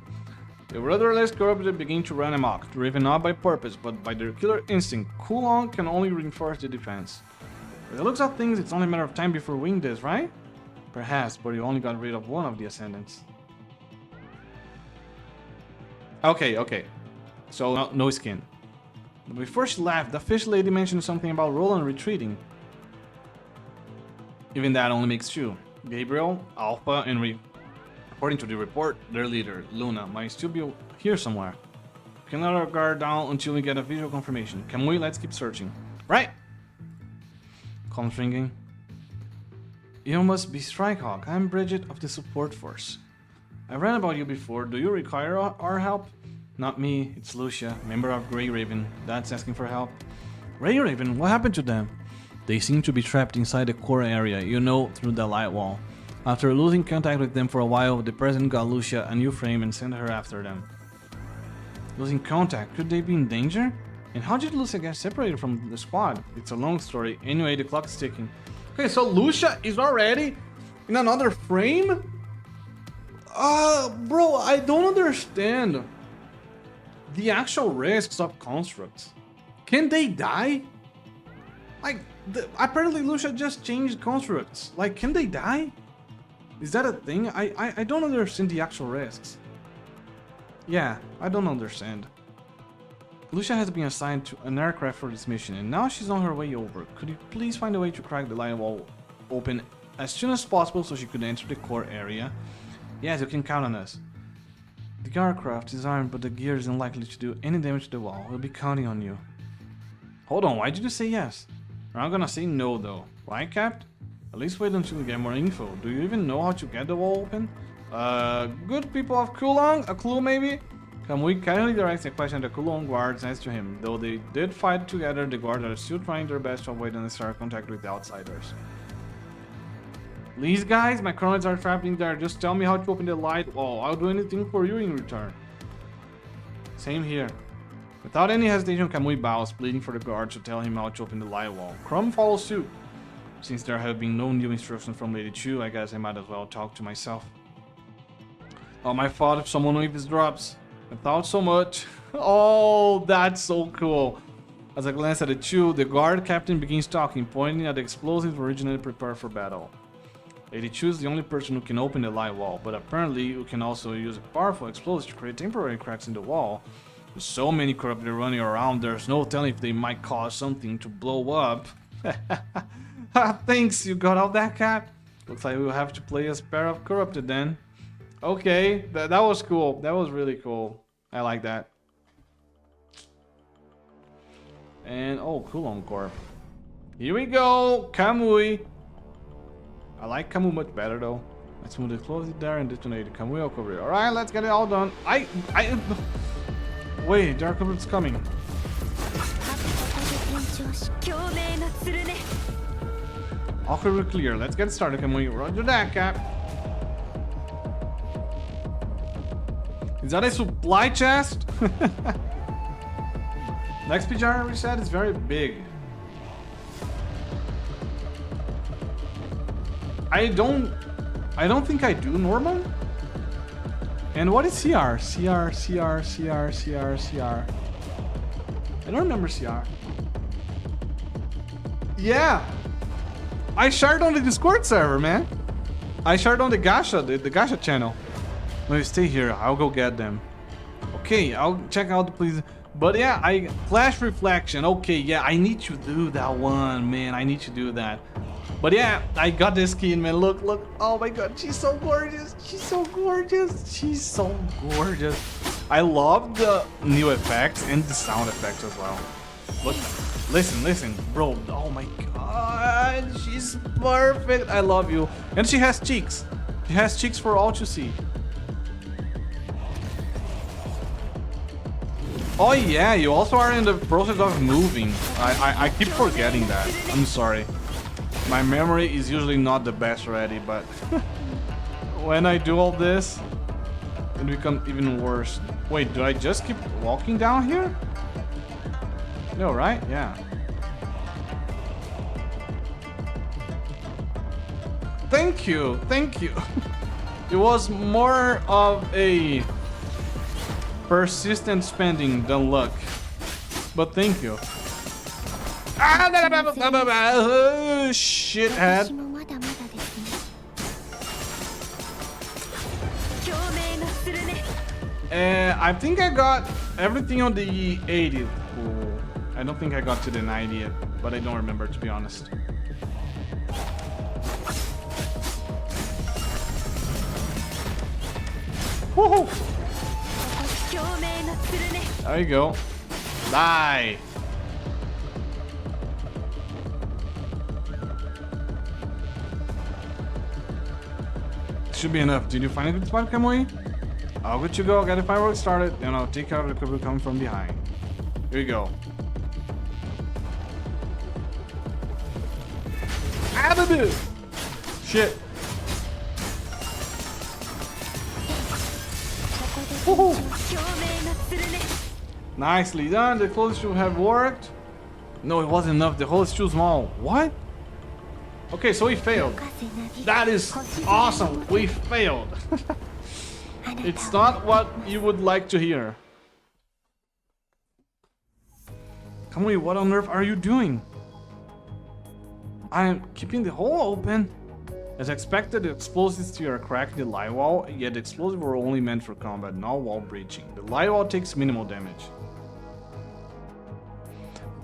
The rudderless corrupted begin to run amok, driven not by purpose, but by their killer instinct. Kulong can only reinforce the defense. By the looks of things, it's only a matter of time before we win this, right? Perhaps, but you only got rid of one of the Ascendants. Okay. So, no skin. But before she left, the fish lady mentioned something about Roland retreating. Even that only makes two. Gabriel, Alpha, and according to the report, their leader, Luna, might still be here somewhere. We can let our guard down until we get a visual confirmation. Can we? Let's keep searching. Right! Comms ringing. You must be Strikehawk. I'm Bridget of the support force. I read about you before. Do you require our help? Not me. It's Lucia, member of Grey Raven. That's asking for help. Grey Raven? What happened to them? They seem to be trapped inside the core area, you know, through the light wall. After losing contact with them for a while, the president got Lucia a new frame and sent her after them. Losing contact? Could they be in danger? And how did Lucia get separated from the squad? It's a long story. Anyway, the clock's ticking. Okay, so Lucia is already in another frame? Bro, I don't understand the actual risks of constructs. Can they die? Like, apparently Lucia just changed constructs. Like, can they die? Is that a thing? I don't understand the actual risks. Yeah, I don't understand. Lucia has been assigned to an aircraft for this mission, and now she's on her way over. Could you please find a way to crack the light wall open as soon as possible so she could enter the core area? Yes, you can count on us. The aircraft is armed, but the gear is unlikely to do any damage to the wall. We'll be counting on you. Hold on, why did you say yes? I'm gonna say no though. Right, Cap? At least wait until we get more info. Do you even know how to get the wall open? Good people of Kulong? A clue maybe? Kamui casually directs a question the Kulong guards next to him. Though they did fight together, the guards are still trying their best to avoid unnecessary contact with the outsiders. Please guys, my cronies are trapped in there. Just tell me how to open the light wall. I'll do anything for you in return. Same here. Without any hesitation, Kamui bows, pleading for the guards to tell him how to open the light wall. Crumb follows suit. Since there have been no new instructions from Lady Chu, I guess I might as well talk to myself. Oh, my fault if someone eavesdrops. I thought so much. Oh, that's so cool. As I glance at the Chu, the guard captain begins talking, pointing at the explosives originally prepared for battle. Lady Chu is the only person who can open the light wall, but apparently you can also use a powerful explosive to create temporary cracks in the wall. With so many corrupted running around, there's no telling if they might cause something to blow up. Thanks, you got out that, Cat? Looks like we'll have to play as pair of corrupted then. Okay, that was cool. That was really cool. I like that. And, oh, Kulon Corp. Here we go, Kamui. I like Kamui much better though. Let's move it close it there and detonate the Kamui over. Alright, let's get it all done. Wait, Dark Orbit's coming. Awkwardly clear. Let's get started, Kamui. Roger that, Cap. Is that a supply chest? Next PGR reset is very big. I don't think I do normal. And what is CR? CR. I don't remember CR. Yeah. I shared on the Discord server, man. I shared on the Gacha, the Gacha channel. No, you stay here. I'll go get them. Okay, I'll check out the please. But yeah, Flash Reflection. Okay, yeah, I need to do that one, man. I need to do that. But yeah, I got this skin, man. Look. Oh my god, she's so gorgeous. She's so gorgeous. I love the new effects and the sound effects as well. Look, listen, bro. Oh my god, she's perfect. I love you. And she has cheeks. She has cheeks for all to see. Oh yeah, you also are in the process of moving. I keep forgetting that. I'm sorry. My memory is usually not the best already, but when I do all this, it becomes even worse. Wait, do I just keep walking down here? No, right? Yeah. Thank you. It was more of a persistent spending than luck, but thank you. Shithead. I think I got everything on the 80. Ooh, I don't think I got to the 90 yet, but I don't remember, to be honest. Woohoo! There you go. Die! Should be enough. Did you find a good spot, Kamui? Oh, good to go. Get the fireworks started, and I'll take care of the people coming from behind. Here you go. Ababu! Shit. Woohoo! Nicely done. The clothes should have worked. No, it wasn't enough. The hole is too small. What? Okay, so we failed. That is awesome. We failed. It's not what you would like to hear. Kamui, what on earth are you doing? I am keeping the hole open. As expected, the explosives here are cracking the light wall, yet the explosives were only meant for combat, not wall breaching. The light wall takes minimal damage.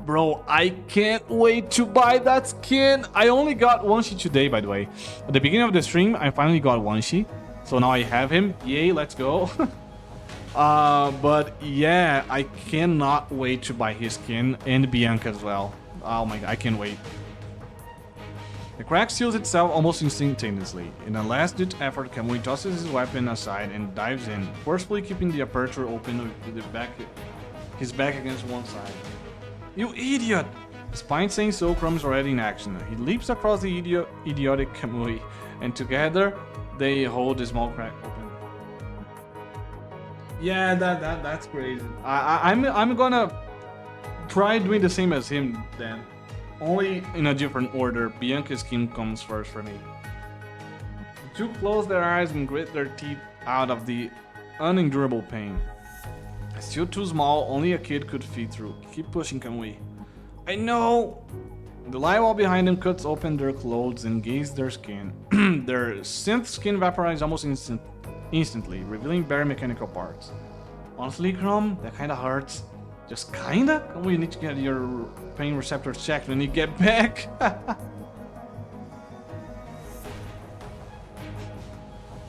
bro, I can't wait to buy that skin. I only got One-Shi today, by the way. At the beginning of the stream, I finally got One-Shi. So now I have him. Yay, let's go. But yeah, I cannot wait to buy his skin and Bianca as well. Oh my god, I can't wait. The crack seals itself almost instantaneously. In a last-ditch effort, Kamui tosses his weapon aside and dives in, forcefully keeping the aperture open with his back against one side. You idiot! Despite saying so, Chrome's already in action. He leaps across the idiotic Kamui, and together they hold the small crack open. Yeah, that's crazy. I'm gonna try doing the same as him then. Only in a different order. Bianca's skin comes first for me. The two close their eyes and grit their teeth out of the unendurable pain. Still too small, only a kid could feed through. Keep pushing, Kamui. I know! The light wall behind them cuts open their clothes and gaze their skin. Their synth skin vaporizes almost instantly, revealing bare mechanical parts. Honestly, Chrome, that kinda hurts. Just kinda? We need to get your pain receptors checked when you get back.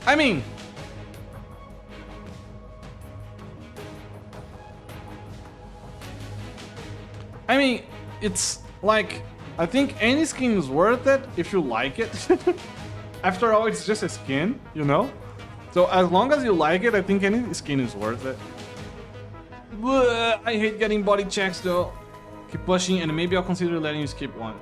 I mean... it's like... I think any skin is worth it if you like it. After all, it's just a skin, you know? So as long as you like it, I think any skin is worth it. Bleh, I hate getting body checks though. Keep pushing and maybe I'll consider letting you skip one.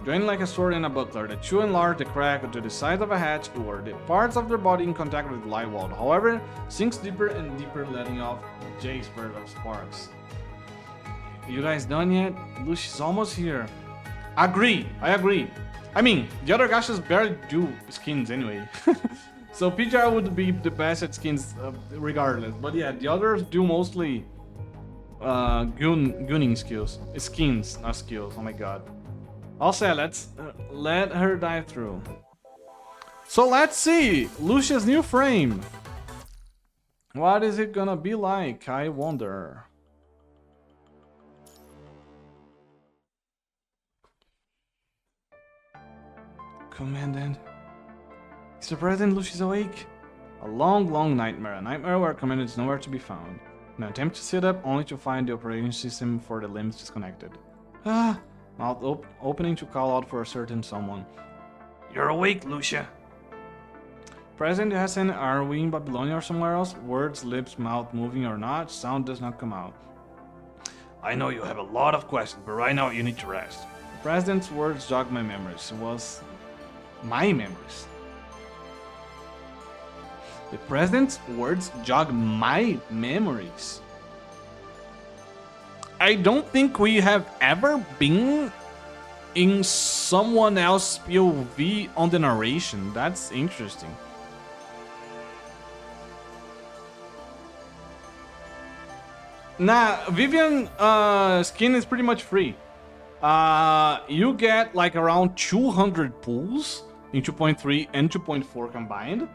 Joining like a sword and a buckler, the two enlarge the crack to the size of a hatch or the parts of their body in contact with the light wall. However, sinks deeper and deeper, letting off Jay's spurt of sparks. You guys done yet? Lucia's almost here. I agree. I mean, the other gachas barely do skins anyway. So PGR would be the best at skins regardless. But yeah, the others do mostly gunning skills. Skins, not skills. Oh my god. Also, let's let her dive through. So let's see. Lucia's new frame. What is it gonna be like? I wonder. Commandant. Mr. President, Lucia's awake. A long nightmare. A nightmare where Commandant is nowhere to be found. An attempt to sit up only to find the operating system for the limbs disconnected. Mouth opening to call out for a certain someone. You're awake, Lucia. President Hassan, are we in Babylonia or somewhere else? Words, lips, mouth moving or not, sound does not come out. I know you have a lot of questions, but right now you need to rest. The President's words jogged my memories. It was my memories. The President's words jog my memories. I don't think we have ever been in someone else's POV on the narration. That's interesting. Nah, Vivian skin is pretty much free. You get like around 200 pulls in 2.3 and 2.4 combined.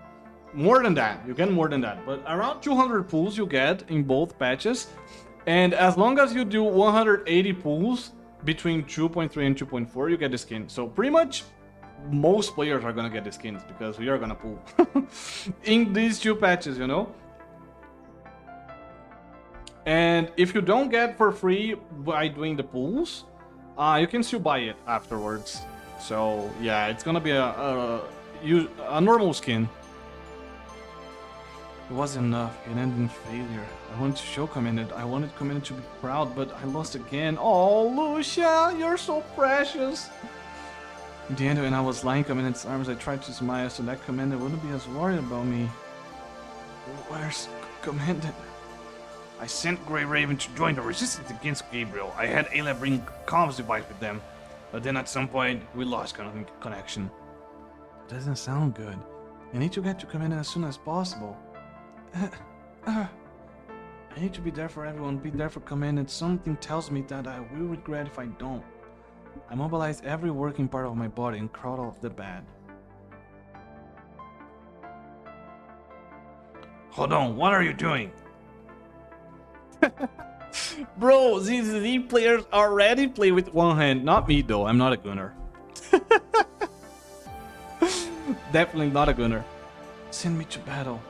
More than that, you get more than that, but around 200 pulls you get in both patches. And as long as you do 180 pulls between 2.3 and 2.4, you get the skin. So pretty much most players are gonna get the skins because we are gonna pull in these two patches, you know? And if you don't get for free by doing the pulls, you can still buy it afterwards. So yeah, it's gonna be a normal skin. It wasn't enough. It ended in failure. I wanted to show Commandant. I wanted Commandant to be proud, but I lost again. Oh, Lucia, you're so precious. In the end, when I was lying in Commandant's arms, I tried to smile so that Commandant wouldn't be as worried about me. Where's Commandant? I sent Grey Raven to join the resistance against Gabriel. I had Ayla bring comms device with them, but then at some point we lost connection. Doesn't sound good. I need to get to Commandant as soon as possible. I need to be there for everyone, be there for Commandant. Something tells me that I will regret if I don't. I mobilize every working part of my body and crawl off the bed. Hold on, what are you doing? Bro, these players already play with one hand. Not me though, I'm not a gunner. Definitely not a gunner. Send me to battle.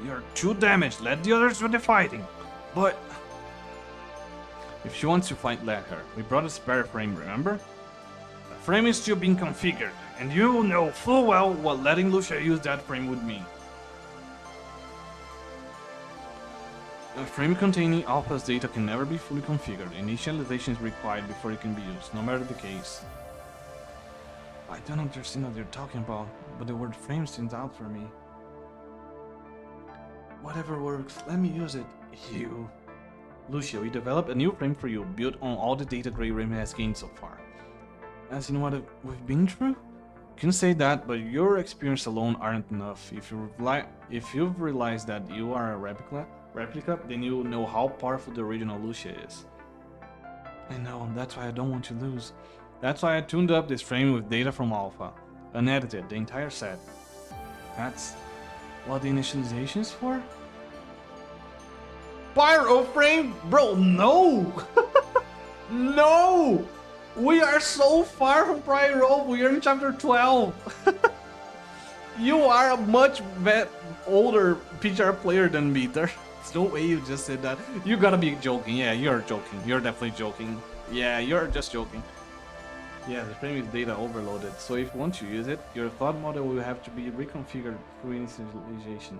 You're too damaged, let the others do the fighting. But if she wants to fight, let her. We brought a spare frame, remember? The frame is still being configured, and you know full well what letting Lucia use that frame would mean. A frame containing Alpha's data can never be fully configured. Initialization is required before it can be used, no matter the case. I don't understand what you're talking about, but the word frame stands out for me. Whatever works, let me use it. You. Lucia, we developed a new frame for you, built on all the data Grey Rim has gained so far. As in what we've been through? You can say that, but your experience alone aren't enough. If you've realized that you are a replica, then you know how powerful the original Lucia is. I know, that's why I don't want to lose. That's why I tuned up this frame with data from Alpha. Unedited, the entire set. That's what the initialization is for? Pyro frame? Bro, no! No! We are so far from Pyro, we are in chapter 12. You are a much older PGR player than me. There's no way you just said that. You gotta be joking. Yeah, you're joking. You're definitely joking. Yeah, you're just joking. Yeah, the frame is data overloaded, so if you want to use it, your thought model will have to be reconfigured through initialization.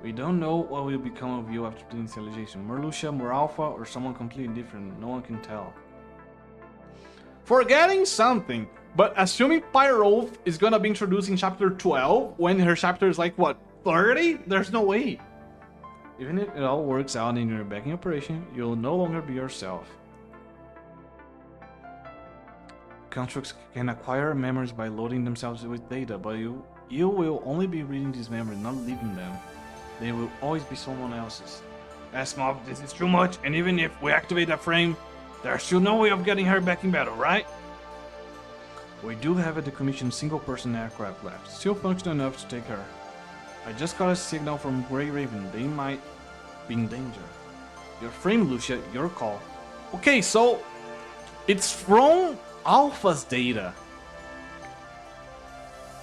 We don't know what will become of you after the initialization. More Lucia, more Alpha, or someone completely different. No one can tell. Forgetting something, but assuming Pyro is gonna be introduced in chapter 12, when her chapter is like, what, 30? There's no way. Even if it all works out in your backing operation, you'll no longer be yourself. Constructs can acquire memories by loading themselves with data, but you will only be reading these memories, not leaving them. They will always be someone else's. Asmov, this is too much, and even if we activate that frame, there's still no way of getting her back in battle, right? We do have a decommissioned single-person aircraft left, still functional enough to take her. I just got a signal from Grey Raven, they might be in danger. Your frame, Lucia, your call. Okay, so it's from Alpha's data.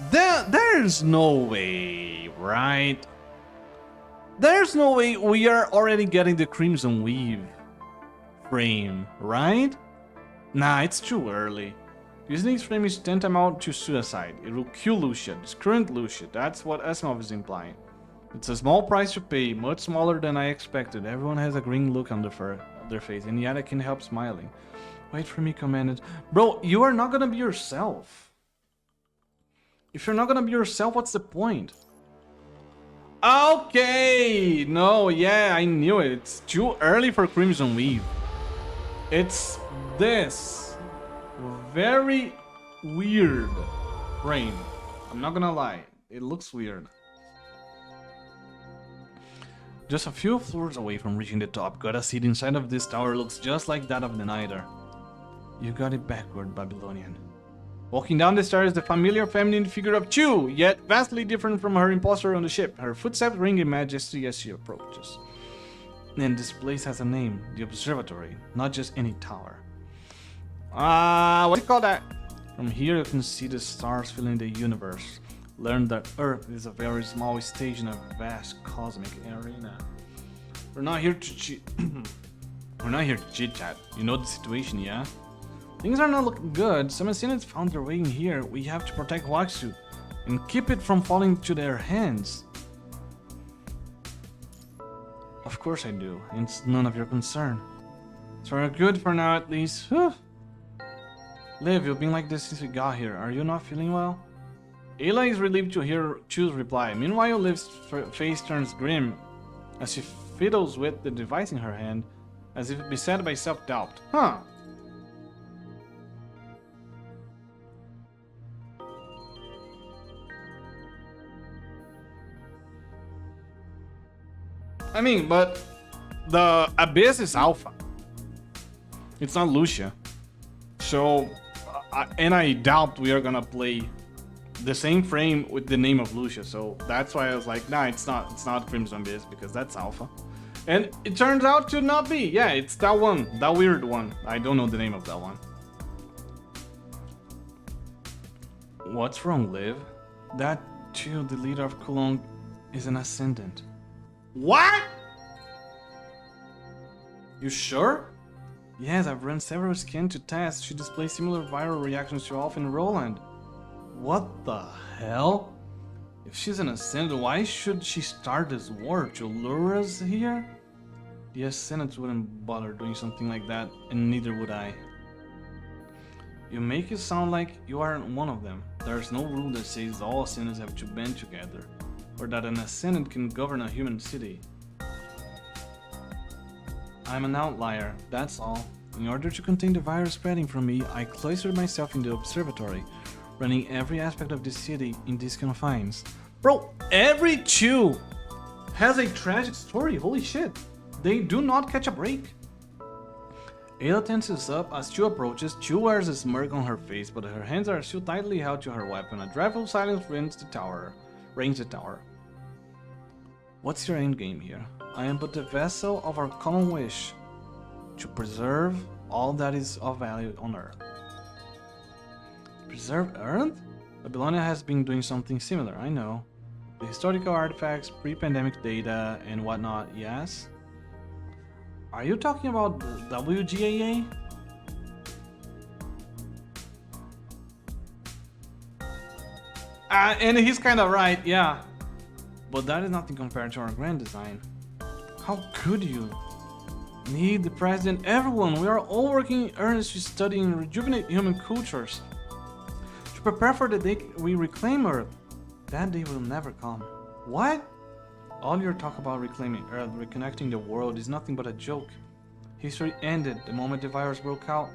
There's no way, right? There's no way we are already getting the Crimson Weave frame, right? Nah, it's too early. Using this frame is tantamount to suicide. It will kill Lucia, this current Lucia. That's what Asimov is implying. It's a small price to pay, much smaller than I expected. Everyone has a green look on their face, and yet I can't help smiling. Wait for me, Commandant. Bro, you are not gonna be yourself. If you're not gonna be yourself, what's the point? Okay! No, yeah, I knew it. It's too early for Crimson Weave. It's this very weird frame. I'm not gonna lie. It looks weird. Just a few floors away from reaching the top, got a seat inside of this tower looks just like that of the Niter. You got it backward, Babylonian. Walking down the stairs, the familiar feminine figure of Chu, yet vastly different from her imposter on the ship. Her footsteps ring in majesty as she approaches. And this place has a name, the Observatory, not just any tower. What do you call that? From here you can see the stars filling the universe. Learn that Earth is a very small stage in a vast cosmic arena. We're not here to We're not here to chit-chat. You know the situation, yeah? Things are not looking good. Some assailants found their way in here. We have to protect Waksu and keep it from falling to their hands. Of course I do. It's none of your concern. So we're good for now at least. Whew. Liv, you've been like this since we got here. Are you not feeling well? Ayla is relieved to hear Chu's reply. Meanwhile, Liv's face turns grim as she fiddles with the device in her hand, as if beset by self-doubt. Huh. I mean, but the Abyss is Alpha. It's not Lucia. So, and I doubt we are gonna play the same frame with the name of Lucia. So that's why I was like, nah, it's not Crimson Abyss because that's Alpha. And it turns out to not be. Yeah, it's that one. That weird one. I don't know the name of that one. What's wrong, Liv? That too, the leader of Cologne, is an Ascendant. What? You sure? Yes, I've run several scans to test. She displays similar viral reactions to Alf and Roland. What the hell? If she's an Ascendant, why should she start this war? To lure us here? The Ascendants wouldn't bother doing something like that, and neither would I. You make it sound like you aren't one of them. There's no rule that says all Ascendants have to band together, or that an Ascendant can govern a human city. I'm an outlier, that's all. In order to contain the virus spreading from me, I cloistered myself in the Observatory, running every aspect of the city in these confines. Bro, every Chew has a tragic story, holy shit. They do not catch a break. Ayla tenses up as Chew approaches. Chew wears a smirk on her face, but her hands are still tightly held to her weapon. A dreadful silence rings the tower. What's your endgame here? I am but the vessel of our common wish, to preserve all that is of value on Earth. Preserve Earth? Babylonia has been doing something similar, I know. The historical artifacts, pre-pandemic data, and whatnot, yes? Are you talking about WGAA? And he's kind of right, yeah. But that is nothing compared to our grand design. How could you? Me, the president, everyone, we are all working earnestly to study and rejuvenate human cultures. To prepare for the day we reclaim Earth. That day will never come. What? All your talk about reclaiming Earth, reconnecting the world is nothing but a joke. History ended the moment the virus broke out.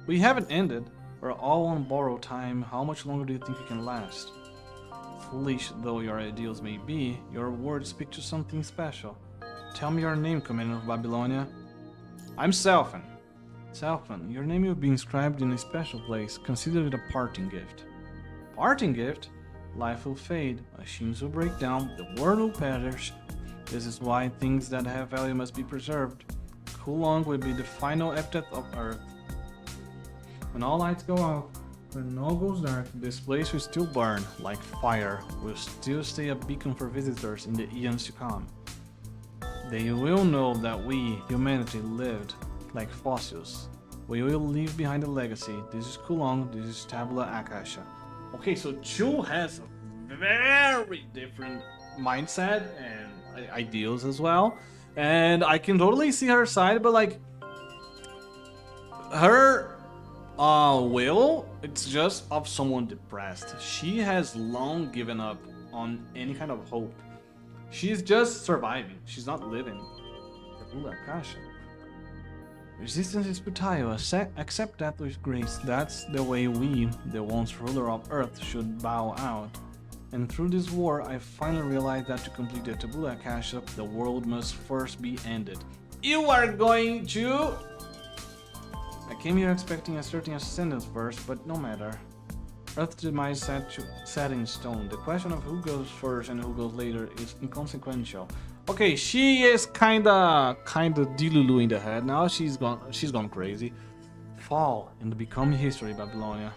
We haven't ended. We're all on borrowed time. How much longer do you think we can last? Foolish though your ideals may be, your words speak to something special. Tell me your name, Commander of Babylonia. I'm Selfen. Selfen, your name will be inscribed in a special place. Consider it a parting gift. Parting gift? Life will fade, machines will break down, the world will perish. This is why things that have value must be preserved. Kulong will be the final epithet of Earth. When all lights go out, when all goes dark, this place will still burn like fire. Will still stay a beacon for visitors in the eons to come. They will know that we, humanity, lived like fossils. We will leave behind a legacy. This is Kulong, this is Tabula Akasha. Okay, so Chew has a very different mindset and ideals as well. And I can totally see her side, but like her will, it's just of someone depressed. She has long given up on any kind of hope. She's just surviving. She's not living. Akasha. Resistance is futile. Accept that with grace. That's the way we, the once ruler of Earth, should bow out. And through this war, I finally realized that to complete the Tabula Akasha, the world must first be ended. You are going to... I came here expecting a certain ascendance first, but no matter. Earth's demise set in stone. The question of who goes first and who goes later is inconsequential. Okay, she is kinda delulu in the head now. She's gone crazy. Fall and become history, Babylonia.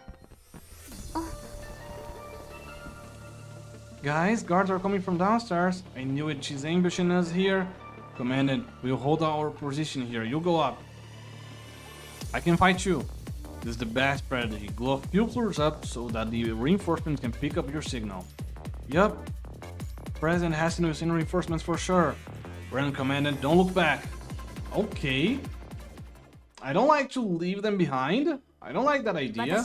Guys, guards are coming from downstairs. I knew it. She's ambushing us here. Commandant, we'll hold our position here. You go up. I can fight you. This is the best strategy. Go a few floors up so that the reinforcements can pick up your signal. Yup. President has to send reinforcements for sure. Run, Commandant. Don't look back. Okay. I don't like to leave them behind. I don't like that idea.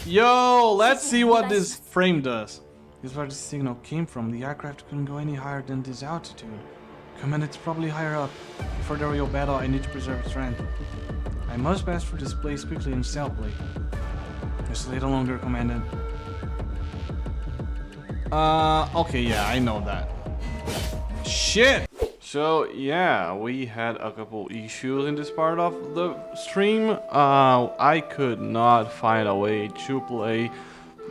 Yo, let's see what this frame does. This is where the signal came from. The aircraft couldn't go any higher than this altitude. Command, it's probably higher up. For the real battle, I need to preserve strength. I must pass through this place quickly and stealthily. Just a little longer, Commandant. Okay, yeah, I know that. Shit! So, yeah, we had a couple issues in this part of the stream. I could not find a way to play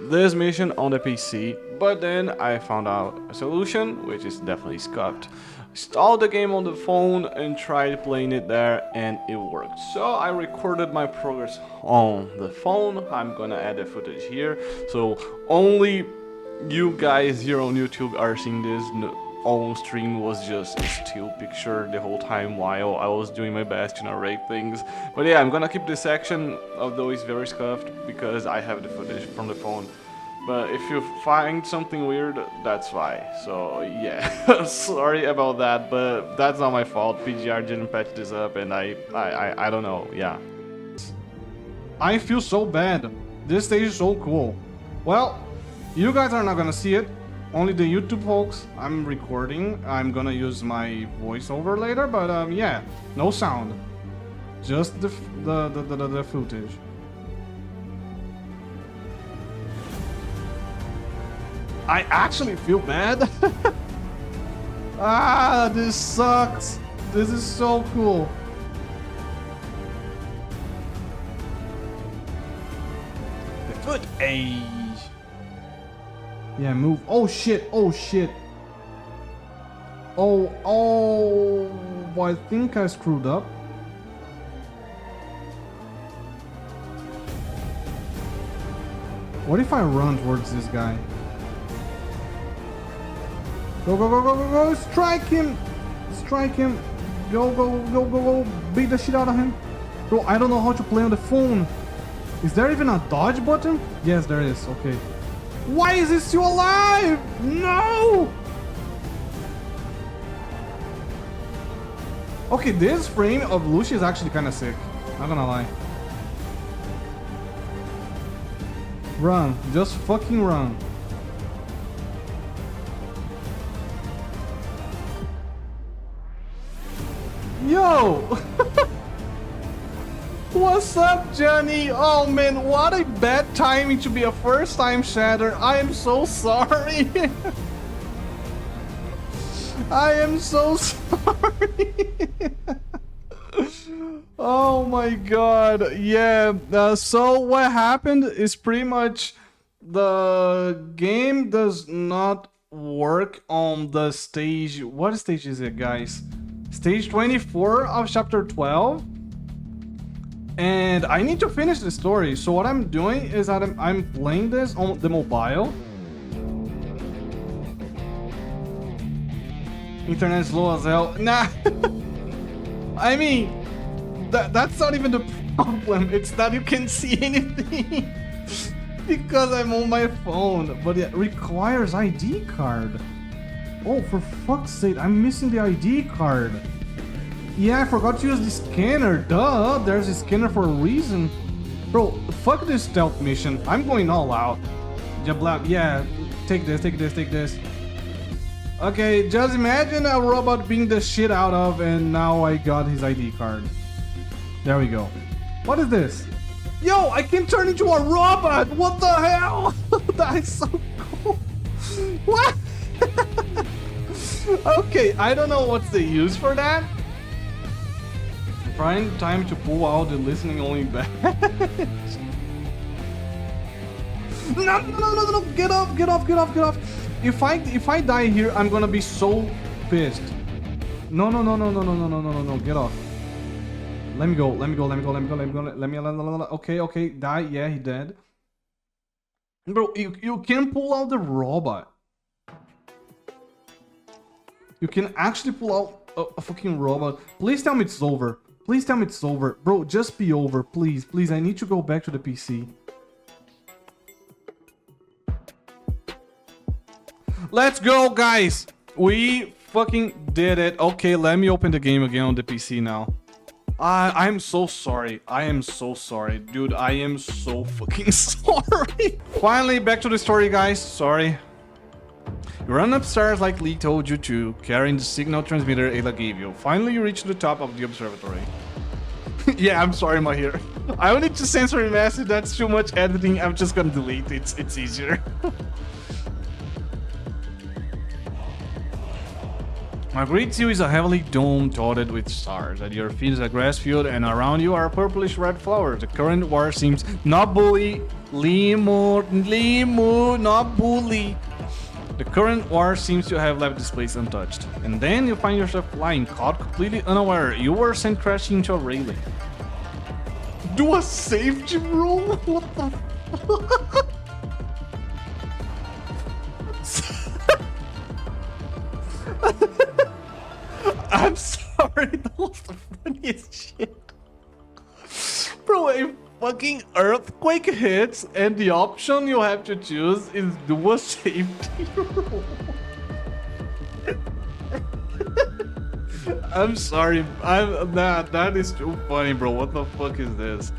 this mission on the PC, but then I found out a solution, which is definitely scuffed. installed the game on the phone and tried playing it there, and it worked. So I recorded my progress on the phone. I'm gonna add the footage here, so only you guys here on YouTube are seeing this. On stream was just a still picture the whole time while I was doing my best to narrate things. But yeah, I'm gonna keep this section, although it's very scuffed, because I have the footage from the phone. But if you find something weird, that's why. So yeah, sorry about that, but that's not my fault. PGR didn't patch this up, and I don't know. Yeah. I feel so bad. This stage is so cool. Well, you guys are not gonna see it. Only the YouTube folks. I'm recording. I'm gonna use my voiceover later, but yeah, no sound, just the footage. I actually feel bad. Ah, this sucks. This is so cool. The footage. Yeah, move. Oh shit. Oh shit. Oh, I think I screwed up. What if I run towards this guy? Go, go, go, go, go, go. Strike him. Strike him. Go, go, go, go, go. Beat the shit out of him. Bro, I don't know how to play on the phone. Is there even a dodge button? Yes, there is. Okay. Why is he still alive? No! Okay, this frame of Lucia is actually kind of sick. Not gonna lie. Run. Just fucking run. Yo! What's up, Johnny? Oh man, what a bad timing to be a first-time shatter. I am so sorry. I am so sorry. Oh my god. Yeah, so what happened is pretty much the game does not work on the stage. What stage is it, guys? Stage 24 of chapter 12. And I need to finish the story. So what I'm doing is that I'm playing this on the mobile. Internet slow as hell. Nah. I mean, that's not even the problem. It's that you can't see anything. Because I'm on my phone. But it requires ID card. Oh, for fuck's sake, I'm missing the ID card. Yeah, I forgot to use the scanner. Duh, there's a scanner for a reason. Bro, fuck this stealth mission. I'm going all out. Yeah, take this, take this, take this. Okay, just imagine a robot being the shit out of, and now I got his ID card. There we go. What is this? Yo, I can turn into a robot! What the hell? That is so cool. What? Okay, I don't know what's the use for that. Trying time to pull out the listening only badge. No, get off, get off, get off, get off. If I die here, I'm gonna be so pissed. No, get off. Let me go. Okay, die. Yeah, he dead. Bro, you can pull out the robot. You can actually pull out a fucking robot. Please tell me it's over. Please tell me it's over. Bro, just be over. Please, please. I need to go back to the PC. Let's go, guys. We fucking did it. Okay, let me open the game again on the PC now. I'm so sorry. I am so sorry. Dude, I am so fucking sorry. Finally, back to the story, guys. Sorry. You run upstairs like Lee told you to, carrying the signal transmitter Ayla gave you. Finally, you reach the top of the observatory. Yeah, I'm sorry, Mahir. I don't need to censor your message. That's too much editing. I'm just gonna delete it. It's easier. What greets you is a heavily dome dotted with stars. At your feet is a grass field, and around you are purplish red flowers. The current war seems not bully, not bully. The current war seems to have left this place untouched. And then you find yourself flying, caught completely unaware. You were sent crashing into a railing. Do a safety roll? What the fuck? I'm sorry, that was the funniest shit. Bro, a fucking earthquake hits and the option you have to choose is do a safety roll. I'm sorry, that is too funny, bro. What the fuck is this?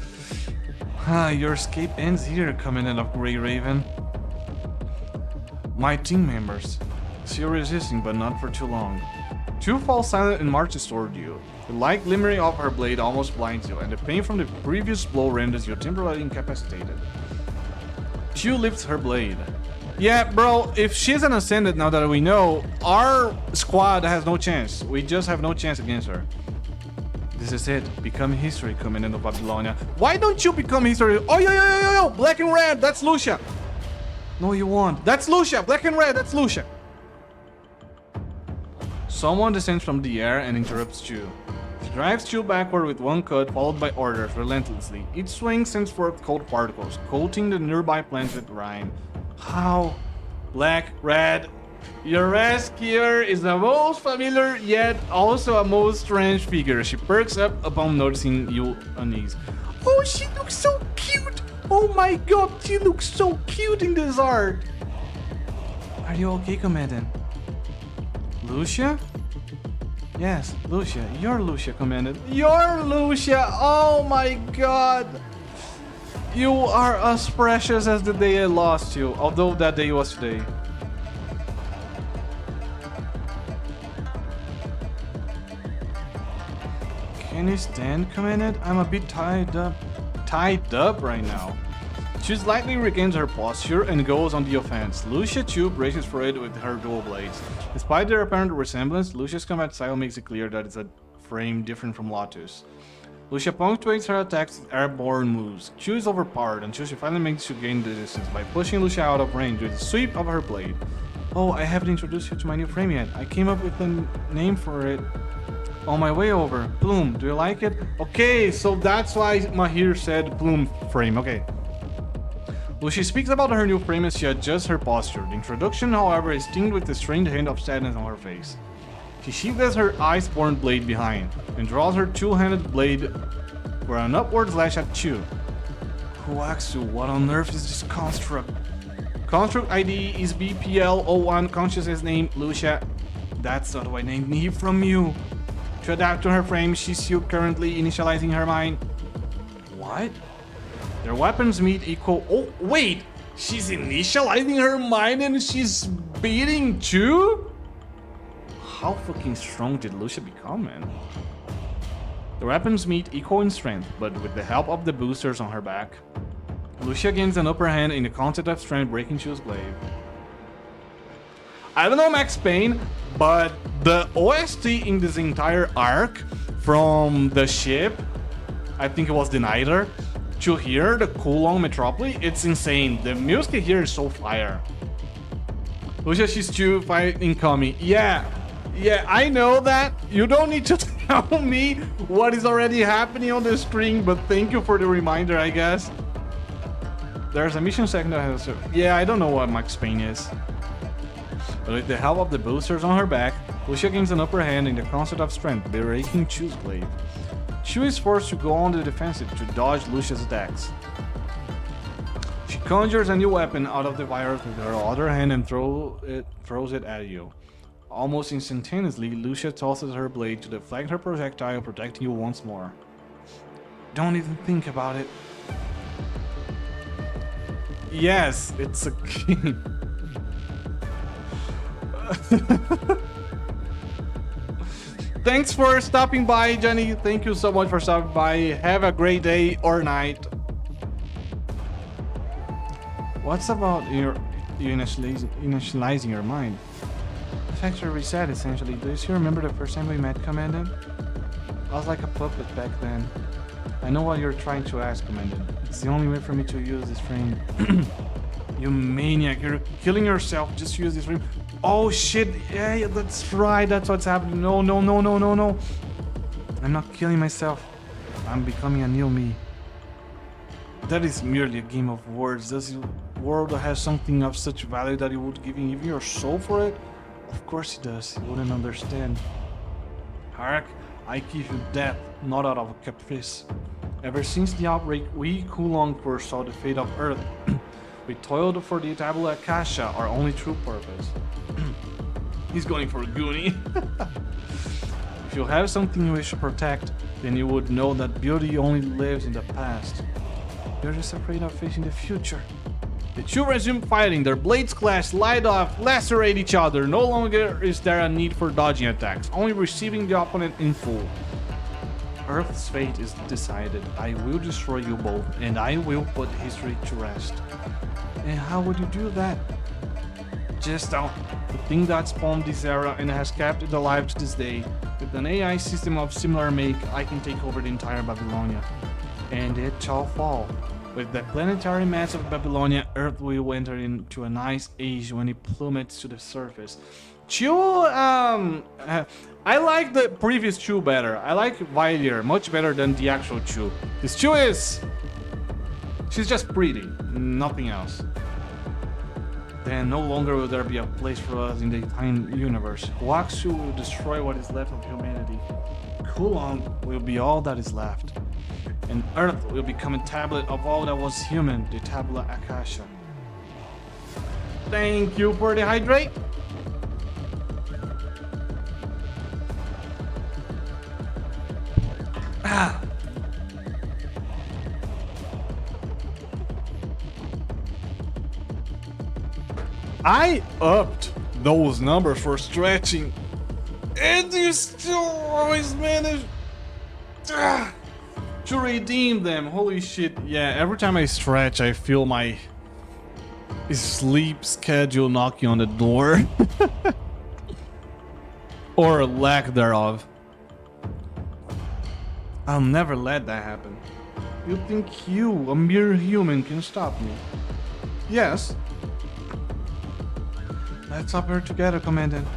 Your escape ends here, Commandant of Grey Raven. My team members. See you resisting, but not for too long. Chu falls silent and marches toward you. The light glimmering of her blade almost blinds you, and the pain from the previous blow renders you temporarily incapacitated. Chu lifts her blade. Yeah, bro, if she's an Ascendant now that we know, our squad has no chance. We just have no chance against her. This is it. Become history, Commandant of Babylonia. Why don't you become history? Oh, yo, black and red, that's Lucia. No, you won't. That's Lucia, black and red, that's Lucia. Someone descends from the air and interrupts Chu. She drives Chu backward with one cut, followed by orders relentlessly. Each swing sends forth cold particles, coating the nearby plants with rime. How? Black, red. Your rescuer is the most familiar, yet also a most strange figure. She perks up upon noticing you unease. Oh, she looks so cute! Oh my god, she looks so cute in this art! Are you okay, Commandant? Lucia? Yes, Lucia. You're Lucia, Commandant. You're Lucia! Oh my god! You are as precious as the day I lost you, although that day was today. Can you stand, Commandant? I'm a bit tied up right now. She slightly regains her posture and goes on the offense. Lucia Chu braces for it with her dual blades. Despite their apparent resemblance, Lucia's combat style makes it clear that it's a frame different from Lotus. Lucia punctuates her attacks with airborne moves. Chu is overpowered until she finally makes you gain the distance by pushing Lucia out of range with a sweep of her blade. Oh, I haven't introduced you to my new frame yet. I came up with a name for it on my way over. Plume, do you like it? Okay, so that's why Mahir said Plume frame, okay. Lucia speaks about her new frame as she adjusts her posture. The introduction, however, is tinged with the strained hint of sadness on her face. She sheathes her iceborne blade behind and draws her two-handed blade for an upward slash at Chu. Who asks you what on earth is this construct? Construct ID is BPL01, consciousness name Lucia. That's not what I need from you. To adapt to her frame, she's still currently initializing her mind. What? Their weapons meet equal. Oh, wait! She's initializing her mind and she's beating Chu? How fucking strong did Lucia become, man? The weapons meet equal in strength, but with the help of the boosters on her back, Lucia gains an upper hand in the concept of strength breaking Chu's blade. I don't know Max Payne, but the OST in this entire arc, from the ship, I think it was the Niter, to here, the Kulong Metropolis, it's insane. The music here is so fire. Lucia, she's Chu, fight incoming. Yeah, I know that. You don't need to tell me what is already happening on the screen, but thank you for the reminder, I guess. There's a mission second that has... Yeah, I don't know what Max Payne is. But with the help of the boosters on her back, Lucia gains an upper hand in the concept of strength, breaking Chu's blade. Chu is forced to go on the defensive to dodge Lucia's attacks. She conjures a new weapon out of the virus with her other hand and throws it at you. Almost instantaneously, Lucia tosses her blade to deflect her projectile, protecting you once more. Don't even think about it. Yes, it's a game. Thanks for stopping by, Jenny. Thank you so much for stopping by. Have a great day or night. What's about your initializing your mind? The factory reset, essentially. Do you still remember the first time we met, Commandant? I was like a puppet back then. I know what you're trying to ask, Commandant. It's the only way for me to use this frame. You maniac, you're killing yourself. Just use this ring. Oh shit, yeah, that's right, that's what's happening. No. I'm not killing myself. I'm becoming a new me. That is merely a game of words. Does the world have something of such value that you would give even your soul for it? Of course it does. You wouldn't understand. Hark, I give you death, not out of a caprice. Ever since the outbreak, we Kulong foresaw the fate of Earth. We toiled for the Tabula Gacha, our only true purpose. He's going for a Goonie. If you have something you wish to protect, then you would know that beauty only lives in the past. You're just afraid of facing the future. The two resume fighting, their blades clash, light off, lacerate each other. No longer is there a need for dodging attacks, only receiving the opponent in full. Earth's fate is decided. I will destroy you both, and I will put history to rest. And how would you do that? Just the thing that spawned this era and has kept it alive to this day. With an AI system of similar make, I can take over the entire Babylonia. And it shall fall. With the planetary mass of Babylonia, Earth will enter into an ice age when it plummets to the surface. Chew, I like the previous Chew better. I like Valier much better than the actual Chew. This Chew she's just pretty, nothing else. Then no longer will there be a place for us in the time universe. Huaxu will destroy what is left of humanity. Kulong will be all that is left. And Earth will become a tablet of all that was human, the Tabula Akasha. Thank you for the hydrate. I upped those numbers for stretching, and you still always manage to redeem them. Holy shit, yeah, every time I stretch, I feel my sleep schedule knocking on the door. Or lack thereof. I'll never let that happen. You think you, a mere human, can stop me? Yes. Let's up here together, Commandant.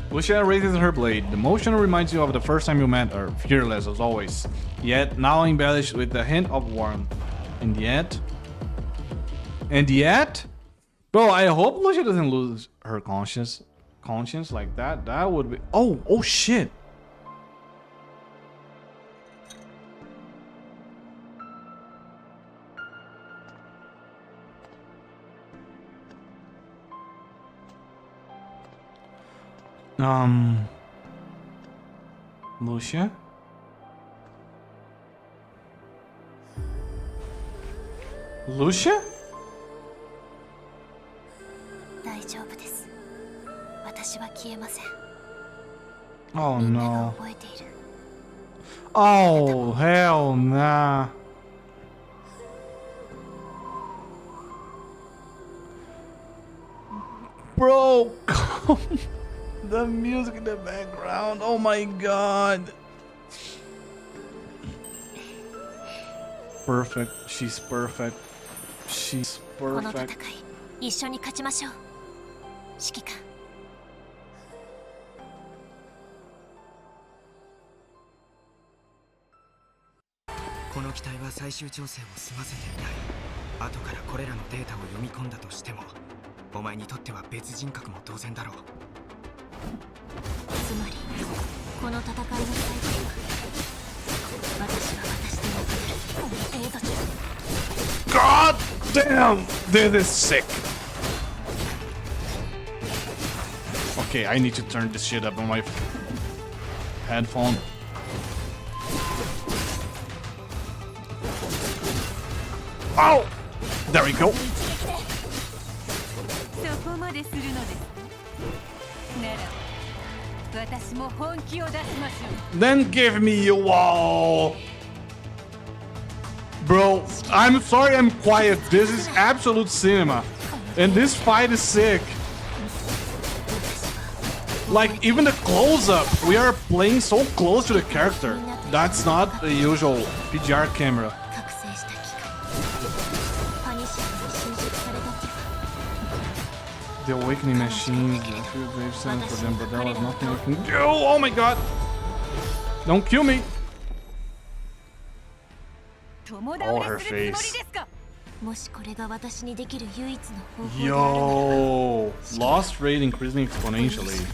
Lucia raises her blade. The motion reminds you of the first time you met her, fearless as always, yet now embellished with a hint of warmth. And yet? Bro, I hope Lucia doesn't lose her conscience like that. That would be... Oh shit. Lucia? Lucia? Oh no. Oh hell nah. Bro, the music in the background. Oh my god. Perfect. She's perfect. She's perfect. 一緒に勝ちましょう。指揮官。この機体は最終調整を済ませていない。後からこれらのデータを読み込んだとしても、お前にとっては別人格も同然だろう。つまり、この戦いの最後は、私は私でもこの程度じゃ。God damn! This is sick. Okay, I need to turn this shit up on my headphone. Oh! There we go. Then give me your wall. Bro, I'm sorry I'm quiet. This is absolute cinema. And this fight is sick. Like, even the close-up, we are playing so close to the character. That's not the usual PGR camera. The awakening machines, the few brave sent for them, but there was nothing I can do. Oh my god! Don't kill me! Oh, her face. もしこれが私にできる唯一の方法であるなら Yo! Lost rate increasing exponentially.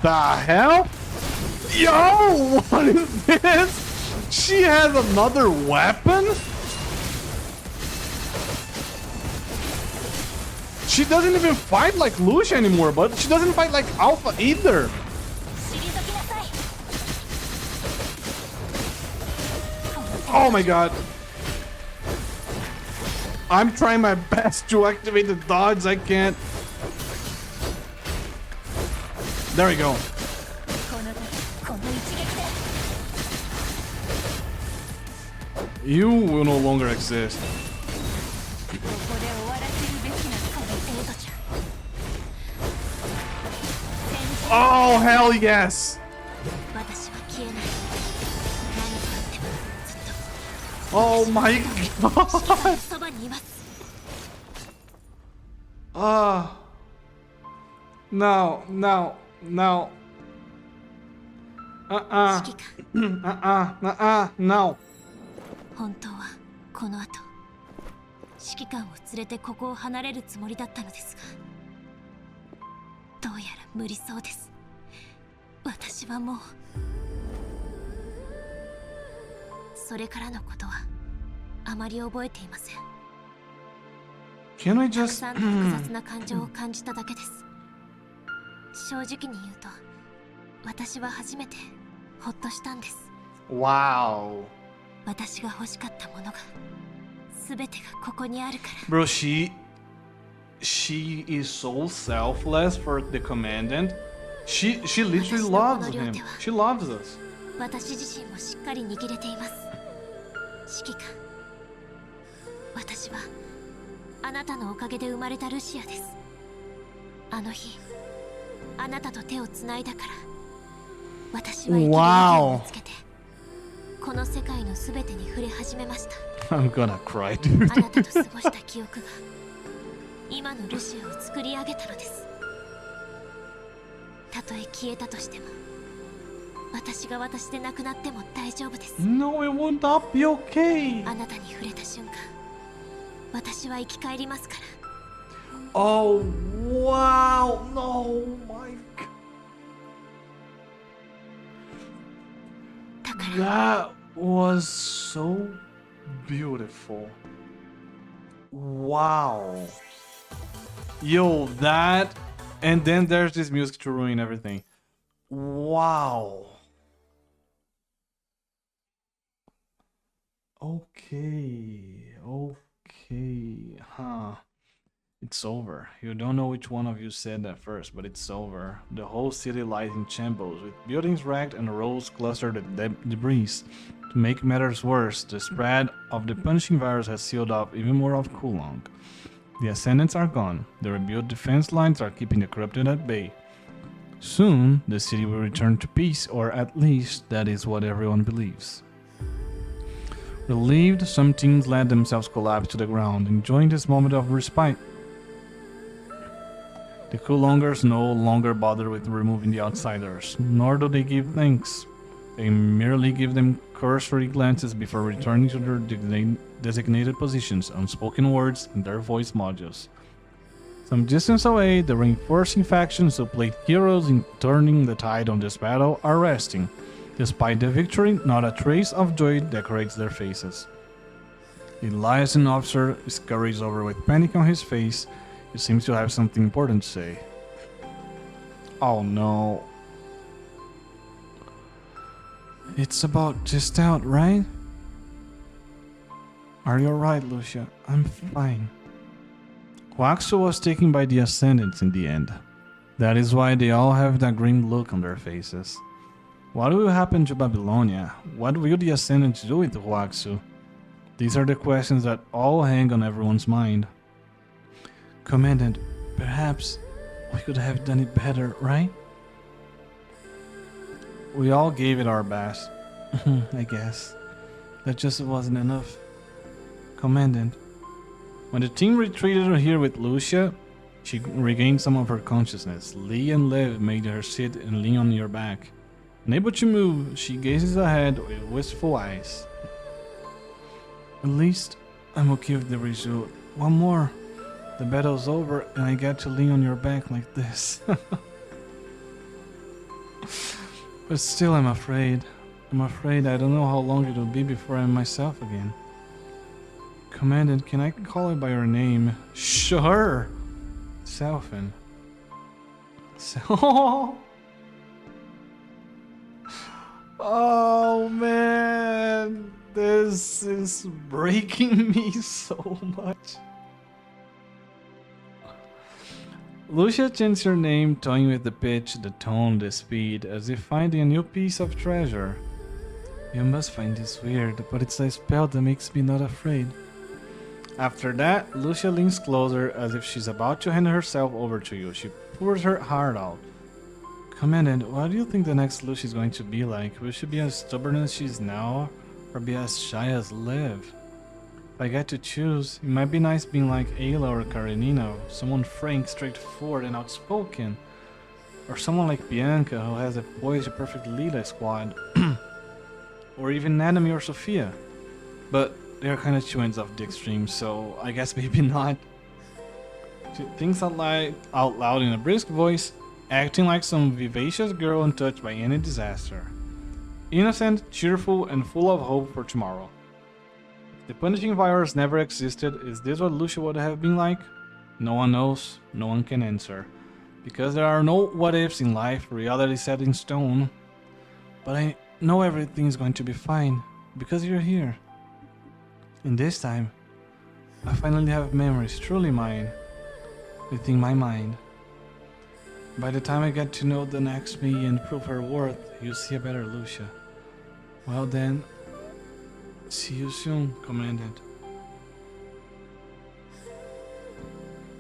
The hell? Yo! What is this? She has another weapon? She doesn't even fight like Lucia anymore, but she doesn't fight like Alpha either. Oh my god. I'm trying my best to activate the dodge. I can't. There we go. You will no longer exist. Oh, hell yes! Oh my god! Ah. No, no, no. No. 本当はこの後指揮官を連れてここを離れるつもりだったのですが、どうやら無理そうです。私はもうそれからのことはあまり覚えていません。 Can I たく just さんの複雑な感情を感じただけです。正直に言うと、私は初めてほっとしたんです。 Wow. 私が欲しかったものが全てがここにあるから。 Bro, she is so selfless for the commandant. She literally loves him. She loves us. 私自身もしっかり握れています。指揮官、私はあなたのおかげで生まれたルシアです。あの日、あなたと手をつないだから、私は生きる意味を見つけて、この世界のすべてに触れ始めました。I'm gonna cry, dude. あなたと過ごした記憶が今のルシアを作り上げたのです。たとえ消えたとしても、私が私でなくなっても大丈夫です。 No, it will not be okay. あなたに触れた瞬間、私は生き返りますから。 Oh, wow. No, my god. だから That was so beautiful. Wow. Yo, that. And then there's this music to ruin everything. Wow. Okay. Okay. Huh. It's over. You don't know which one of you said that first, but it's over. The whole city lies in shambles, with buildings wrecked and roads clustered with debris. To make matters worse, the spread of the punishing virus has sealed off even more of Kulong. The Ascendants are gone. The rebuilt defense lines are keeping the corrupted at bay. Soon, the city will return to peace, or at least that is what everyone believes. Relieved, some teams let themselves collapse to the ground, enjoying this moment of respite. The Kulongers no longer bother with removing the outsiders, nor do they give thanks. They merely give them cursory glances before returning to their designated positions, unspoken words in their voice modules. Some distance away, the reinforcing factions who played heroes in turning the tide on this battle are resting. Despite the victory, not a trace of joy decorates their faces. The liaison officer scurries over with panic on his face. He seems to have something important to say. Oh no. It's about just out, right? Are you alright, Lucia? I'm fine. Huaxu was taken by the Ascendants in the end. That is why they all have that grim look on their faces. What will happen to Babylonia? What will the Ascendants do with Huaxu? These are the questions that all hang on everyone's mind. Commandant, perhaps we could have done it better, right? We all gave it our best. I guess. That just wasn't enough. Commandant, When the team retreated here with Lucia, she regained some of her consciousness. Lee and Liv made her sit and lean on your back. Unable to move, she gazes ahead with wistful eyes. At least I'm okay with the result. One more. The battle's over and I get to lean on your back like this. But still I'm afraid. I'm afraid I don't know how long it will be before I'm myself again. Commandant, can I call you by your name? Sure! Selfin. Oh man, this is breaking me so much. Lucia changes her name, toying with the pitch, the tone, the speed, as if finding a new piece of treasure. You must find this weird, but it's a spell that makes me not afraid. After that, Lucia leans closer as if she's about to hand herself over to you. She pours her heart out. Commandant, what do you think the next Lucia is going to be like? Will she be as stubborn as she is now, or be as shy as Liv? If I get to choose, it might be nice being like Ayla or Karenina, someone frank, straightforward, and outspoken. Or someone like Bianca, who has a poised to perfect lead a squad. Or even Nanami or Sophia. But they're kind of two ends of the extreme, so I guess maybe not. She thinks out loud in a brisk voice, acting like some vivacious girl untouched by any disaster. Innocent, cheerful, and full of hope for tomorrow. If the punishing virus never existed, is this what Lucia would have been like? No one knows, no one can answer. Because there are no what-ifs in life, reality set in stone. But I know everything's going to be fine, because you're here. And this time, I finally have memories truly mine, within my mind. By the time I get to know the next me and prove her worth, you'll see a better Lucia. Well then, see you soon, Commandant.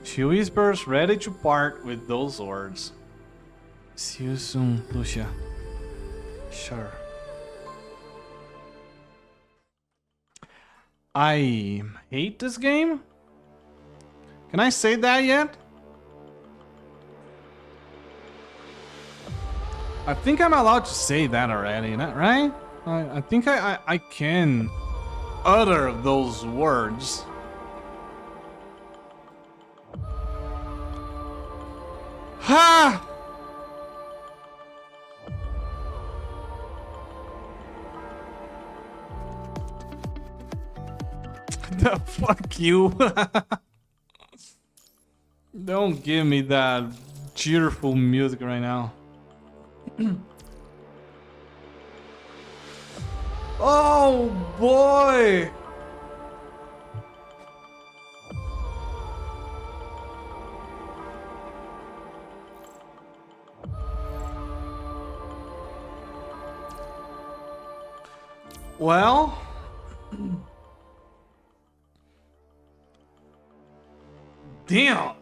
She whispers, ready to part with those words. See you soon, Lucia. Sure. I hate this game? Can I say that yet? I think I'm allowed to say that already, right? I think I can utter those words. Ha! The fuck you. Don't give me that cheerful music right now. Oh boy! Well, damn.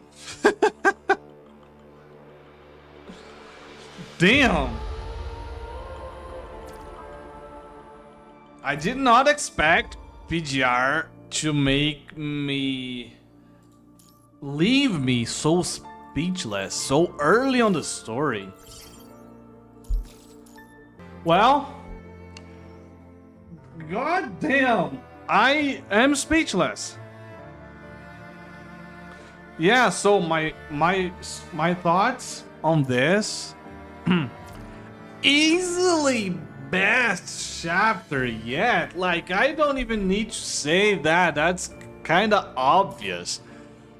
Damn. I did not expect PGR to make me leave me so speechless so early on the story. Well, god damn, I am speechless. Yeah, so my thoughts on this easily best chapter yet. Like, I don't even need to say that. That's kind of obvious.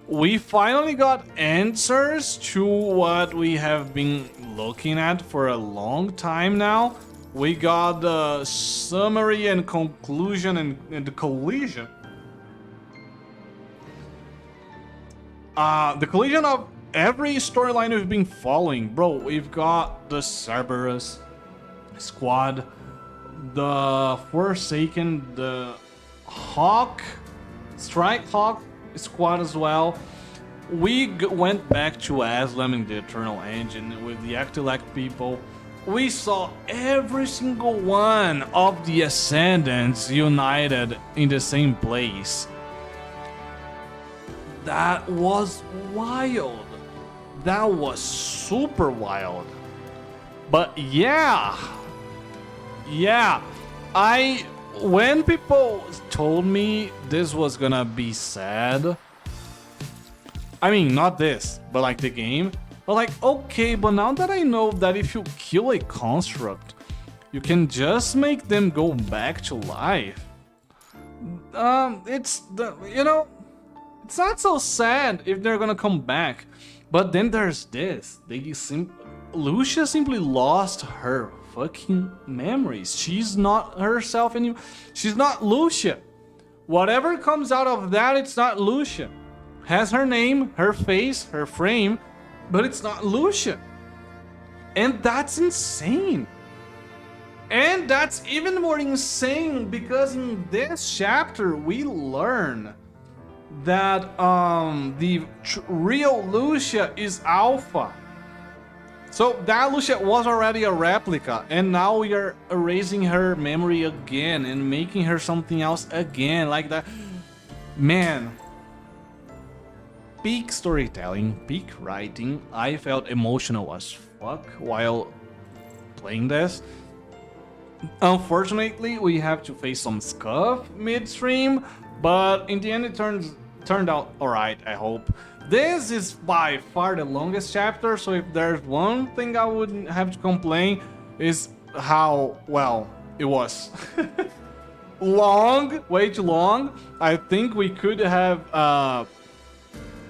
We finally got answers to what we have been looking at for a long time now. We got the summary and conclusion and the collision. The collision of every storyline we've been following. Bro, we've got the Cerberus squad, the Forsaken, the Strike Hawk squad as well. We went back to Aslam in the Eternal Engine with the Akdilek people. We saw every single one of the Ascendants united in the same place. That was wild. That was super wild. But yeah, when people told me this was gonna be sad, I mean, not this, but like the game, but like, okay, but now that I know that if you kill a construct, you can just make them go back to life, it's not so sad if they're gonna come back. But then there's this, Lucia simply lost her fucking memories. She's not herself anymore. She's not Lucia. Whatever comes out of that, it's not Lucia. Has her name, her face, her frame, but it's not Lucia. And that's insane. And that's even more insane because in this chapter we learn that the real Lucia is Alpha. So that Lucia was already a replica, and now we are erasing her memory again and making her something else again, like that. Man, peak storytelling, peak writing. I felt emotional as fuck while playing this. Unfortunately, we have to face some scuff midstream, but in the end it turned out alright, I hope. This is by far the longest chapter, so if there's one thing I wouldn't have to complain is how, well, it was. Long, way too long. I think we could have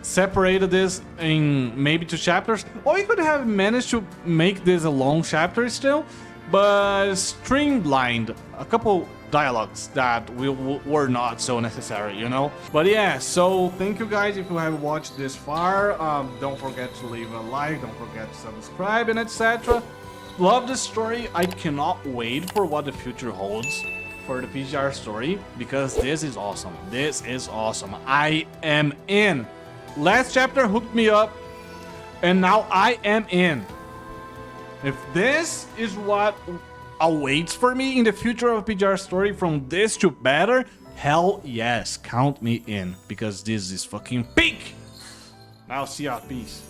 separated this in maybe 2 chapters, or we could have managed to make this a long chapter still, but streamlined a couple dialogues that were not so necessary, you know. But yeah, so thank you guys if you have watched this far. Don't forget to leave a like, don't forget to subscribe, and etc. Love this story. I cannot wait for what the future holds for the PGR story, because this is awesome. This is awesome. I am in. Last chapter hooked me up, and now I am in. If this is what awaits for me in the future of PGR story, from this to better, hell yes, count me in, because this is fucking peak. Now see ya, peace.